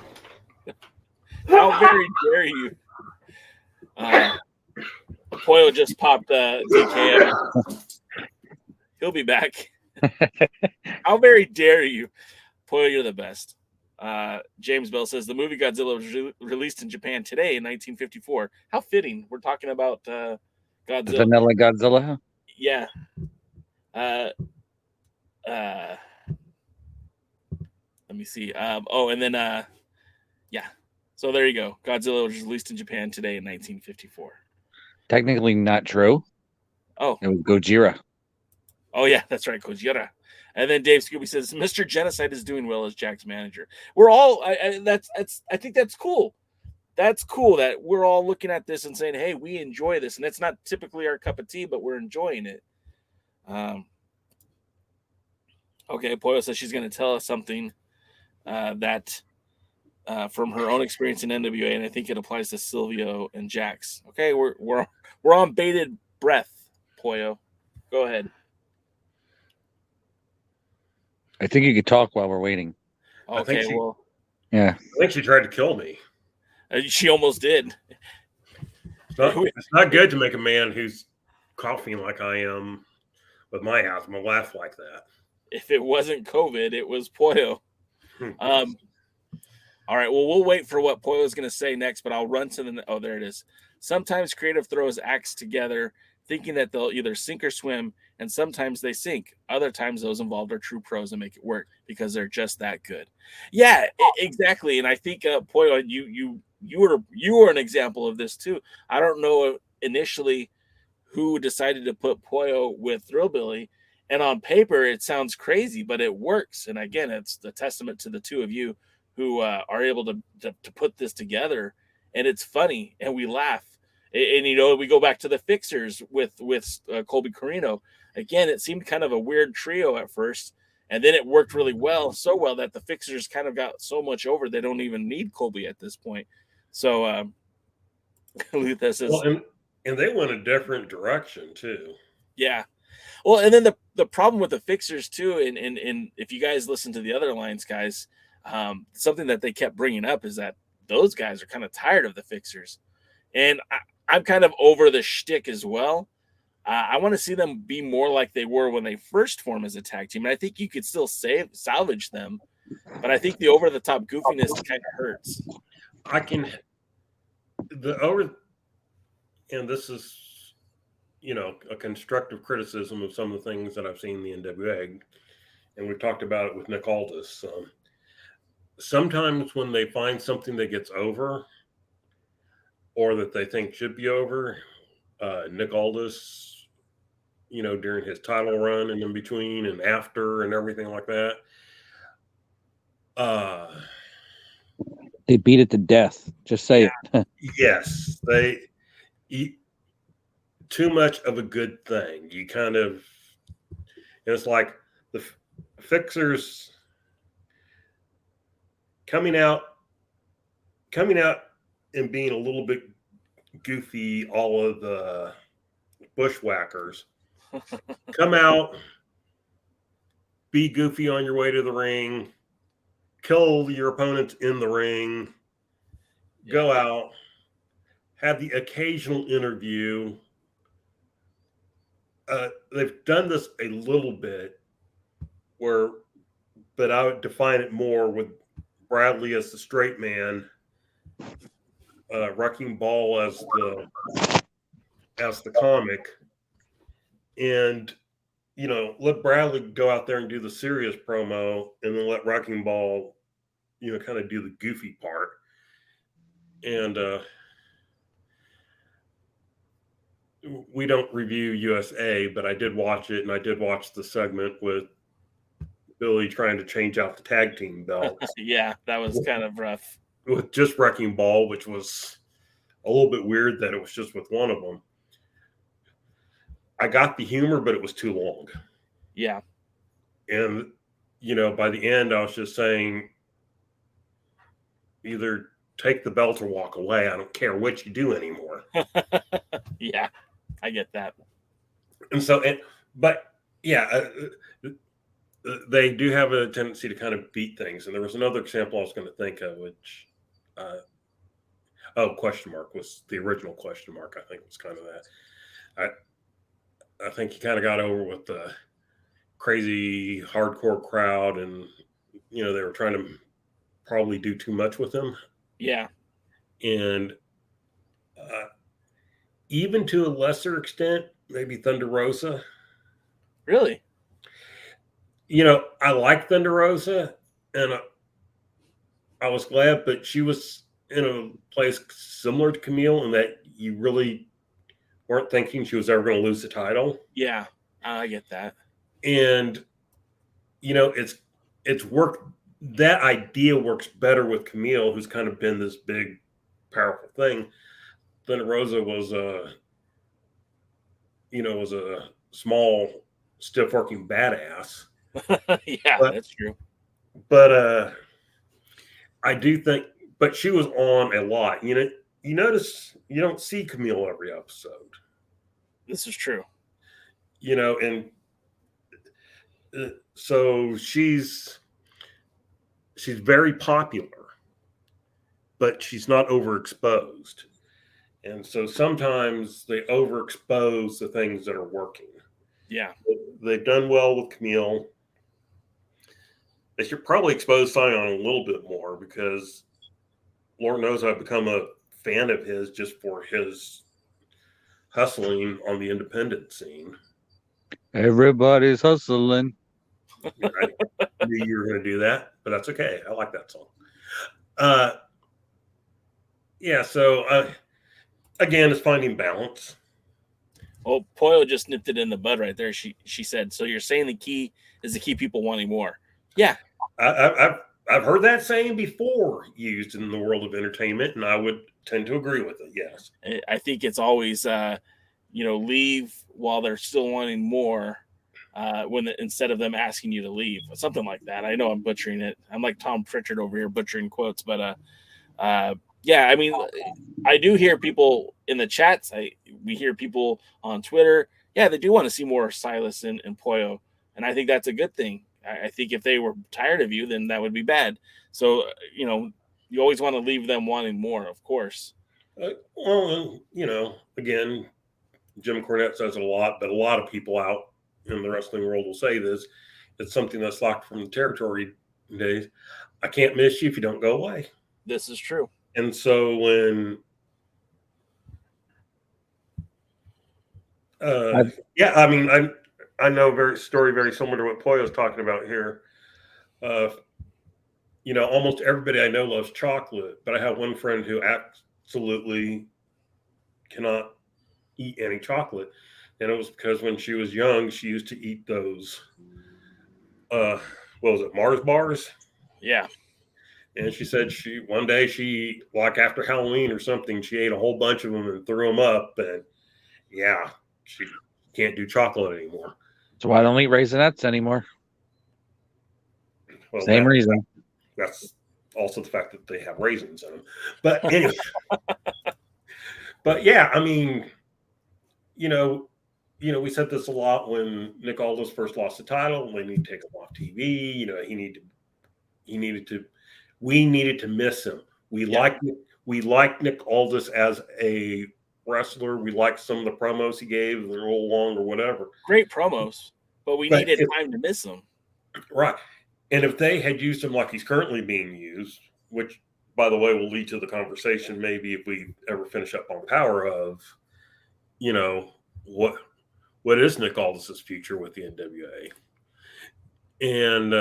How very dare you? Poyle just popped DKM. He'll be back. How very dare you? Poyle, you're the best. James Bell says the movie Godzilla was released in Japan today in 1954. How fitting. We're talking about Godzilla. Vanilla Godzilla? Yeah. Let me see. And then yeah. So there you go. Godzilla was released in Japan today in 1954. Technically not true. Oh. It was Gojira. Oh, yeah, that's right, Gojira. And then Dave Scooby says, Mr. Genocide is doing well as Jack's manager. We're all, I think that's cool. That's cool that we're all looking at this and saying, hey, we enjoy this. And it's not typically our cup of tea, but we're enjoying it. Okay, Poyo says she's going to tell us something that from her own experience in NWA, and I think it applies to Silvio and Jax. Okay, we're on bated breath, Poyo. Go ahead. I think you could talk while we're waiting. Okay, yeah. I think she tried to kill me. She almost did. It's not good to make a man who's coughing like I am with my asthma laugh like that. If it wasn't COVID, it was Poyo. All right, well, we'll wait for what Poyo is going to say next, but I'll run to the... Oh, there it is. Sometimes creative throws acts together thinking that they'll either sink or swim, and sometimes they sink. Other times those involved are true pros and make it work because they're just that good. Yeah, exactly. And I think, Poyo, you were an example of this too. I don't know initially who decided to put Poyo with Thrillbilly, And on paper, it sounds crazy, but it works. And again, it's the testament to the two of you who are able to put this together. And it's funny, and we laugh. And you know, we go back to the Fixers with Colby Carino. Again, it seemed kind of a weird trio at first, and then it worked really well, so well that the Fixers kind of got so much over they don't even need Colby at this point. So, Luther says, well, and they went a different direction too. Yeah. Well, and then the problem with the Fixers too, and if you guys listen to the other Alliance guys, something that they kept bringing up is that those guys are kind of tired of the Fixers, and I'm kind of over the shtick as well. I want to see them be more like they were when they first formed as a tag team, and I think you could still salvage them, but I think the over the top goofiness kind of hurts. And this is, you know, a constructive criticism of some of the things that I've seen in the NWA, and we've talked about it with Nick Aldis. Sometimes when they find something that gets over or that they think should be over, Nick Aldis, you know, during his title run and in between and after and everything like that, they beat it to death. Just say it. Yes, they eat too much of a good thing. You kind of, it's like the Fixers coming out and being a little bit goofy, all of the bushwhackers. Come out, be goofy on your way to the ring, kill your opponents in the ring, go out, have the occasional interview. They've done this a little bit, but I would define it more with Bradley as the straight man, Wrecking Ball as the comic, and you know, let Bradley go out there and do the serious promo, and then let Wrecking Ball, you know, kind of do the goofy part. And we don't review USA, but I did watch it, and I did watch the segment with Billy trying to change out the tag team belts. Yeah, that was kind of rough. With just Wrecking Ball, which was a little bit weird that it was just with one of them. I got the humor, but it was too long. Yeah. And, you know, by the end, I was just saying, either take the belt or walk away. I don't care what you do anymore. Yeah, I get that. And so, but yeah, they do have a tendency to kind of beat things. And there was another example I was going to think of, which, question mark was the original question mark. I think was kind of that. I think he kind of got over with the crazy hardcore crowd, and you know, they were trying to probably do too much with him. Yeah. And even to a lesser extent, maybe Thunder Rosa. Really? You know, I like Thunder Rosa, and I was glad, but she was in a place similar to Camille in that you really weren't thinking she was ever going to lose the title. Yeah, I get that. And, you know, it's worked. That idea works better with Camille, who's kind of been this big, powerful thing. Thunder Rosa was a small, stiff working badass. Yeah, that's true. But I do think, but she was on a lot. You know, you notice you don't see Camille every episode. This is true. You know, and so she's very popular, but she's not overexposed. And so sometimes they overexpose the things that are working. Yeah. They've done well with Camille. They should probably expose Sion a little bit more, because Lord knows I've become a fan of his just for his hustling on the independent scene. Everybody's hustling. I knew you were going to do that, but that's okay. I like that song. Yeah, so again, it's finding balance. Oh, Poyo just nipped it in the bud right there. She said, so you're saying the key is to keep people wanting more. Yeah. I've heard that saying before used in the world of entertainment, and I would tend to agree with it. Yes. I think it's always, leave while they're still wanting more instead of them asking you to leave. Something like that. I know I'm butchering it. I'm like Tom Pritchard over here butchering quotes, but yeah, I mean, I do hear people in the chats. We hear people on Twitter. Yeah, they do want to see more Silas and Poyo, and I think that's a good thing. I think if they were tired of you, then that would be bad. So, you always want to leave them wanting more, of course. Well, again, Jim Cornette says it a lot, but a lot of people out in the wrestling world will say this. It's something that's locked from the territory days. I can't miss you if you don't go away. This is true. And so when, I know story very similar to what Poyo's talking about here. Almost everybody I know loves chocolate, but I have one friend who absolutely cannot eat any chocolate. And it was because when she was young, she used to eat those, what was it, Mars bars? Yeah. And she said one day like after Halloween or something, she ate a whole bunch of them and threw them up. And yeah, she can't do chocolate anymore. So I don't eat Raisinets anymore. Well, Same reason. That's also the fact that they have raisins in them. But anyway, but yeah, I mean, we said this a lot when Nick Aldis first lost the title. They need to take him off TV. We needed to miss him. We liked Nick Aldis as a wrestler. We liked some of the promos he gave. They're a little long or whatever. Great promos, but we needed time to miss him. Right. And if they had used him like he's currently being used, which, by the way, will lead to the conversation maybe if we ever finish up on Power of, what is Nick Aldis's future with the NWA? And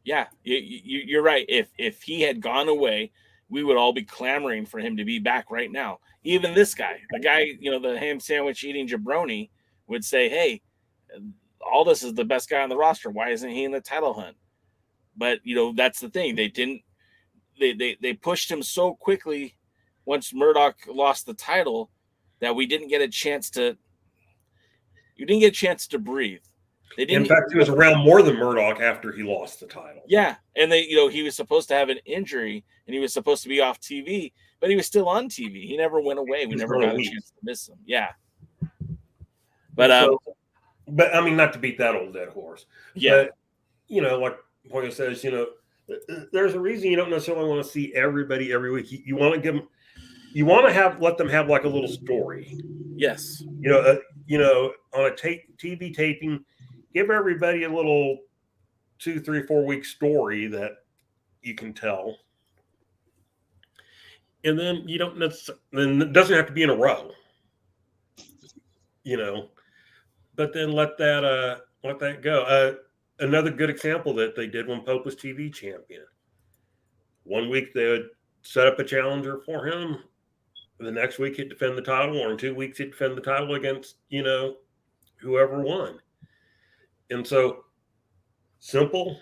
yeah, you're right. If he had gone away, we would all be clamoring for him to be back right now. Even this guy, the guy, the ham sandwich eating jabroni, would say, hey, Aldis is the best guy on the roster. Why isn't he in the title hunt? But, that's the thing. They pushed him so quickly once Murdoch lost the title that we didn't get a chance to breathe. In fact, he was around more than Murdoch after he lost the title. Yeah. And he was supposed to have an injury and he was supposed to be off TV, but he was still on TV. He never went away. We never got a chance to miss him. Yeah. But, but I mean, not to beat that old dead horse. Yeah. But, like Poyo says, there's a reason you don't necessarily want to see everybody every week. You want to give them, let them have like a little story. Yes. On a TV taping, give everybody a little 2, 3, 4 week story that you can tell. And then then it doesn't have to be in a row, but then let that go. Another good example that they did when Pope was TV champion. 1 week they would set up a challenger for him. The next week he'd defend the title, or in 2 weeks he'd defend the title against, whoever won. And so simple,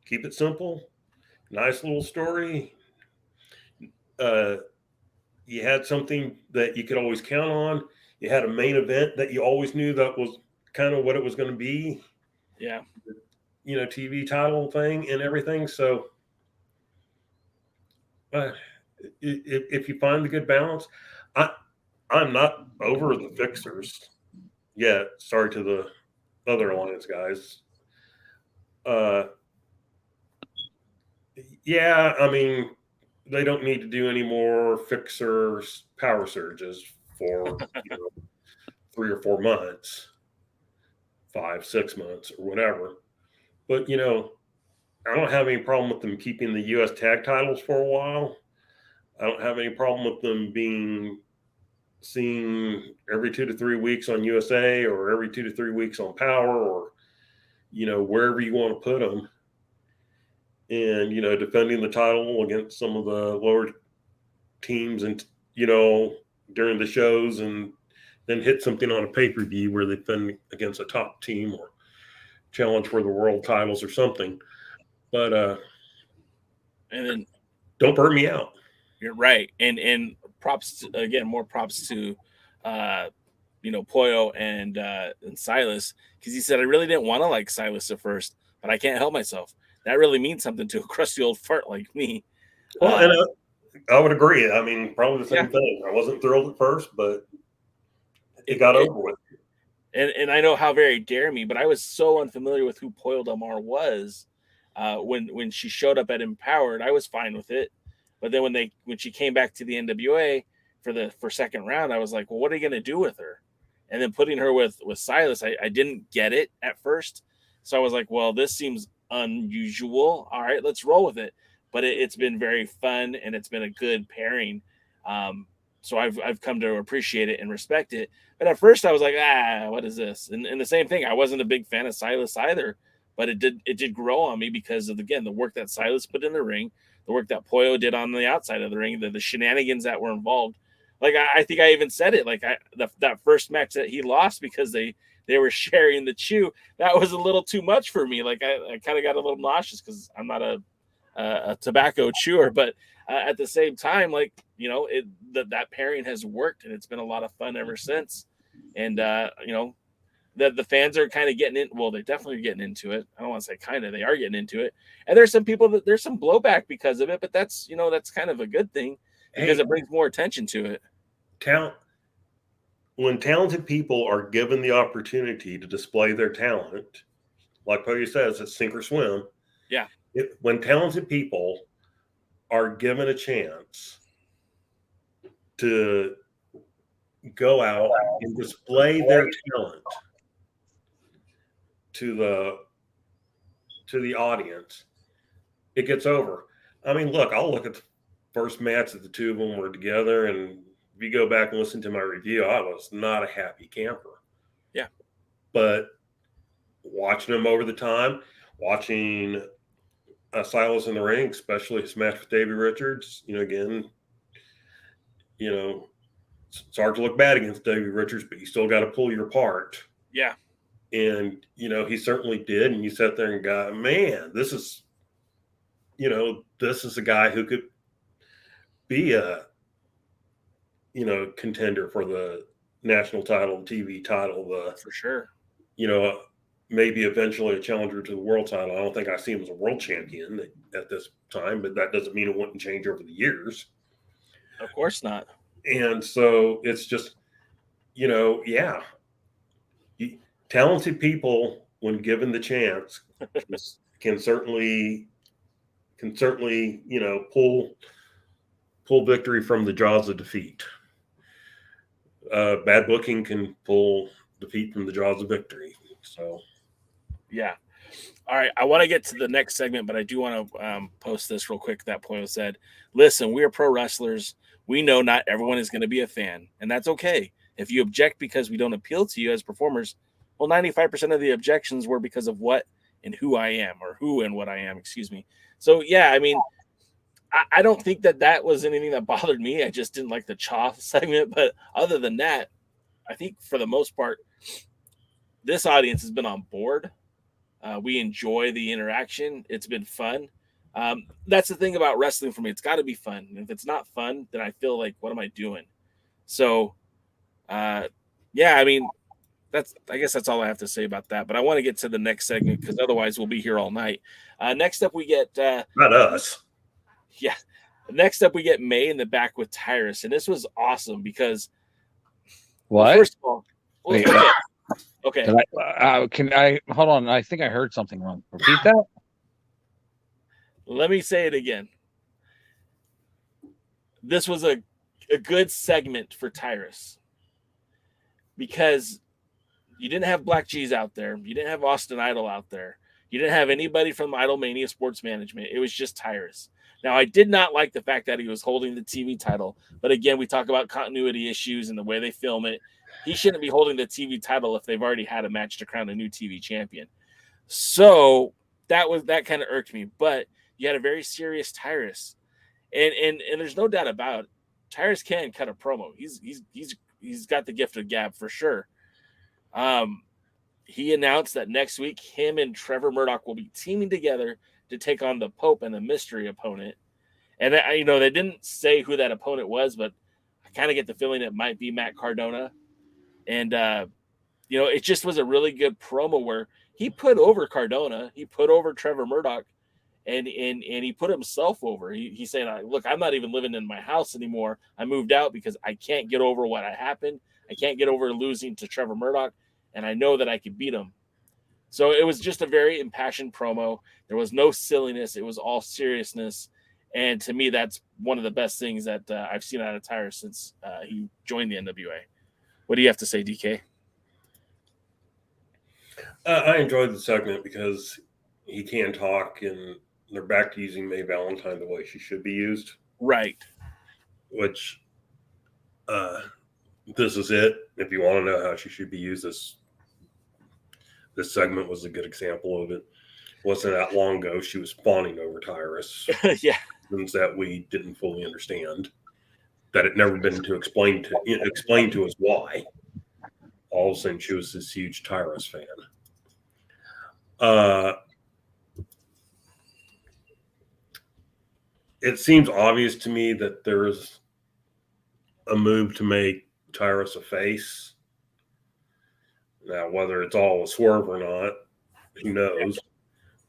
keep it simple, nice little story. You had something that you could always count on. You had a main event that you always knew that was kind of what it was going to be. Yeah. TV title thing and everything. So if you find the good balance, I'm not over the fixers yet. Sorry to the other Alliance guys. Yeah, I mean, they don't need to do any more fixers power surges for 3 or 4 months, 5, 6 months, or whatever. But I don't have any problem with them keeping the U.S. tag titles for a while. I don't have any problem with them being seen every 2 to 3 weeks on USA, or every 2 to 3 weeks on Power, or wherever you want to put them. And defending the title against some of the lower teams and during the shows, and then hit something on a pay-per-view where they've been against a top team or challenge for the world titles or something. But and then don't burn me out. You're right. And props to, again, more props to Pollo and Silas, because he said, I really didn't want to like Silas at first, but I can't help myself. That really means something to a crusty old fart like me. Well, and I would agree. I mean, probably the same thing. I wasn't thrilled at first, but it got over with. And I know how very dare me, but I was so unfamiliar with who Pollo Del Mar was when she showed up at Empowered. I was fine with it, but then when she came back to the NWA for second round, I was like, well, what are you going to do with her? And then putting her with Silas, I didn't get it at first, so I was like, well, this seems unusual. All right, let's roll with it. But it's been very fun, and it's been a good pairing. So I've come to appreciate it and respect it. But at first I was like, what is this? And the same thing, I wasn't a big fan of Silas either, but it did grow on me because of, again, the work that Silas put in the ring, the work that Pollo did on the outside of the ring, the shenanigans that were involved. Like, I think I even said it, like that first match that he lost because they were sharing the chew, that was a little too much for me. Like, I kind of got a little nauseous because I'm not a tobacco chewer, but at the same time, like, that pairing has worked, and it's been a lot of fun ever since. And the fans are kind of getting in. Well, they're definitely getting into it. I don't want to say kind of, they are getting into it. And there's some people there's some blowback because of it, but that's kind of a good thing because it brings more attention to it. When talented people are given the opportunity to display their talent, like Pollo says, it's sink or swim. Yeah. When talented people are given a chance to go out and display their talent to the audience, it gets over. I mean, look, I'll look at the first match that the two of them were together, and if you go back and listen to my review, I was not a happy camper. Yeah. But watching them over the time, watching Silas in the ring, especially his match with Davey Richards, again, it's hard to look bad against Davey Richards, but you still got to pull your part. Yeah. And, he certainly did. And you sat there and go, man, this is a guy who could be a, contender for the national title, TV title, for sure. Maybe eventually a challenger to the world title. I don't think I see him as a world champion at this time, but that doesn't mean it wouldn't change over the years. Of course not. And so it's just, talented people, when given the chance, can certainly, pull victory from the jaws of defeat. Bad booking can pull defeat from the jaws of victory. So, yeah. All right. I want to get to the next segment, but I do want to post this real quick that Pollo said. Listen, we are pro wrestlers. We know not everyone is going to be a fan, and that's okay. If you object because we don't appeal to you as performers, well, 95% of the objections were because of what and who I am, or who and what I am, excuse me. So, yeah, I mean, I don't think that was anything that bothered me. I just didn't like the Chaw segment. But other than that, I think for the most part, this audience has been on board. We enjoy the interaction. It's been fun. That's the thing about wrestling for me. It's got to be fun. And if it's not fun, then I feel like, what am I doing? So, I mean, I guess that's all I have to say about that. But I want to get to the next segment because otherwise we'll be here all night. Next up, we get not us. Yeah. Next up, we get May in the back with Tyrus, and this was awesome because. What? Well, first of all, okay. Can I hold on? I think I heard something wrong. Repeat that. Let me say it again. This was a good segment for Tyrus because you didn't have Black G's out there. You didn't have Austin Idol out there. You didn't have anybody from Idol Mania Sports Management. It was just Tyrus. Now, I did not like the fact that he was holding the TV title. But again, we talk about continuity issues and the way they film it. He shouldn't be holding the TV title if they've already had a match to crown a new TV champion. So that kind of irked me. But you had a very serious Tyrus. And there's no doubt about it. Tyrus can cut a promo. He's got the gift of gab for sure. He announced that next week him and Trevor Murdoch will be teaming together to take on the Pope and the mystery opponent. And they didn't say who that opponent was, but I kind of get the feeling it might be Matt Cardona. And it just was a really good promo where he put over Cardona, he put over Trevor Murdoch, and he put himself over. He's saying, look, I'm not even living in my house anymore. I moved out because I can't get over what happened. I can't get over losing to Trevor Murdoch, and I know that I could beat him. So it was just a very impassioned promo. There was no silliness. It was all seriousness. And to me, that's one of the best things that I've seen out of Tyrus since he joined the NWA. What do you have to say, DK? I enjoyed the segment because he can talk, and they're back to using Mae Valentine the way she should be used. Right. Which, this is it. If you want to know how she should be used, this segment was a good example of it. Wasn't that long ago she was fawning over Tyrus. Yeah. Things that we didn't fully understand. That had never been explained to us why. All of a sudden she was this huge Tyrus fan. It seems obvious to me that there is a move to make Tyrus a face. Now, whether it's all a swerve or not, who knows?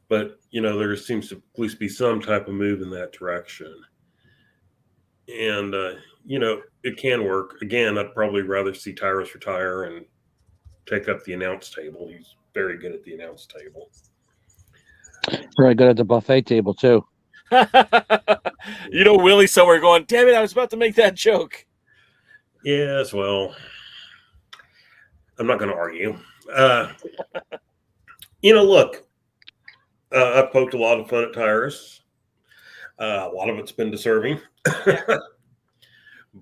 But, there seems to at least be some type of move in that direction. And, it can work. Again, I'd probably rather see Tyrus retire and take up the announce table. He's very good at the announce table. Very good at the buffet table, too. Willie's somewhere going, damn it, I was about to make that joke. Yes, well, I'm not going to argue. Look, I've poked a lot of fun at Tyrus. A lot of it's been deserving.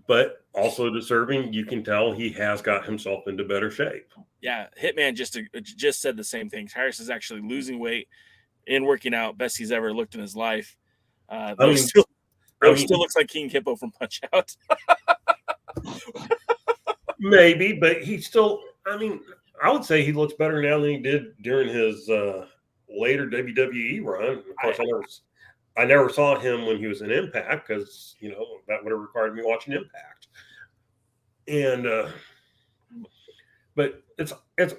But also deserving, you can tell he has got himself into better shape. Yeah, Hitman just said the same thing. Tyrus is actually losing weight and working out, best he's ever looked in his life. Still looks like King Hippo from Punch Out. Maybe, but he still, I would say he looks better now than he did during his later WWE run. Of course, I never saw him when he was in Impact because, that would have required me watching Impact. And, but it's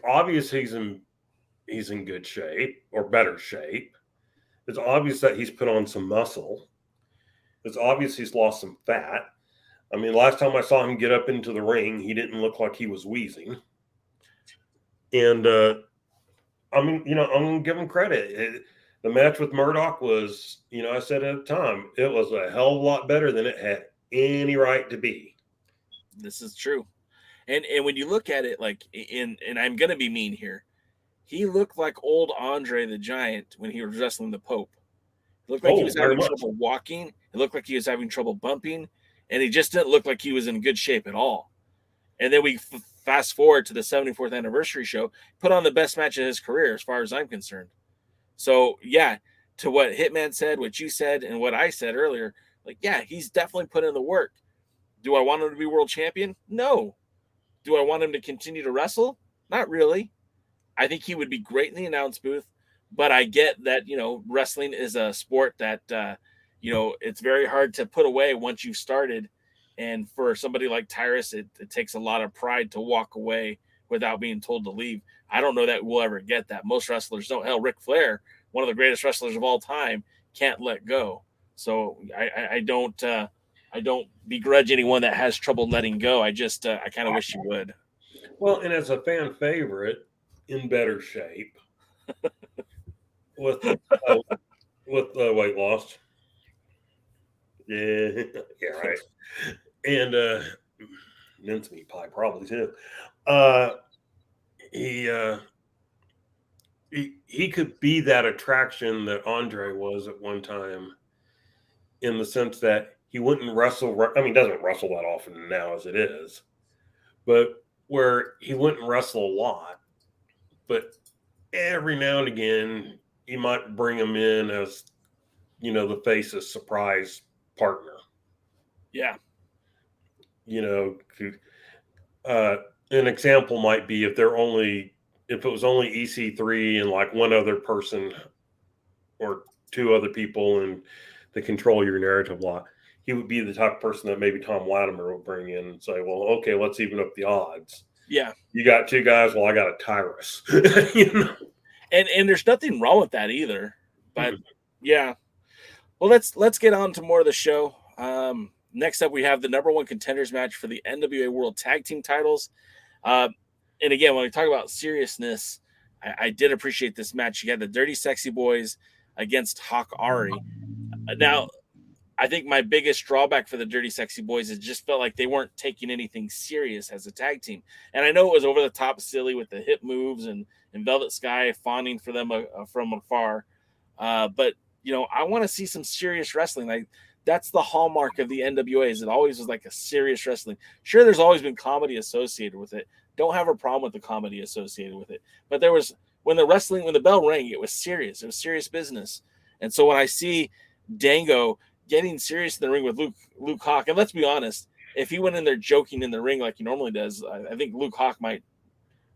obvious he's in good shape or better shape. It's obvious that he's put on some muscle. It's obvious he's lost some fat. Last time I saw him get up into the ring, he didn't look like he was wheezing. And, I'm going to give him credit. The match with Murdoch was, I said at the time, it was a hell of a lot better than it had any right to be. This is true. And when you look at it, and I'm going to be mean here, he looked like old Andre the Giant when he was wrestling the Pope. It looked like he was having trouble walking. It looked like he was having trouble bumping. And he just didn't look like he was in good shape at all. And then we fast forward to the 74th anniversary show, put on the best match of his career as far as I'm concerned. So, yeah, to what Hitman said, what you said, and what I said earlier, he's definitely put in the work. Do I want him to be world champion? No. Do I want him to continue to wrestle? Not really. I think he would be great in the announce booth, but I get that, wrestling is a sport that, it's very hard to put away once you've started. And for somebody like Tyrus, it takes a lot of pride to walk away without being told to leave. I don't know that we'll ever get that. Most wrestlers don't. Hell, Ric Flair, one of the greatest wrestlers of all time, can't let go. So I don't begrudge anyone that has trouble letting go. I kind of wish you would. Well, and as a fan favorite, in better shape with weight loss. Yeah, right. And mincemeat pie probably too. He could be that attraction that Andre was at one time, in the sense that he wouldn't wrestle. Doesn't wrestle that often now as it is, but where he wouldn't wrestle a lot, but every now and again he might bring him in as, the face's surprise partner. Yeah. you know, an example might be if it was only EC3 and like one other person or two other people and they control your narrative lot, he would be the type of person that maybe Tom Latimer would bring in and say, well, okay, let's even up the odds. Yeah. You got two guys. Well, I got a Tyrus. You know? And there's nothing wrong with that either. But yeah. Well, let's get on to more of the show. Next up, we have the number one contenders match for the NWA World Tag Team titles. And again, when we talk about seriousness, I did appreciate this match. You had the Dirty Sexy Boys against Hawk Ari. Now, I think my biggest drawback for the Dirty Sexy Boys is just felt like they weren't taking anything serious as a tag team. And I know it was over the top silly with the hip moves and Velvet Sky fawning for them from afar. But, you know, I want to see some serious wrestling. Like, that's the hallmark of the NWA, is it always was like a serious wrestling. Sure, there's always been comedy associated with it. Don't have a problem with the comedy associated with it. But there was, when the bell rang, it was serious. It was serious business. And so when I see Dango getting serious in the ring with Luke Hawk, and let's be honest, if he went in there joking in the ring like he normally does, I think Luke Hawk might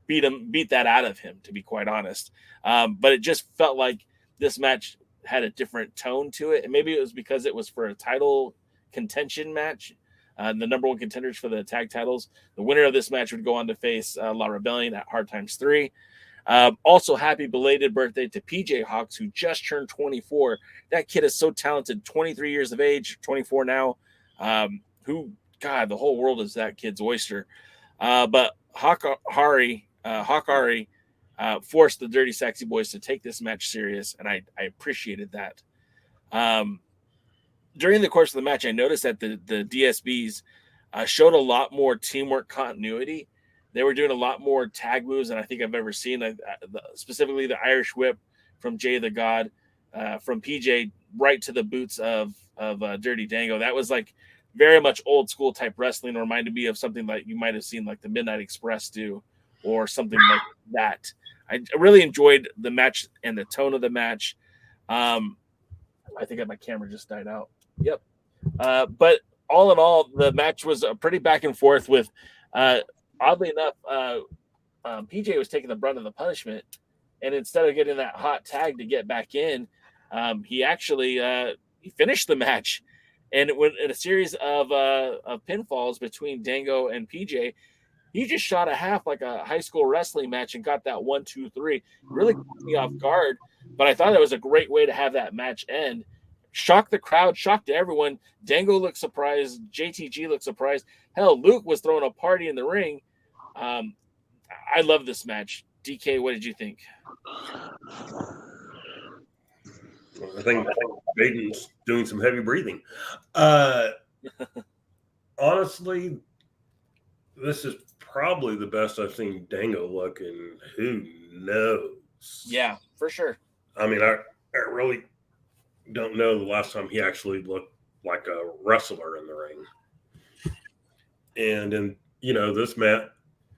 beat that out of him, to be quite honest. But it just felt like this match had a different tone to it, and maybe it was because it was for a title contention match, the number one contenders for the tag titles. The winner of this match would go on to face La Rebellion at Hard Times 3. Also, happy belated birthday to PJ Hawks, who just turned 24. That kid is so talented, 23 years of age, 24 now. God, the whole world is that kid's oyster. But Hawk Ari forced the Dirty Sexy Boys to take this match serious, and I appreciated that. During the course of the match, I noticed that the DSBs showed a lot more teamwork continuity. They were doing a lot more tag moves than I think I've ever seen. Specifically, the Irish Whip from Jay the God, from PJ right to the boots of Dirty Dango. That was like very much old school type wrestling. Reminded me of something like you might have seen like the Midnight Express do, or something like that. I really enjoyed the match and the tone of the match. I think my camera just died out. Yep. But all in all, the match was pretty back and forth with. Oddly enough, PJ was taking the brunt of the punishment, and instead of getting that hot tag to get back in, he actually he finished the match. And it went in a series of pinfalls between Dango and PJ. He just shot a half like a high school wrestling match and got that 1, 2, 3. Really caught me off guard, but I thought it was a great way to have that match end. Shocked the crowd, shocked everyone. Dango looked surprised. JTG looked surprised. Hell, Luke was throwing a party in the ring. I love this match. DK, what did you think? I think Baden's doing some heavy breathing. Honestly, this is probably the best I've seen Dango look in who knows. Yeah, for sure. I mean, I really don't know the last time he actually looked like a wrestler in the ring. And in, this match,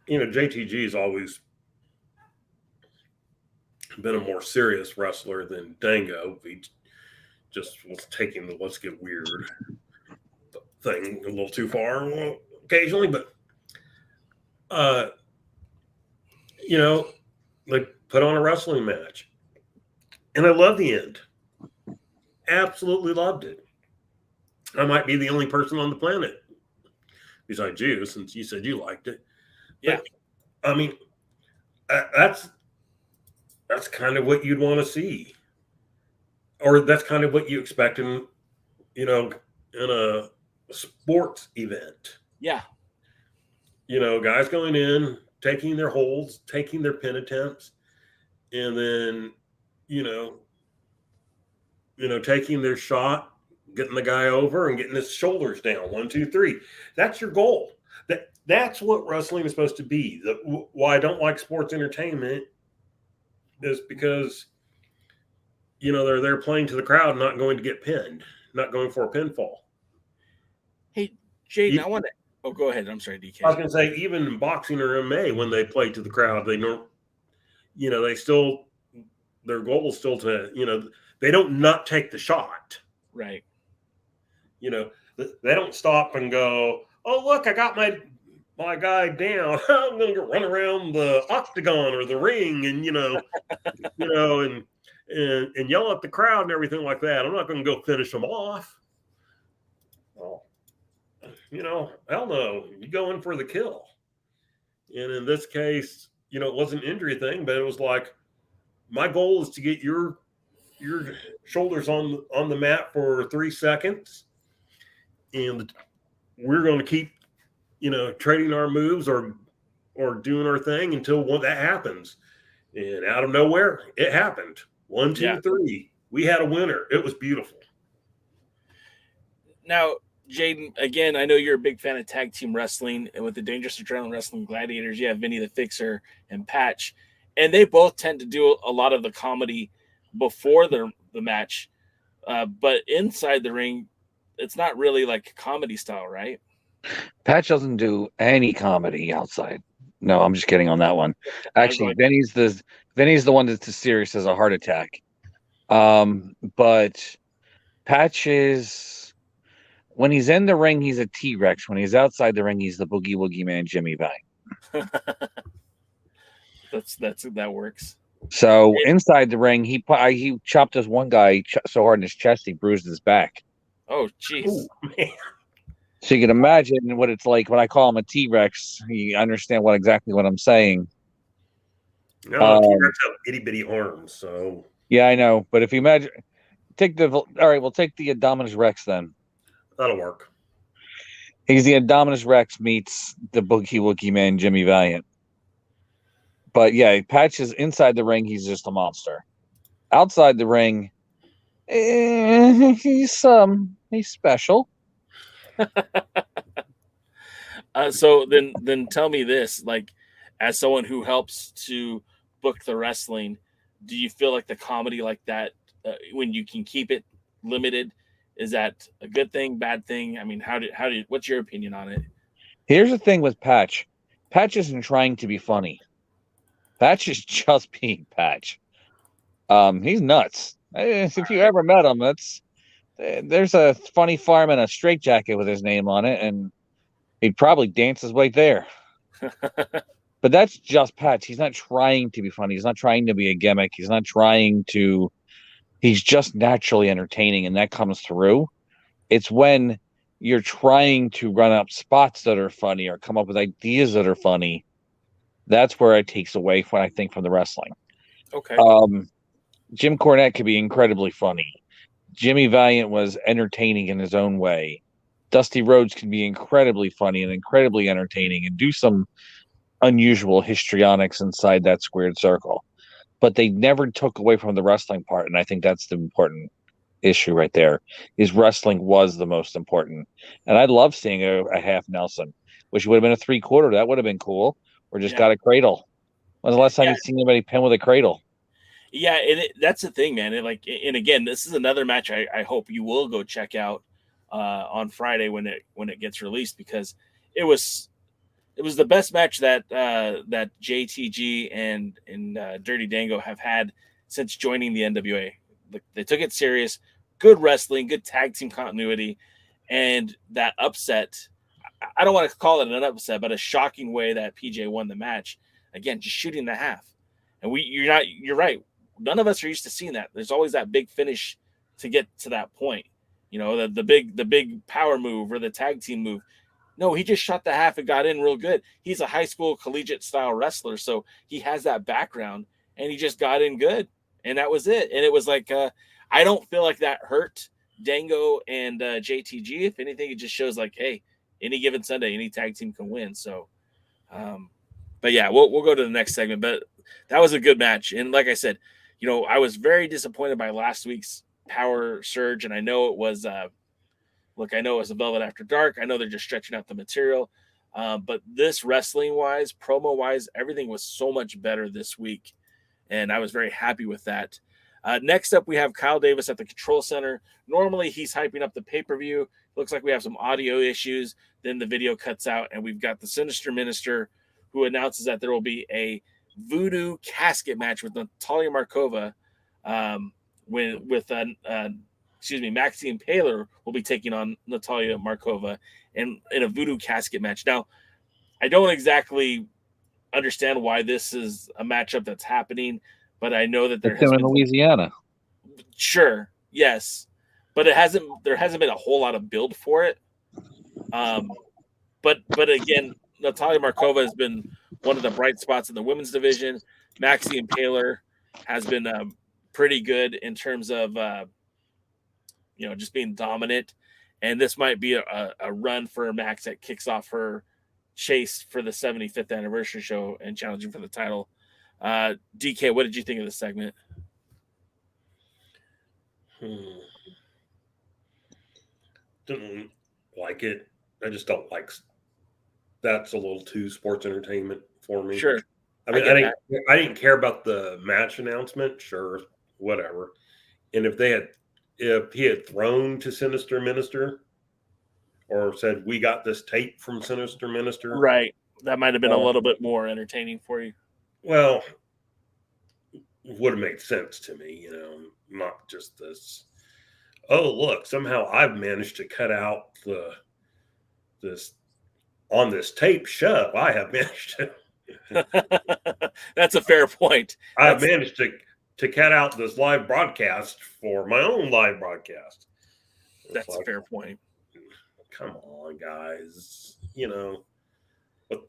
JTG's always been a more serious wrestler than Dango. He just was taking the let's get weird thing a little too far occasionally, but they put on a wrestling match, and I love the end. Absolutely loved it. I might be the only person on the planet besides you, since you said you liked it. Yeah, but, I mean, that's kind of what you'd want to see, or that's kind of what you expect in a sports event. Yeah. Guys going in, taking their holds, taking their pin attempts, and then, taking their shot, getting the guy over and getting his shoulders down. 1, 2, 3. That's your goal. That's what wrestling is supposed to be. Why I don't like sports entertainment is because, they're there playing to the crowd, not going to get pinned, not going for a pinfall. Hey, Jaden, I want to. Oh, go ahead. I'm sorry, DK. I was going to say, even in boxing or MMA, when they play to the crowd, they don't, they still, their goal is still to, they don't not take the shot. Right. They don't stop and go, oh look, I got my guy down. I'm going to run around the octagon or the ring, and and yell at the crowd and everything like that. I'm not going to go finish them off. Well, hell no. You go in for the kill. And in this case, it wasn't an injury thing, but it was like, my goal is to get your shoulders on the mat for 3 seconds, and we're going to keep trading our moves or doing our thing until that happens. And out of nowhere, it happened. 1, 2, 3. We had a winner. It was beautiful. Now, Jaden, again, I know you're a big fan of tag team wrestling, and with the Dangerous Adrenaline Wrestling Gladiators, you have Vinny the Fixer and Patch, and they both tend to do a lot of the comedy before the match, but inside the ring, it's not really like comedy style, right? Patch doesn't do any comedy outside. No, I'm just kidding on that one. Actually, Vinny's the one that's as serious as a heart attack. But Patch is, when he's in the ring, he's a T-Rex. When he's outside the ring, he's the Boogie Woogie Man, Jimmy Vine. That works. So inside the ring, he chopped this one guy so hard in his chest he bruised his back. Oh, jeez. So you can imagine what it's like when I call him a T-Rex. You understand exactly what I'm saying. No, T-Rex have itty bitty arms, so yeah, I know. But if you imagine, we'll take the Indominus Rex then. That'll work. He's the Indominus Rex meets the Boogie Woogie Man, Jimmy Valiant. But yeah, Patch is inside the ring. He's just a monster. Outside the ring, he's special. So then tell me this, like, as someone who helps to book the wrestling, do you feel like the comedy like that, when you can keep it limited, is that a good thing, bad thing? I mean, what's your opinion on it? Here's the thing with Patch. Patch isn't trying to be funny. Patch is just being Patch. He's nuts. If you ever met him, there's a funny farm in a straitjacket with his name on it, and he'd probably dance his way there. But that's just Patch. He's not trying to be funny. He's not trying to be a gimmick. He's just naturally entertaining, and that comes through. It's when you're trying to run up spots that are funny or come up with ideas that are funny, that's where it takes away from, I think, from the wrestling. Okay. Jim Cornette could be incredibly funny. Jimmy Valiant was entertaining in his own way. Dusty Rhodes can be incredibly funny and incredibly entertaining and do some unusual histrionics inside that squared circle. But they never took away from the wrestling part, and I think that's the important issue right there, is wrestling was the most important. And I love seeing a half Nelson. Wish it would have been a 3/4. That would have been cool. Or just got a cradle. When's the last time you've seen anybody pin with a cradle? Yeah, and that's the thing, man. And again, this is another match I hope you will go check out on Friday when it gets released, because it was the best match that JTG and Dirty Dango have had since joining the NWA. They took it serious, good wrestling, good tag team continuity, and that upset. I don't want to call it an upset, but a shocking way that PJ won the match. Again, just shooting the half. And you're right. None of us are used to seeing that. There's always that big finish to get to that point. The big power move or the tag team move. No, he just shot the half and got in real good. He's a high school collegiate style wrestler, so he has that background, and he just got in good. And that was it. And it was like, I don't feel like that hurt Dango and JTG. If anything, it just shows like, hey, any given Sunday, any tag team can win. So, but yeah, we'll go to the next segment. But that was a good match. And like I said, I was very disappointed by last week's Power Surge. And I know it was, I know it was a Velvet After Dark. I know they're just stretching out the material. But this wrestling-wise, promo-wise, everything was so much better this week. And I was very happy with that. Next up, we have Kyle Davis at the Control Center. Normally, he's hyping up the pay-per-view. Looks like we have some audio issues. Then the video cuts out, and we've got the Sinister Minister, who announces that there will be a Voodoo casket match with Natalia Markova with Maxi Impaler will be taking on Natalia Markova in a voodoo casket match. Now, I don't exactly understand why this is a matchup that's happening, but I know that there It's has in been Louisiana. Sure, yes, but there hasn't been a whole lot of build for it. But again, Natalia Markova has been one of the bright spots in the women's division. Maxi Impaler has been pretty good in terms of just being dominant, and this might be a run for Max that kicks off her chase for the 75th anniversary show and challenging for the title. DK, what did you think of this segment? Didn't like it. I just don't like. That's a little too sports entertainment for me. Sure. I mean, I didn't care about the match announcement. Sure, whatever. And if he had thrown to Sinister Minister or said, "We got this tape from Sinister Minister," right, that might have been a little bit more entertaining for you. Well, would have made sense to me, not just this. Oh, look! Somehow I've managed to cut out this on this tape shove. I have managed to. That's a fair point. I've managed to cut out this live broadcast for my own live broadcast. That's a fair point. Come on, guys. But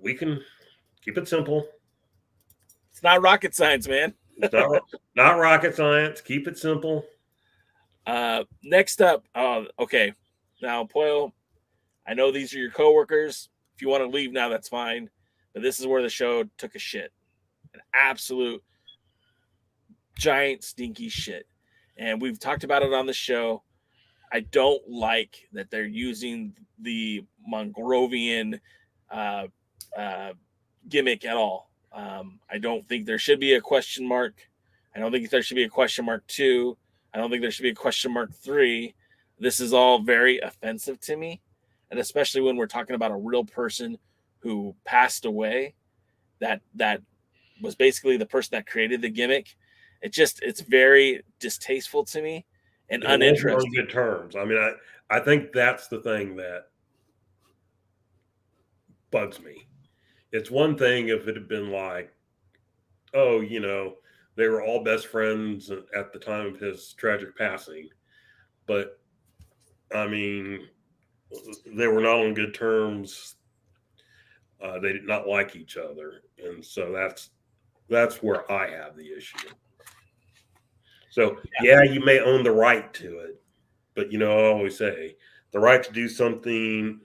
we can keep it simple. It's not rocket science, man. It's not rocket science. Keep it simple. Next up, okay. Now, Poyo, I know these are your coworkers. If you want to leave now, that's fine. But this is where the show took a shit. An absolute giant stinky shit. And we've talked about it on the show. I don't like that they're using the Mongrovian gimmick at all. I don't think there should be a question mark. I don't think there should be a question mark 2. I don't think there should be a question mark 3. This is all very offensive to me. And especially when we're talking about a real person who passed away, that was basically the person that created the gimmick. It's very distasteful to me and uninteresting. On good terms. I mean, I think that's the thing that bugs me. It's one thing if it had been like, oh, they were all best friends at the time of his tragic passing. But, I mean, they were not on good terms. They did not like each other. And so that's where I have the issue. So, yeah, you may own the right to it. But, I always say the right to do something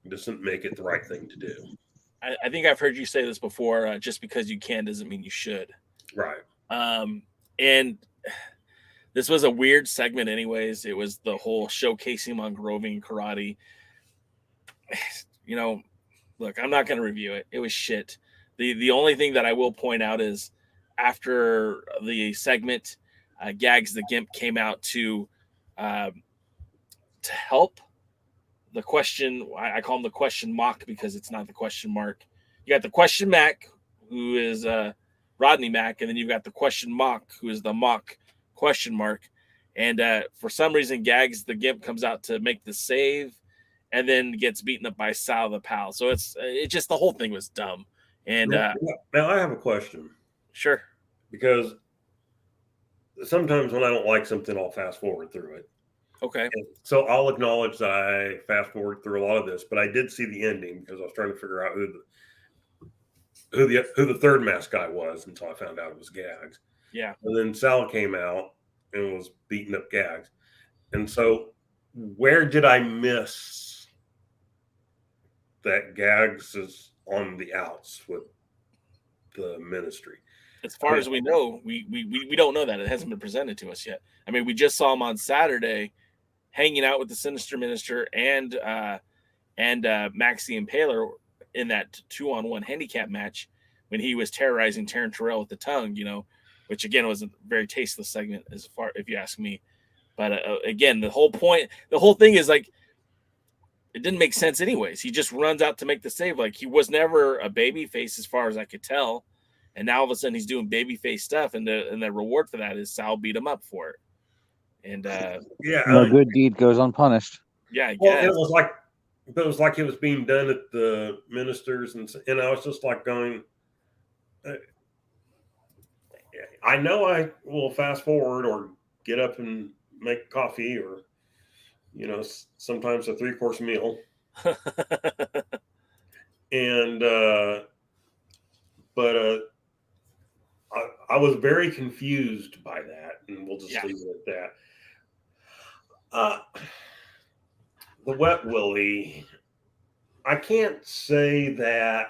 doesn't make it the right thing to do. I think I've heard you say this before. Just because you can doesn't mean you should. Right. And this was a weird segment anyways. It was the whole showcasing Mongrovian karate. Look, I'm not going to review it. It was shit. The only thing that I will point out is after the segment, Gaggz the Gimp came out to help the question. I call him the question mock because it's not the question mark. You got the question Mac, who is Rodney Mack, and then you've got the question mock, who is the mock question mark. And for some reason, Gaggz the Gimp comes out to make the save and then gets beaten up by Sal the Pal. So it just, the whole thing was dumb. And now I have a question. Sure. Because sometimes when I don't like something, I'll fast forward through it. Okay. And so I'll acknowledge that I fast forward through a lot of this, but I did see the ending because I was trying to figure out who the third mask guy was until I found out it was Gaggz. Yeah. And then Sal came out and was beating up Gaggz. And so where did I miss that Gaggz is on the outs with the ministry? As far as we know, we don't know that. It hasn't been presented to us yet. I mean, we just saw him on Saturday hanging out with the Sinister Minister and Maxi Impaler in that 2-on-1 handicap match when he was terrorizing Taryn Terrell with the tongue, which again was a very tasteless segment as far, if you ask me. But again, the whole thing is like, it didn't make sense anyways. He just runs out to make the save. Like, he was never a baby face as far as I could tell. And now all of a sudden he's doing baby face stuff. And the reward for that is Sal beat him up for it. And Yeah, No good deed goes unpunished. yeah, I well, guess. it was like it was being done at the ministers, and I was just like going. I know I will fast forward or get up and make coffee, or sometimes a 3-course meal, and but I was very confused by that, and we'll just leave it at that. The wet willy, I can't say that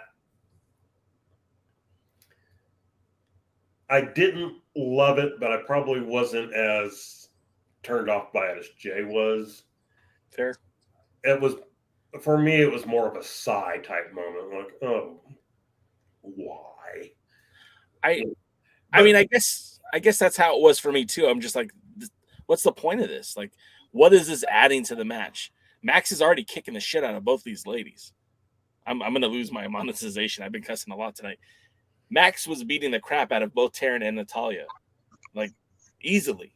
I didn't love it, but I probably wasn't as turned off by it as Jay was. Fair. It was, for me, it was more of a sigh type moment. Like, oh, why? I mean, I guess that's how it was for me too. I'm just like, what's the point of this? Like, what is this adding to the match? Max is already kicking the shit out of both these ladies. I'm gonna lose my monetization. I've been cussing a lot tonight. Max was beating the crap out of both Taryn and Natalya, like easily.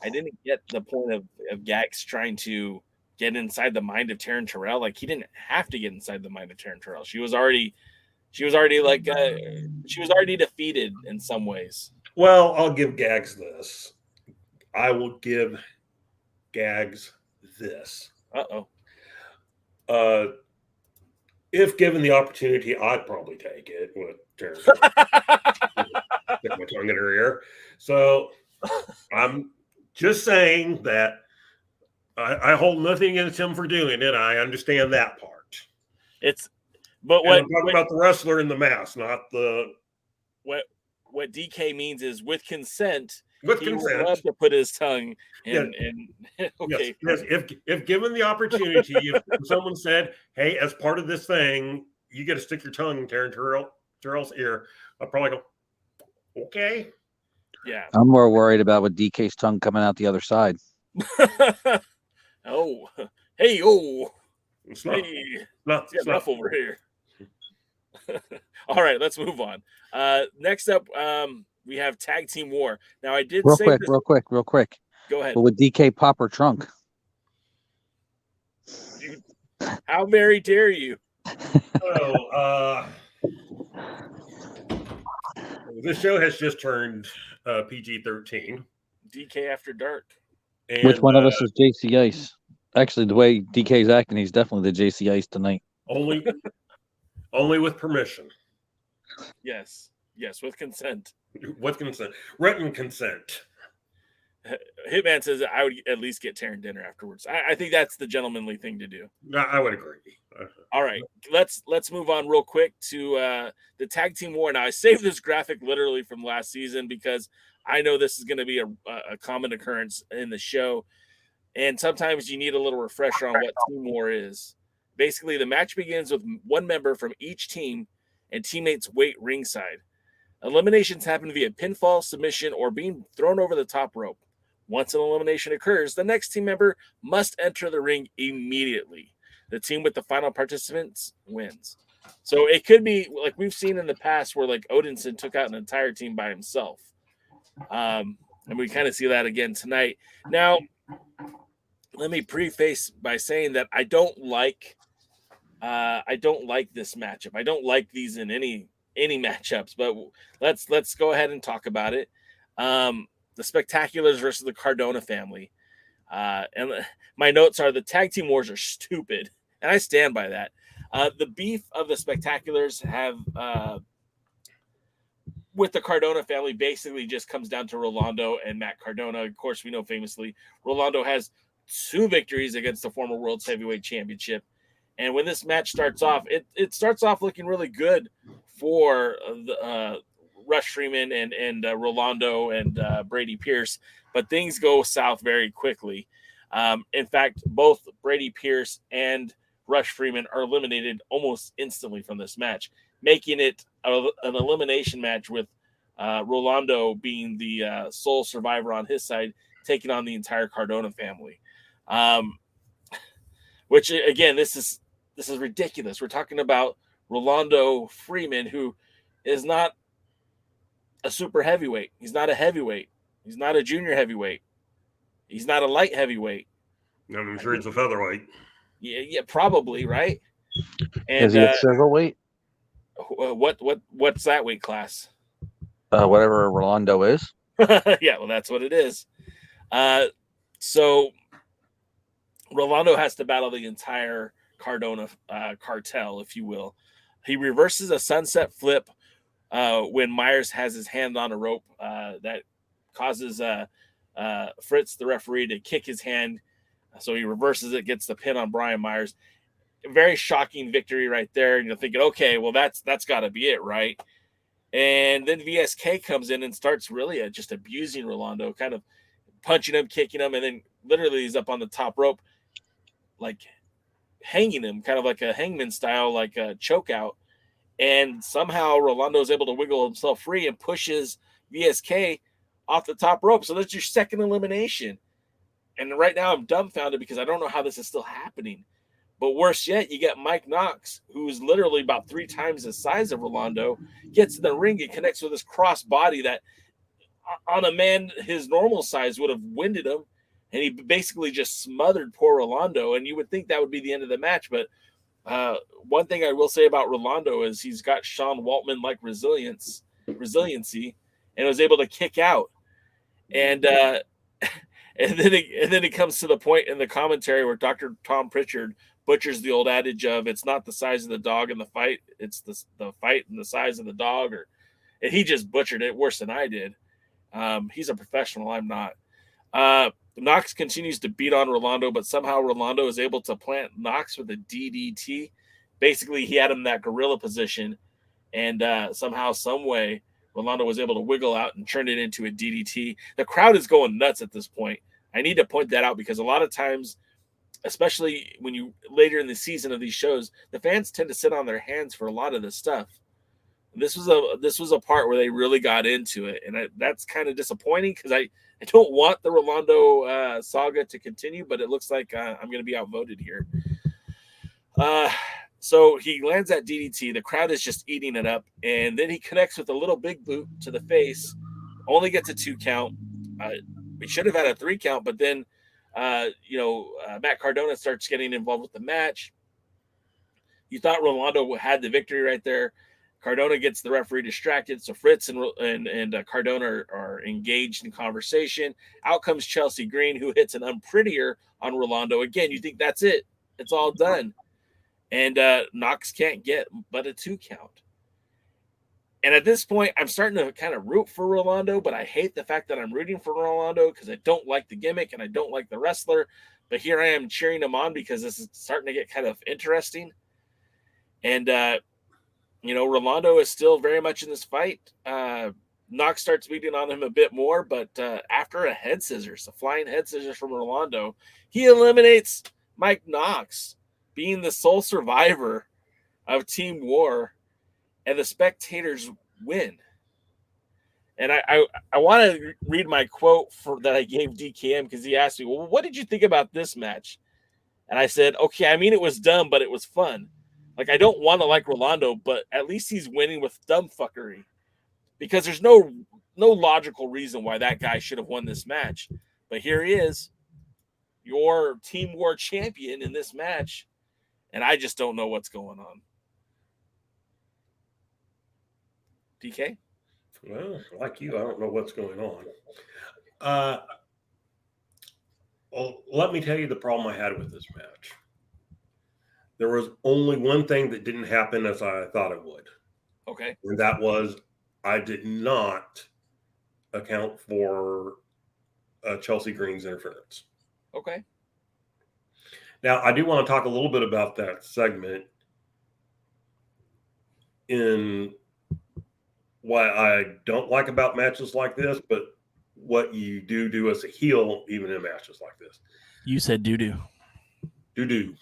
I didn't get the point of Gaggz trying to get inside the mind of Taryn Terrell. Like, he didn't have to get inside the mind of Taryn Terrell. She was already like she was already defeated in some ways. Well, I'll give Gaggz this. I will give Gaggz this. If given the opportunity, I'd probably take it with Taryn. Stick my tongue in her ear. So I'm just saying that I hold nothing against him for doing it. I understand that part. But I'm talking about the wrestler in the mask, not the. What DK means is with consent. With he consent, would love to put his tongue in. Okay. Yes. If given the opportunity, if someone said, "Hey, as part of this thing, you get to stick your tongue in Taryn Terrell's ear," I'd probably go, "Okay." Yeah. I'm more worried about with DK's tongue coming out the other side. Oh, hey, oh, it's not enough over here. All right, let's move on. Next up, we have Tag Team War. Now, I did real say quick. Go ahead. But with DK pop or trunk? How very dare you? This show has just turned PG-13. DK After Dark. And, which one of us is JC Ice? Actually, the way DK's acting, he's definitely the JC Ice tonight. Only with permission. Yes, with consent. With consent. Written consent. Hitman says I would at least get Taryn dinner afterwards. I think that's the gentlemanly thing to do. I would agree. All right, let's move on real quick to the Tag Team War. Now, I saved this graphic literally from last season because I know this is going to be a common occurrence in the show, and sometimes you need a little refresher on what Team War is. Basically, the match begins with one member from each team and teammates wait ringside. Eliminations happen via pinfall, submission, or being thrown over the top rope. Once an elimination occurs, the next team member must enter the ring immediately. The team with the final participants wins. So it could be like we've seen in the past where like Odinson took out an entire team by himself. And we kind of see that again tonight. Now, let me preface by saying that I don't like this matchup. I don't like these in any matchups, but let's go ahead and talk about it. The Spectaculars versus the Cardona family. And my notes are the tag team wars are stupid. And I stand by that. The beef of the Spectaculars have with the Cardona family basically just comes down to Rolando and Matt Cardona. Of course, we know famously Rolando has 2 victories against the former World's Heavyweight Championship. And when this match starts off, it starts off looking really good for Rush Freeman and Rolando and Brady Pierce, but things go south very quickly. In fact, both Brady Pierce and Rush Freeman are eliminated almost instantly from this match, making it an elimination match with Rolando being the sole survivor on his side, taking on the entire Cardona family. Which again, this is ridiculous. We're talking about Rolando Freeman, who is not a super heavyweight. He's not a heavyweight. He's not a junior heavyweight. He's not a light heavyweight. I'm sure it's a featherweight. Yeah, probably, right? And Is he a silver weight? what's that weight class? Whatever Rolando is. Yeah, well, that's what it is. So Rolando has to battle the entire Cardona cartel, if you will. He reverses a sunset flip when Myers has his hand on a rope that causes Fritz, the referee, to kick his hand. So he reverses it, gets the pin on Brian Myers. Very shocking victory right there. And you're thinking, okay, well, that's got to be it, right? And then VSK comes in and starts really just abusing Rolando, kind of punching him, kicking him, and then literally he's up on the top rope, like hanging him, kind of like a hangman style, like a choke out. And somehow Rolando is able to wiggle himself free and pushes VSK off the top rope. So that's your second elimination. And right now I'm dumbfounded because I don't know how this is still happening. But worse yet, you get Mike Knox, who's literally about 3 times the size of Rolando, gets in the ring and connects with his cross body that on a man his normal size would have winded him. And he basically just smothered poor Rolando. And you would think that would be the end of the match. But one thing I will say about Rolando is he's got Sean Waltman-like resiliency, and was able to kick out. And then it comes to the point in the commentary where Dr. Tom Pritchard butchers the old adage of it's not the size of the dog in the fight, it's the fight and the size of the dog. And he just butchered it worse than I did. He's a professional. I'm not. Knox continues to beat on Rolando, but somehow Rolando is able to plant Knox with a DDT. Basically, he had him in that gorilla position, and somehow, some way, Rolando was able to wiggle out and turn it into a DDT. The crowd is going nuts at this point. I need to point that out because a lot of times, especially when you later in the season of these shows, the fans tend to sit on their hands for a lot of this stuff. This was a part where they really got into it, and that's kind of disappointing because I don't want the Rolando saga to continue, but it looks like I'm going to be outvoted here. So he lands that DDT. The crowd is just eating it up, and then he connects with a little big boot to the face. Only gets a 2 count. We should have had a 3 count, but then Matt Cardona starts getting involved with the match. You thought Rolando had the victory right there. Cardona gets the referee distracted, so Fritz and Cardona are engaged in conversation. Out comes Chelsea Green, who hits an unprettier on Rolando. Again, you think that's it. It's all done. And Knox can't get but a 2 count. And at this point, I'm starting to kind of root for Rolando, but I hate the fact that I'm rooting for Rolando because I don't like the gimmick and I don't like the wrestler. But here I am cheering him on because this is starting to get kind of interesting. And, Rolando is still very much in this fight. Knox starts beating on him a bit more, but after a flying head scissors from Rolando, he eliminates Mike Knox, being the sole survivor of Team War, and the spectators win. And I want to read my quote that I gave DKM because he asked me, well, what did you think about this match? And I said, okay, I mean, it was dumb, but it was fun. Like, I don't want to like Rolando, but at least he's winning with dumb fuckery because there's no logical reason why that guy should have won this match. But here he is, your Team War champion in this match, and I just don't know what's going on. DK? Well, like you, I don't know what's going on. Well, let me tell you the problem I had with this match. There was only one thing that didn't happen as I thought it would. Okay. And that was I did not account for Chelsea Green's interference. Okay. Now, I do want to talk a little bit about that segment in why I don't like about matches like this, but what you do as a heel, even in matches like this. You said doo-doo. Doo-doo.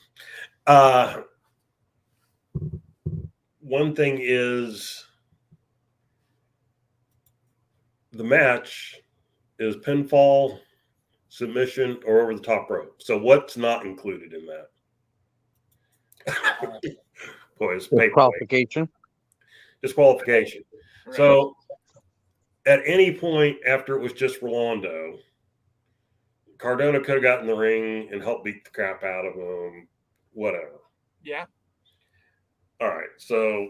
One thing is the match is pinfall, submission, or over the top rope. So what's not included in that? Boy, it's disqualification. Disqualification. Right. So at any point after it was just Rolando, Cardona could have gotten in the ring and helped beat the crap out of him, whatever. Yeah. All right, so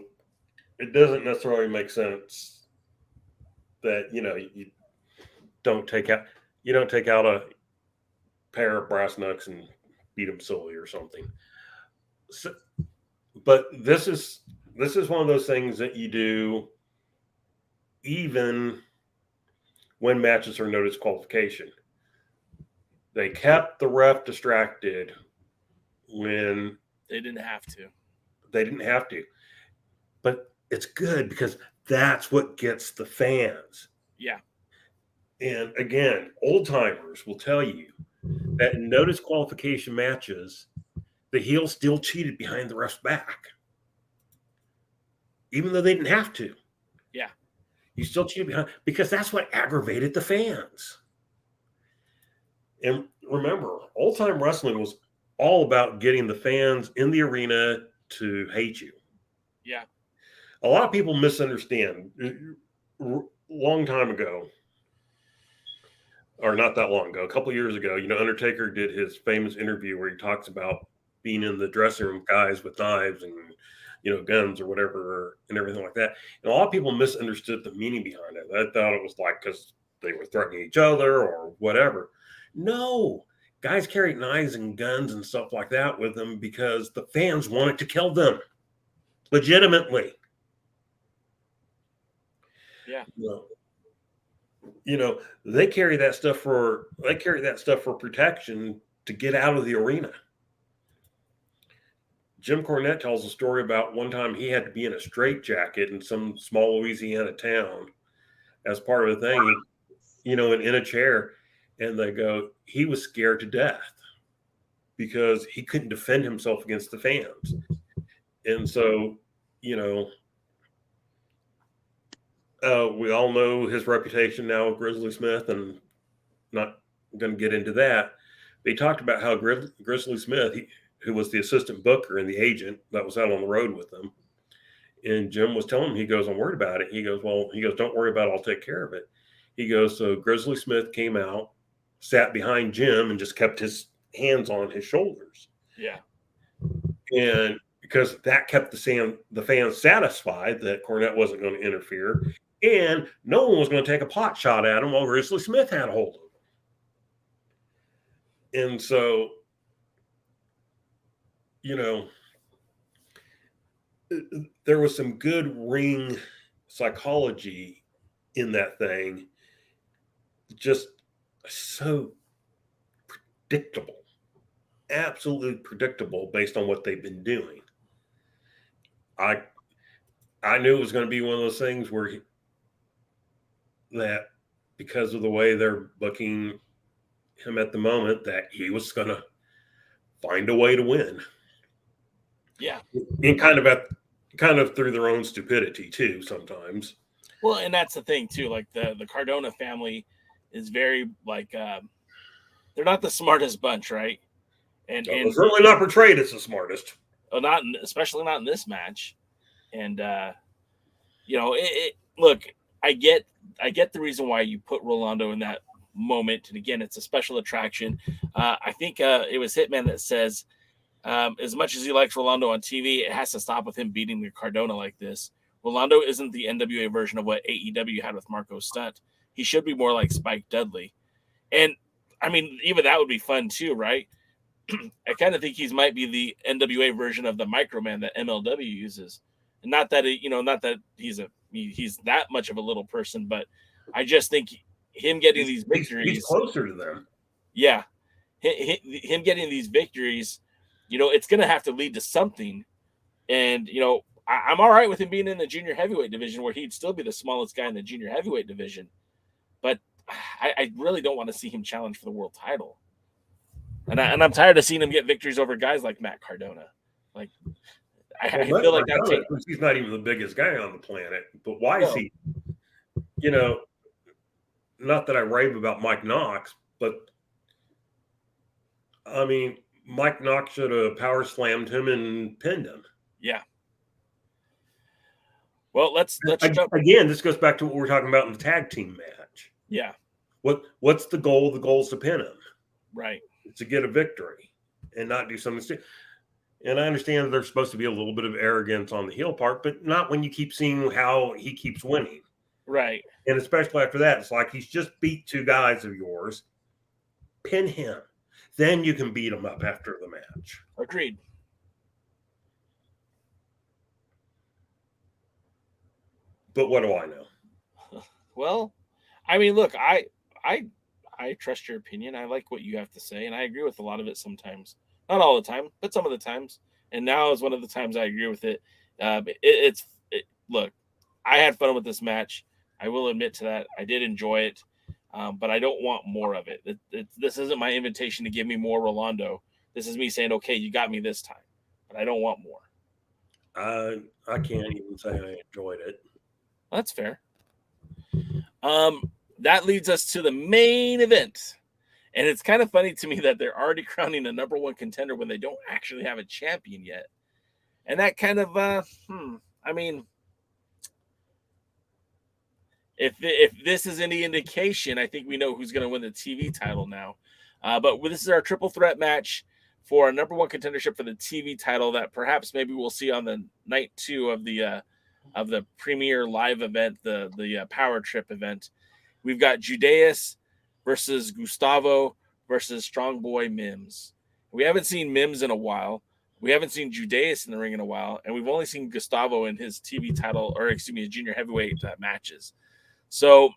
it doesn't necessarily make sense that you don't take out a pair of brass knucks and beat them silly or something. So, but this is one of those things that you do even when matches are no disqualification. They kept the ref distracted when they didn't have to. But it's good because that's what gets the fans. Yeah. And again, old timers will tell you that in no disqualification matches, the heel still cheated behind the ref's back, even though they didn't have to. Yeah. You still cheated behind, because that's what aggravated the fans. And remember, old time wrestling was all about getting the fans in the arena to hate you. Yeah. A lot of people misunderstand. Long time ago, or not that long ago, a couple of years ago, Undertaker did his famous interview where he talks about being in the dressing room, guys with knives and guns or whatever and everything like that. And a lot of people misunderstood the meaning behind it. I thought it was like because they were threatening each other or whatever. No, guys carried knives and guns and stuff like that with them because the fans wanted to kill them legitimately. Yeah. They carry that stuff for protection to get out of the arena. Jim Cornette tells a story about one time he had to be in a straitjacket in some small Louisiana town as part of a thing, and in a chair, and they go, he was scared to death because he couldn't defend himself against the fans. And so, we all know his reputation now with Grizzly Smith, and not going to get into that. But he talked about how Grizzly Smith, who was the assistant booker and the agent that was out on the road with them, and Jim was telling him, he goes, I'm worried about it. He goes, don't worry about it. I'll take care of it. He goes, so Grizzly Smith came out, sat behind Jim, and just kept his hands on his shoulders. Yeah. And because that kept the fans satisfied that Cornette wasn't going to interfere, and no one was going to take a pot shot at him while Grizzly Smith had a hold of him. And so, there was some good ring psychology in that thing. Just so predictable, absolutely predictable based on what they've been doing. I knew it was going to be one of those things where that because of the way they're booking him at the moment, that he was going to find a way to win. Yeah. And kind of through their own stupidity too sometimes. Well, and that's the thing too. Like the Cardona family is very they're not the smartest bunch, right? And certainly not portrayed as the smartest. Especially not in this match. And look, I get the reason why you put Rolando in that moment, and again, it's a special attraction. I think it was Hitman that says, as much as he likes Rolando on TV, it has to stop with him beating the Cardona like this. Rolando isn't the NWA version of what AEW had with Marco Stunt. He should be more like Spike Dudley. And I mean, even that would be fun too, right? I kind of think he might be the NWA version of the Microman that MLW uses. And not that he's that much of a little person, but I just think him getting these victories, he's closer to them. Yeah, him getting these victories, it's going to have to lead to something. And I'm all right with him being in the junior heavyweight division, where he'd still be the smallest guy in the junior heavyweight division. But I really don't want to see him challenge for the world title. And I'm tired of seeing him get victories over guys like Matt Cardona. Like, I feel like he's not even the biggest guy on the planet. But why is he? Not that I rave about Mike Knox, but I mean, Mike Knox should have power slammed him and pinned him. Yeah. Well, let's jump. Again, this goes back to what we were talking about in the tag team match. Yeah. What's the goal? The goal is to pin him. Right. to get a victory and not do something stupid. And I understand that there's supposed to be a little bit of arrogance on the heel part, but not when you keep seeing how he keeps winning. Right. And especially after that, it's like he's just beat two guys of yours. Pin him. Then you can beat him up after the match. Agreed. But what do I know? Well, I mean, look, I trust your opinion. I like what you have to say, and I agree with a lot of it sometimes. Not all the time, but some of the times. And now is one of the times I agree with it. Look, I had fun with this match. I will admit to that. I did enjoy it, but I don't want more of it. This isn't my invitation to give me more Rolando. This is me saying, okay, you got me this time, but I don't want more. I can't even say I enjoyed it. That's fair. That leads us to the main event. And it's kind of funny to me that they're already crowning a number one contender when they don't actually have a champion yet. And that kind of, I mean, if this is any indication, I think we know who's going to win the TV title now. But this is our triple threat match for a number one contendership for the TV title that perhaps maybe we'll see on the night 2 of the premier live event, the Power Trip event. We've got Judas versus Gustavo versus Strong Boy Mims. We haven't seen Mims in a while. We haven't seen Judas in the ring in a while, and we've only seen Gustavo in his TV title, or excuse me, his junior heavyweight matches. So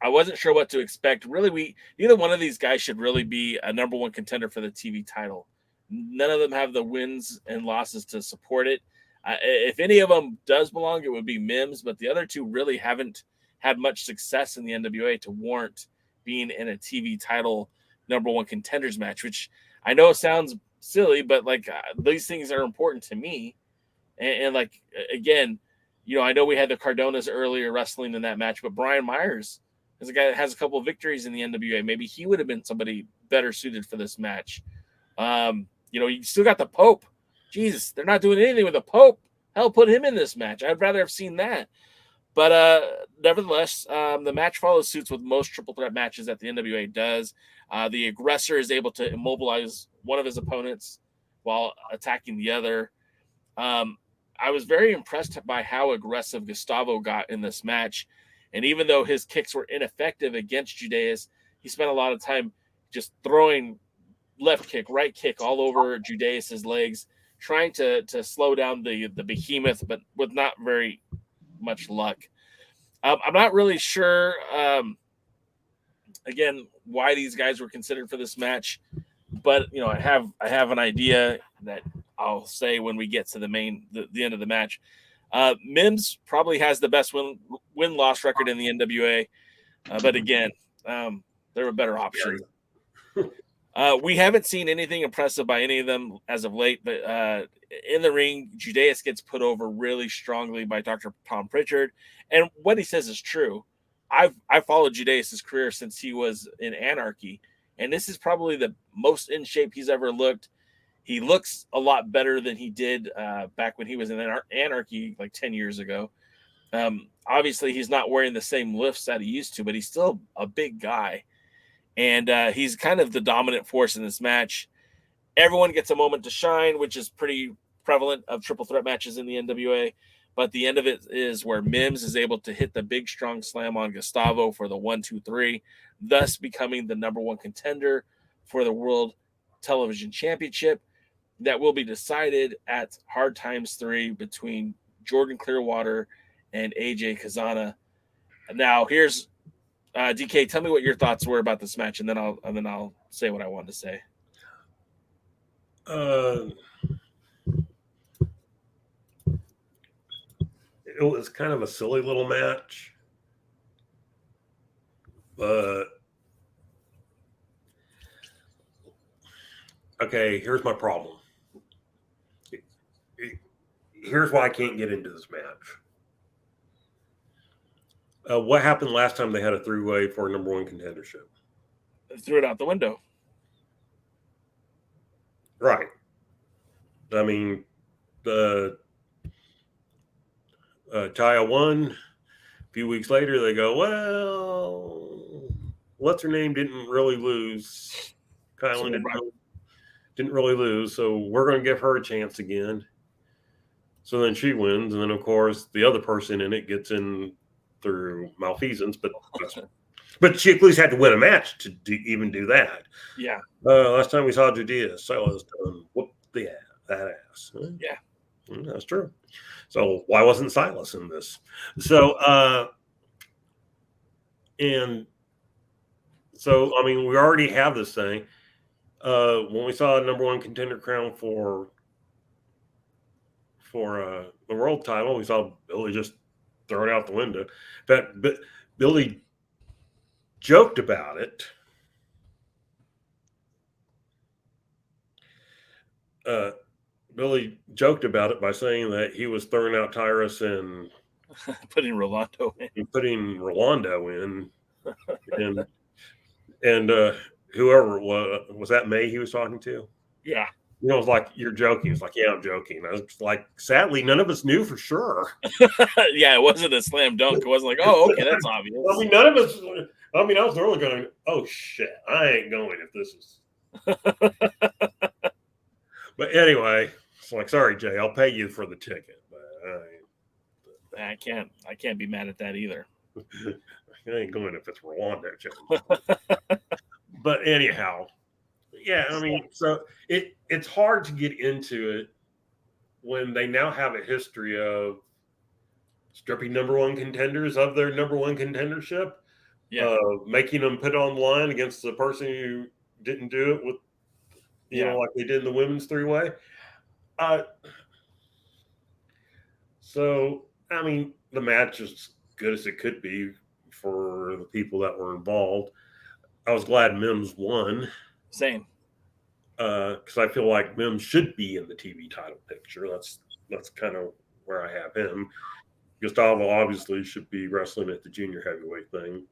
I wasn't sure what to expect. Really, neither one of these guys should really be a number one contender for the TV title. None of them have the wins and losses to support it. If any of them does belong, it would be Mims, but the other two really haven't had much success in the NWA to warrant being in a TV title number one contenders match, which I know sounds silly, but like these things are important to me. And like, again, you know, I know we had the Cardonas earlier wrestling in that match, but Brian Myers is a guy that has a couple of victories in the NWA. Maybe he would have been somebody better suited for this match. You know, you still got the Pope. Jesus, they're not doing anything with the Pope. Hell, put him in this match. I'd rather have seen that. But nevertheless, the match follows suits with most triple threat matches that the NWA does. The aggressor is able to immobilize one of his opponents while attacking the other. I was very impressed by how aggressive Gustavo got in this match. And even though his kicks were ineffective against Judas, he spent a lot of time just throwing left kick, right kick all over Judas's legs, trying to slow down the behemoth, but with not very much luck. I'm not really sure, again, why these guys were considered for this match, but you know, I have an idea that I'll say when we get to the end of the match. Mims probably has the best win-loss record in the NWA, but again, there were better options. We haven't seen anything impressive by any of them as of late, but in the ring, Judas gets put over really strongly by Dr. Tom Pritchard, and what he says is true. I've followed Judas's career since he was in Anarchy, and this is probably the most in shape he's ever looked. He looks a lot better than he did back when he was in Anarchy like 10 years ago. Obviously, he's not wearing the same lifts that he used to, but he's still a big guy. And he's kind of the dominant force in this match. Everyone gets a moment to shine, which is pretty prevalent of triple threat matches in the NWA. But the end of it is where Mims is able to hit the big, strong slam on Gustavo for the 1-2-3, thus becoming the number one contender for the World Television Championship that will be decided at Hard Times 3 between Jordan Clearwater and AJ Kazana. Now, here's DK, tell me what your thoughts were about this match, and then I'll say what I wanted to say. It was kind of a silly little match, but okay, here's my problem. Here's why I can't get into this match. What happened last time they had a three-way for a number one contendership? Threw it out the window. Right. I mean, the Taya won. A few weeks later, they go, well, what's her name didn't really lose. Kylan didn't really lose, so we're going to give her a chance again. So then she wins, and then of course the other person in it gets in through malfeasance, but she at least had to win a match to even do that. Yeah. Last time we saw Judea, Silas done whooped that ass. Yeah, that's true. So why wasn't Silas in this? So and so I mean we already have this thing. When we saw a number one contender crown for the world title, we saw Billy just throw it out the window. But Billy joked about it. Billy joked about it by saying that he was throwing out Tyrus and putting Rolando in, and whoever it was that May he was talking to. Yeah. You know, it was like, you're joking. It's like, yeah, I'm joking. I was like, sadly, none of us knew for sure. Yeah, it wasn't a slam dunk. It wasn't like, oh, okay, that's obvious. I mean, none of us. I mean, I was really going, oh shit, I ain't going if this is. But anyway, it's like, sorry, Jay, I'll pay you for the ticket. But I can't be mad at that either. I ain't going if it's Rwanda, Jay. But anyhow. Yeah, I mean, so it's hard to get into it when they now have a history of stripping number one contenders of their number one contendership, making them put on the line against the person who didn't do it with, you know, like they did in the women's three-way. So, I mean, the match is as good as it could be for the people that were involved. I was glad Mims won. Same. Because I feel like Mims should be in the TV title picture. That's kind of where I have him. Gustavo obviously should be wrestling at the junior heavyweight thing.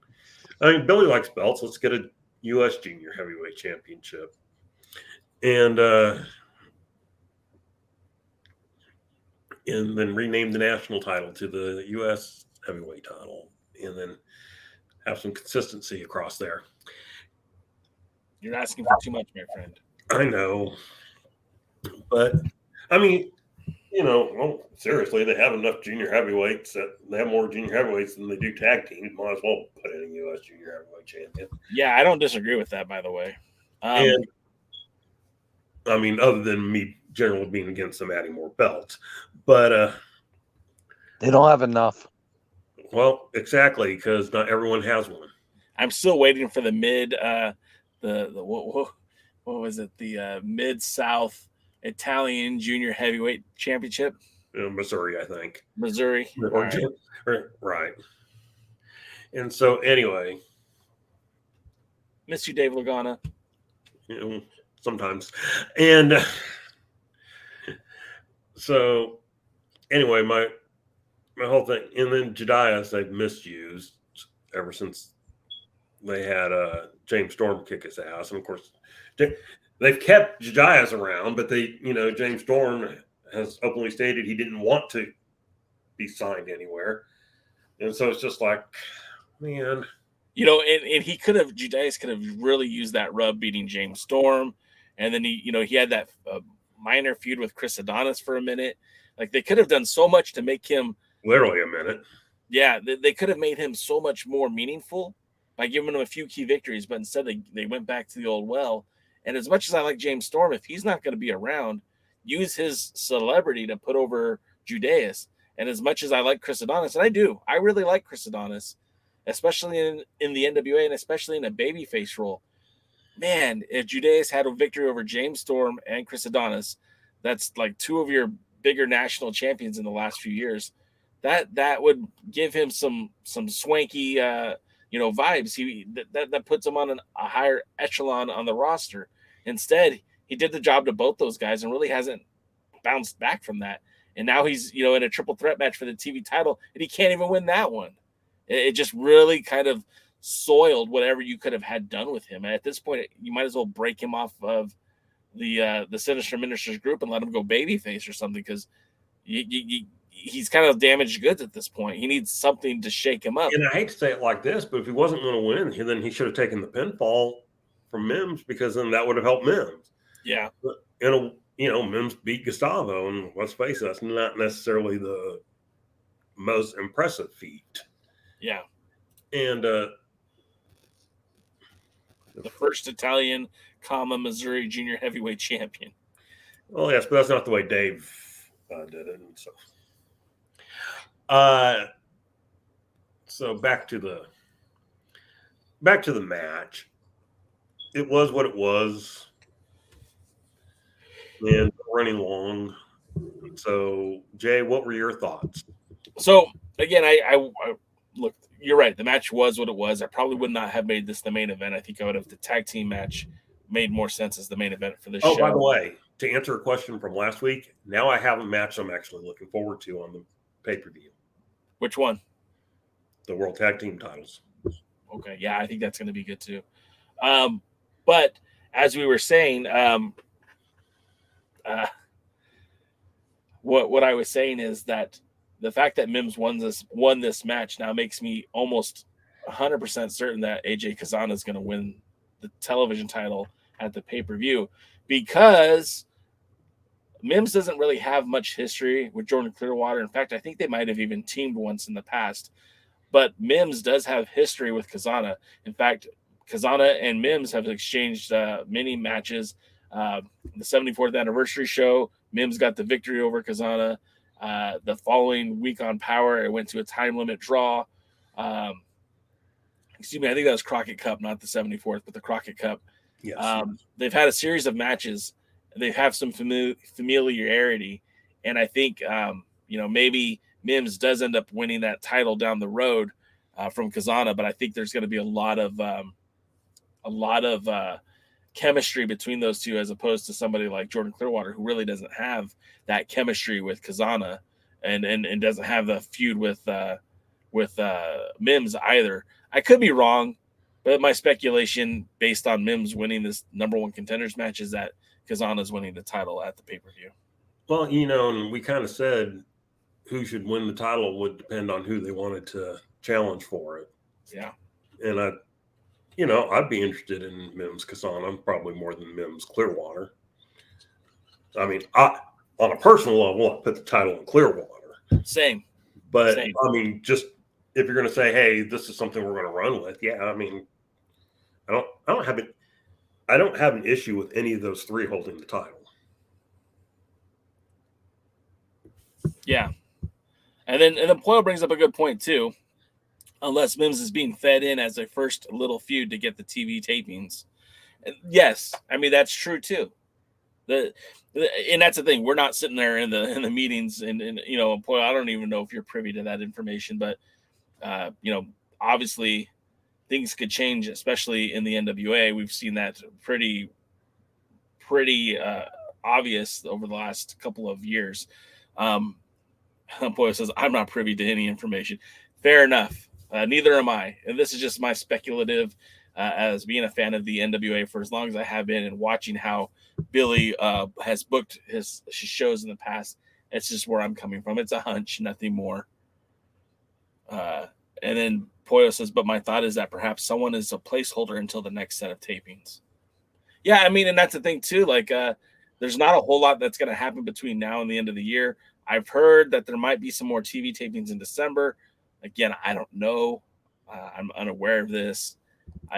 I mean, Billy likes belts. Let's get a U.S. junior heavyweight championship. And then rename the national title to the U.S. heavyweight title. And then have some consistency across there. You're asking for too much, my friend. I know. But, I mean, you know, well, seriously, they have enough junior heavyweights. They have more junior heavyweights than they do tag teams. Might as well put in a U.S. junior heavyweight champion. Yeah, I don't disagree with that, by the way. And, I mean, other than me generally being against them adding more belts. But they don't have enough. Well, exactly, because not everyone has one. I'm still waiting for the what was it? The Mid-South Italian Junior Heavyweight Championship. Missouri, I think. Missouri. Right. And so, anyway. Miss you, Dave Lagana. You know, sometimes. And so, anyway, my whole thing. And then Jedias, they've misused ever since they had James Storm kick his ass. And, of course, they've kept Jedias around, but James Storm has openly stated he didn't want to be signed anywhere. And so it's just like, man. You know, and Jedias could have really used that rub beating James Storm. And then he had that minor feud with Chris Adonis for a minute. Like, they could have done so much to make him. Literally a minute. Yeah, they could have made him so much more meaningful by giving him a few key victories, but instead they went back to the old well. And as much as I like James Storm, if he's not going to be around, use his celebrity to put over Judais. And as much as I like Chris Adonis, and I really like Chris Adonis, especially in the NWA and especially in a babyface role. Man, if Judais had a victory over James Storm and Chris Adonis, that's like two of your bigger national champions in the last few years. That would give him some swanky vibes. That puts him on a higher echelon on the roster. Instead, he did the job to both those guys and really hasn't bounced back from that. And now he's in a triple threat match for the TV title, and he can't even win that one. It just really kind of soiled whatever you could have had done with him. And at this point, you might as well break him off of the Sinister Ministers group and let him go babyface or something, because he's kind of damaged goods at this point. He needs something to shake him up. And I hate to say it like this, but if he wasn't going to win, then he should have taken the pinfall from Mims, because then that would have helped Mims. Yeah. But, Mims beat Gustavo, and let's face it, that's not necessarily the most impressive feat. Yeah. And the first Italian, Missouri junior heavyweight champion. Well, yes, but that's not the way Dave did it. And so back to the match. It was what it was, and running long. So, Jay, what were your thoughts? So again, I look. You're right. The match was what it was. I probably would not have made this the main event. I think I would have the tag team match made more sense as the main event for this show. Oh, by the way, to answer a question from last week, now I have a match I'm actually looking forward to on the pay-per-view. Which one? The World Tag Team titles. Okay, yeah, I think that's going to be good too. But as we were saying, what I was saying is that the fact that Mims won this match now makes me almost 100% certain that AJ Kazana is going to win the television title at the pay-per-view, because Mims doesn't really have much history with Jordan Clearwater. In fact, I think they might have even teamed once in the past. But Mims does have history with Kazana. In fact, Kazana and Mims have exchanged many matches. The 74th anniversary show, Mims got the victory over Kazana. The following week on Power, it went to a time limit draw. Excuse me, I think that was Crockett Cup, not the 74th, but the Crockett Cup. Yes. They've had a series of matches. They have some familiarity, and I think maybe Mims does end up winning that title down the road from Kazana, but I think there's going to be a lot of chemistry between those two, as opposed to somebody like Jordan Clearwater, who really doesn't have that chemistry with Kazana, and doesn't have the feud with Mims either. I could be wrong, but my speculation, based on Mims winning this #1 contenders match, is that Kazana's winning the title at the pay-per-view. Well, and we kind of said who should win the title would depend on who they wanted to challenge for it. Yeah. And I'd be interested in Mims Kazana probably more than Mims Clearwater. I mean, on a personal level, I put the title in Clearwater. Same. But Same. I mean, just if you're going to say, hey, this is something we're going to run with, yeah, I mean, I don't have an issue with any of those three holding the title. Yeah. And then Poyle brings up a good point too. Unless Mims is being fed in as a first little feud to get the TV tapings. And yes, I mean, that's true too. And that's the thing. We're not sitting there in the meetings and Poyle, I don't even know if you're privy to that information, but obviously things could change, especially in the NWA. We've seen that pretty obvious over the last couple of years. Poyle says, I'm not privy to any information. Fair enough. Neither am I. And this is just my speculative as being a fan of the NWA for as long as I have been, and watching how Billy has booked his shows in the past. It's just where I'm coming from. It's a hunch, nothing more. And then Poyo says, but my thought is that perhaps someone is a placeholder until the next set of tapings. Yeah, I mean, and that's the thing too. Like, there's not a whole lot that's going to happen between now and the end of the year. I've heard that there might be some more TV tapings in December. Again, I don't know. I'm unaware of this.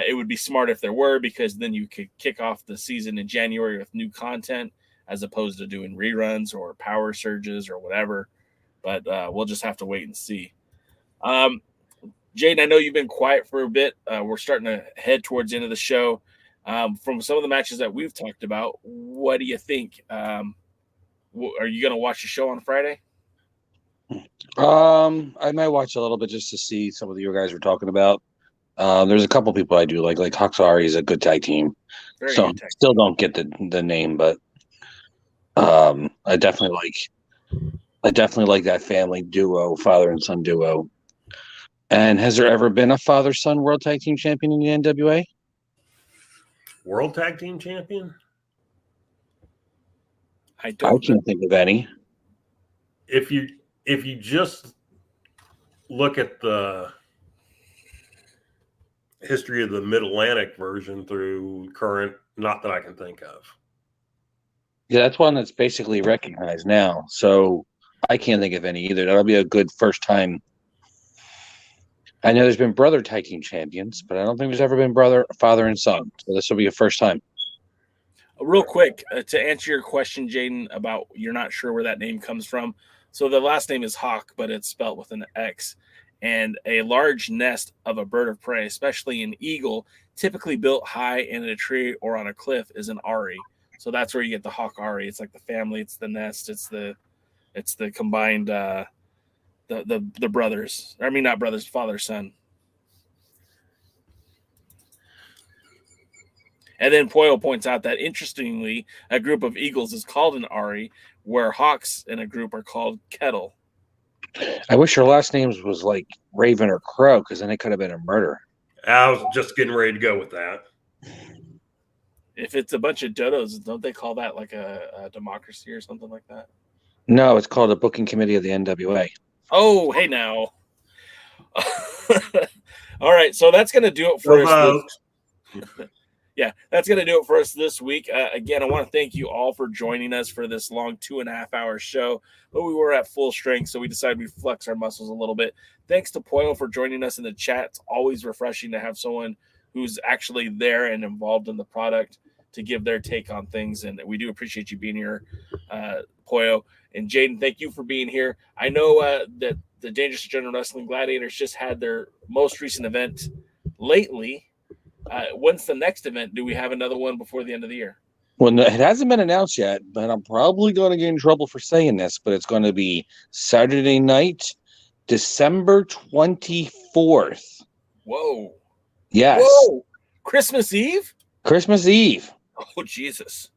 It would be smart if there were, because then you could kick off the season in January with new content, as opposed to doing reruns or power surges or whatever. But we'll just have to wait and see. Jaden, I know you've been quiet for a bit. We're starting to head towards the end of the show. From some of the matches that we've talked about, what do you think? Are you going to watch the show on Friday? I might watch a little bit just to see some of the you guys were talking about. There's a couple people I do like Haksari is a good tag team. Very So good tag still don't get the name, but I definitely like that family duo, father and son duo. And has there ever been a father-son world tag team champion in the NWA? World tag team champion? I can't think of any. If you if you just look at the history of the Mid-Atlantic version through current, not that I can think of. Yeah, that's one that's basically recognized now. So I can't think of any either. That'll be a good first time. I know there's been brother tag team champions, but I don't think there's ever been brother, father, and son. So this will be a first time. Real quick, to answer your question, Jaden, about you're not sure where that name comes from. So the last name is Hawk, but it's spelled with an X. And a large nest of a bird of prey, especially an eagle, typically built high in a tree or on a cliff, is an Ari. So that's where you get the Hawk Ari. It's like the family, it's the nest, it's the combined the brothers. I mean, not brothers, father, son. And then Poyo points out that, interestingly, a group of eagles is called an Ari, where hawks in a group are called kettle. I wish your last names was like Raven or Crow, because then it could have been a murder. I was just getting ready to go with that. If it's a bunch of dodos, don't they call that like a democracy or something like that? No, it's called a booking committee of the NWA. Oh, hey now. All right, so that's going to do it for us. Yeah, that's going to do it for us this week. Again, I want to thank you all for joining us for this long 2.5 hour show. But we were at full strength, so we decided we'd flex our muscles a little bit. Thanks to Poyo for joining us in the chat. It's always refreshing to have someone who's actually there and involved in the product to give their take on things. And we do appreciate you being here, Poyo. And Jaden, thank you for being here. I know that the Dangerous General Wrestling Gladiators just had their most recent event lately. When's the next event? Do we have another one before the end of the year? Well, no, it hasn't been announced yet, but I'm probably going to get in trouble for saying this, but it's going to be Saturday night, December 24th. Whoa. Yes. Whoa. Christmas Eve? Christmas Eve. Oh, Jesus.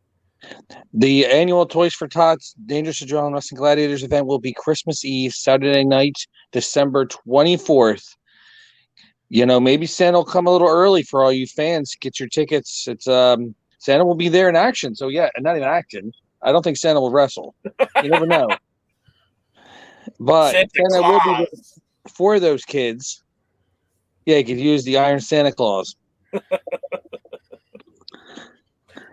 The annual Toys for Tots Dangerous Adrenaline Wrestling Gladiators event will be Christmas Eve, Saturday night, December 24th. You know, maybe Santa will come a little early for all you fans. Get your tickets. It's Santa will be there in action. So yeah, and not even action. I don't think Santa will wrestle. You never know. But Santa will be there for those kids. Yeah, you could use the Iron Santa Claus.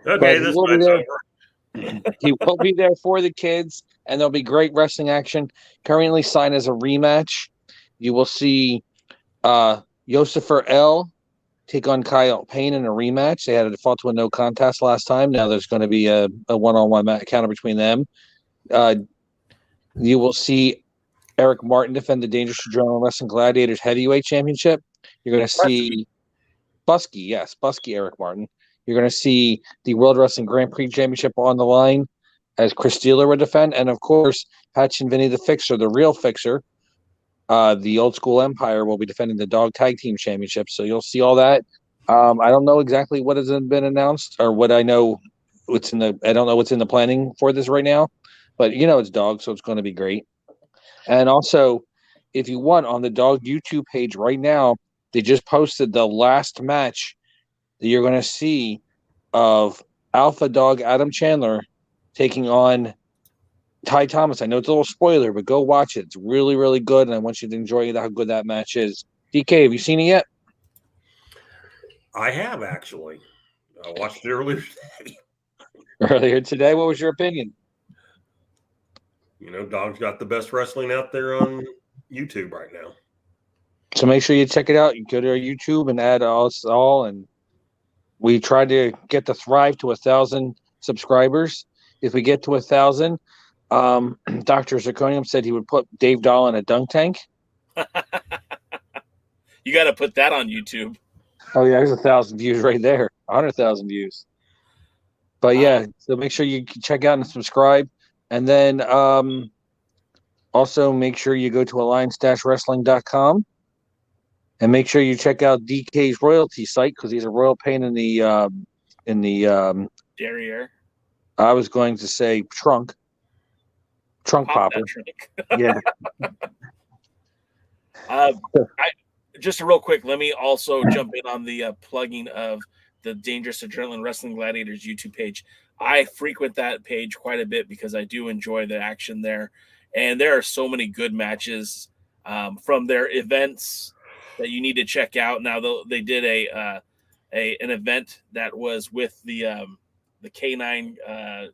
Okay, this night's over. He will be there for the kids, and there'll be great wrestling action. Currently signed as a rematch. You will see Yosifer L take on Kyle Payne in a rematch. They had fought to a no contest last time. Now there's going to be a one-on-one encounter between them. You will see Eric Martin defend the Dangerous Adrenaline Wrestling Gladiators Heavyweight Championship. You're going to see Busky Eric Martin. You're going to see the World Wrestling Grand Prix Championship on the line as Chris Steeler would defend. And, of course, Patch and Vinny the Fixer, the real Fixer, the Old School Empire, will be defending the Dog Tag Team Championship. So you'll see all that. I don't know exactly what has been announced or what I know. I don't know what's in the planning for this right now. But, you know, it's Dog, so it's going to be great. And also, if you want, on the Dog YouTube page right now, they just posted the last match that you're going to see of Alpha Dog Adam Chandler taking on Ty Thomas. I know it's a little spoiler, but go watch it. It's really, really good, and I want you to enjoy how good that match is. DK, have you seen it yet? I have, actually. I watched it earlier today. Earlier today? What was your opinion? You know, Dog's got the best wrestling out there on YouTube right now. So make sure you check it out. You go to our YouTube and add us all, and we try to get the Thrive to 1,000 subscribers. If we get to 1,000, Dr. Zirconium said he would put Dave Dahl in a dunk tank. You got to put that on YouTube. Oh, yeah, there's 1,000 views right there. 100,000 views. But, yeah, so make sure you check out and subscribe. And then also make sure you go to alliance-wrestling.com. And make sure you check out DK's royalty site because he's a royal pain in the derriere. I was going to say trunk popper. Yeah. Just real quick, let me also jump in on the plugging of the Dangerous Adrenaline Wrestling Gladiators YouTube page. I frequent that page quite a bit because I do enjoy the action there. And there are so many good matches from their events that you need to check out. Now they did an event that was with the K9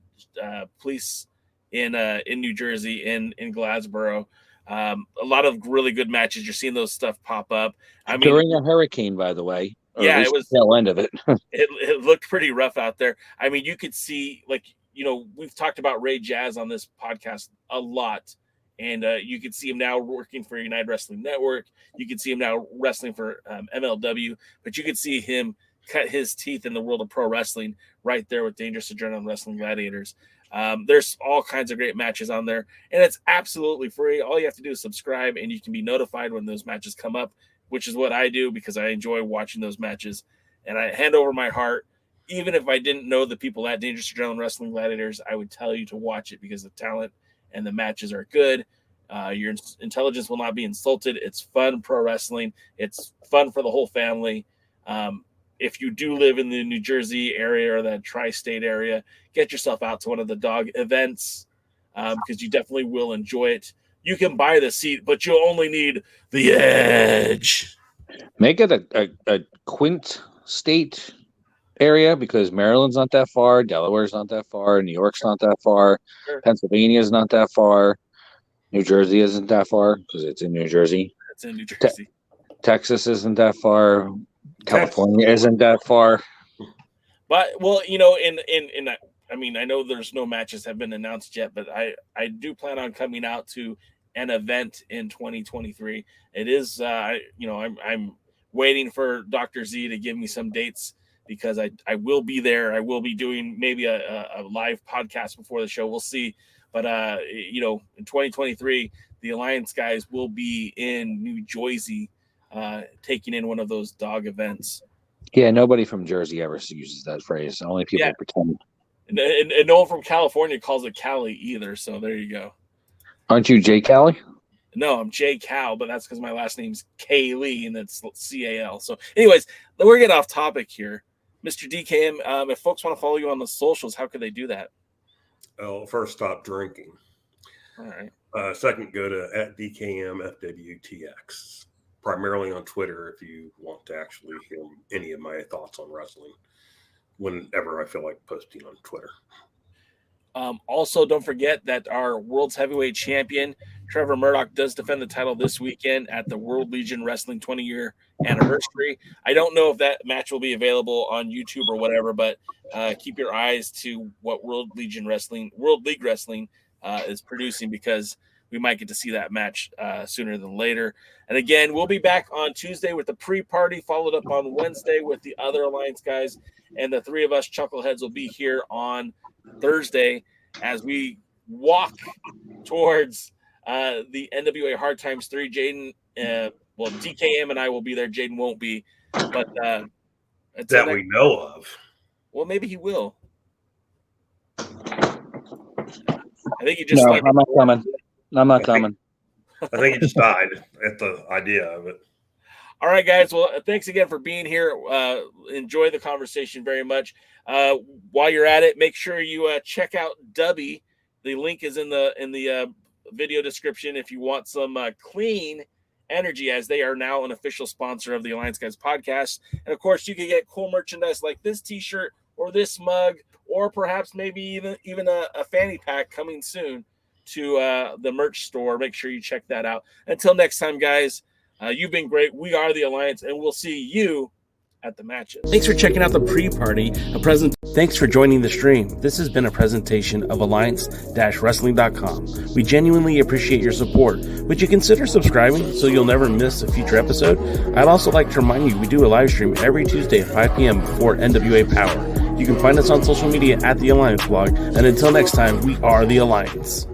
police in New Jersey in Gladsboro. A lot of really good matches. You're seeing those stuff pop up. I mean, during a hurricane, by the way. Yeah, it was the tail end of it. it looked pretty rough out there. I mean, you could see, like, we've talked about Ray Jazz on this podcast a lot, and you could see him now working for United Wrestling Network. You could see him now wrestling for MLW, but you could see him cut his teeth in the world of pro wrestling right there with Dangerous Adrenaline Wrestling Gladiators. There's all kinds of great matches on there, and it's absolutely free. All you have to do is subscribe, and you can be notified when those matches come up, which is what I do because I enjoy watching those matches. And I hand over my heart. Even if I didn't know the people at Dangerous Adrenaline Wrestling Gladiators, I would tell you to watch it because the talent and the matches are good. Your intelligence will not be insulted. It's fun pro wrestling. It's fun for the whole family. If you do live in the New Jersey area or that tri-state area, get yourself out to one of the dog events because you definitely will enjoy it. You can buy the seat, but you'll only need the edge. Make it a quint state area because Maryland's not that far, Delaware's not that far, New York's not that far, Sure. Pennsylvania's not that far, New Jersey isn't that far because it's in New Jersey. It's in New Jersey. Texas isn't that far. California isn't that far. But, well, I mean, I know there's no matches have been announced yet, but I do plan on coming out to an event in 2023. It is, I'm waiting for Dr. Z to give me some dates because I will be there. I will be doing maybe a live podcast before the show. We'll see. But, in 2023, the Alliance guys will be in New Jersey taking in one of those dog events. Yeah, nobody from Jersey ever uses that phrase. Only people pretend. And no one from California calls it Cali either. So there you go. Aren't you Jay Cali? No, I'm Jay Cal, but that's because my last name's Kaylee and it's CAL. So anyways, we're getting off topic here. Mr. DKM, if folks want to follow you on the socials, how could they do that? Oh, first, stop drinking. All right. Second, go to @DKMFWTX. Primarily on Twitter if you want to actually hear any of my thoughts on wrestling whenever I feel like posting on Twitter. Also, don't forget that our World's Heavyweight Champion, Trevor Murdoch, does defend the title this weekend at the World Legion Wrestling 20-year anniversary. I don't know if that match will be available on YouTube or whatever, but keep your eyes to what World League Wrestling is producing because we might get to see that match sooner than later. And again, we'll be back on Tuesday with the pre-party, followed up on Wednesday with the other Alliance guys. And the three of us chuckleheads will be here on Thursday as we walk towards the NWA Hard Times 3. Jaden, DKM and I will be there. Jaden won't be. But that we know of. Well, maybe he will. I think he just I'm not coming. I'm not coming. I think he just died at the idea of it. All right, guys. Well, thanks again for being here. Enjoy the conversation very much. While you're at it, make sure you check out Dubby. The link is in the video description if you want some clean energy, as they are now an official sponsor of the Alliance Guys podcast. And of course, you can get cool merchandise like this T-shirt or this mug, or perhaps maybe even a fanny pack coming soon to the merch store. Make sure you check that out. Until next time, guys, you've been great. We are the Alliance, and we'll see you at the matches. Thanks for checking out the pre-party. Thanks for joining the stream. This has been a presentation of Alliance-Wrestling.com. We genuinely appreciate your support. Would you consider subscribing so you'll never miss a future episode? I'd also like to remind you we do a live stream every Tuesday at 5 p.m. before NWA Power. You can find us on social media at The Alliance Blog. And until next time, we are The Alliance.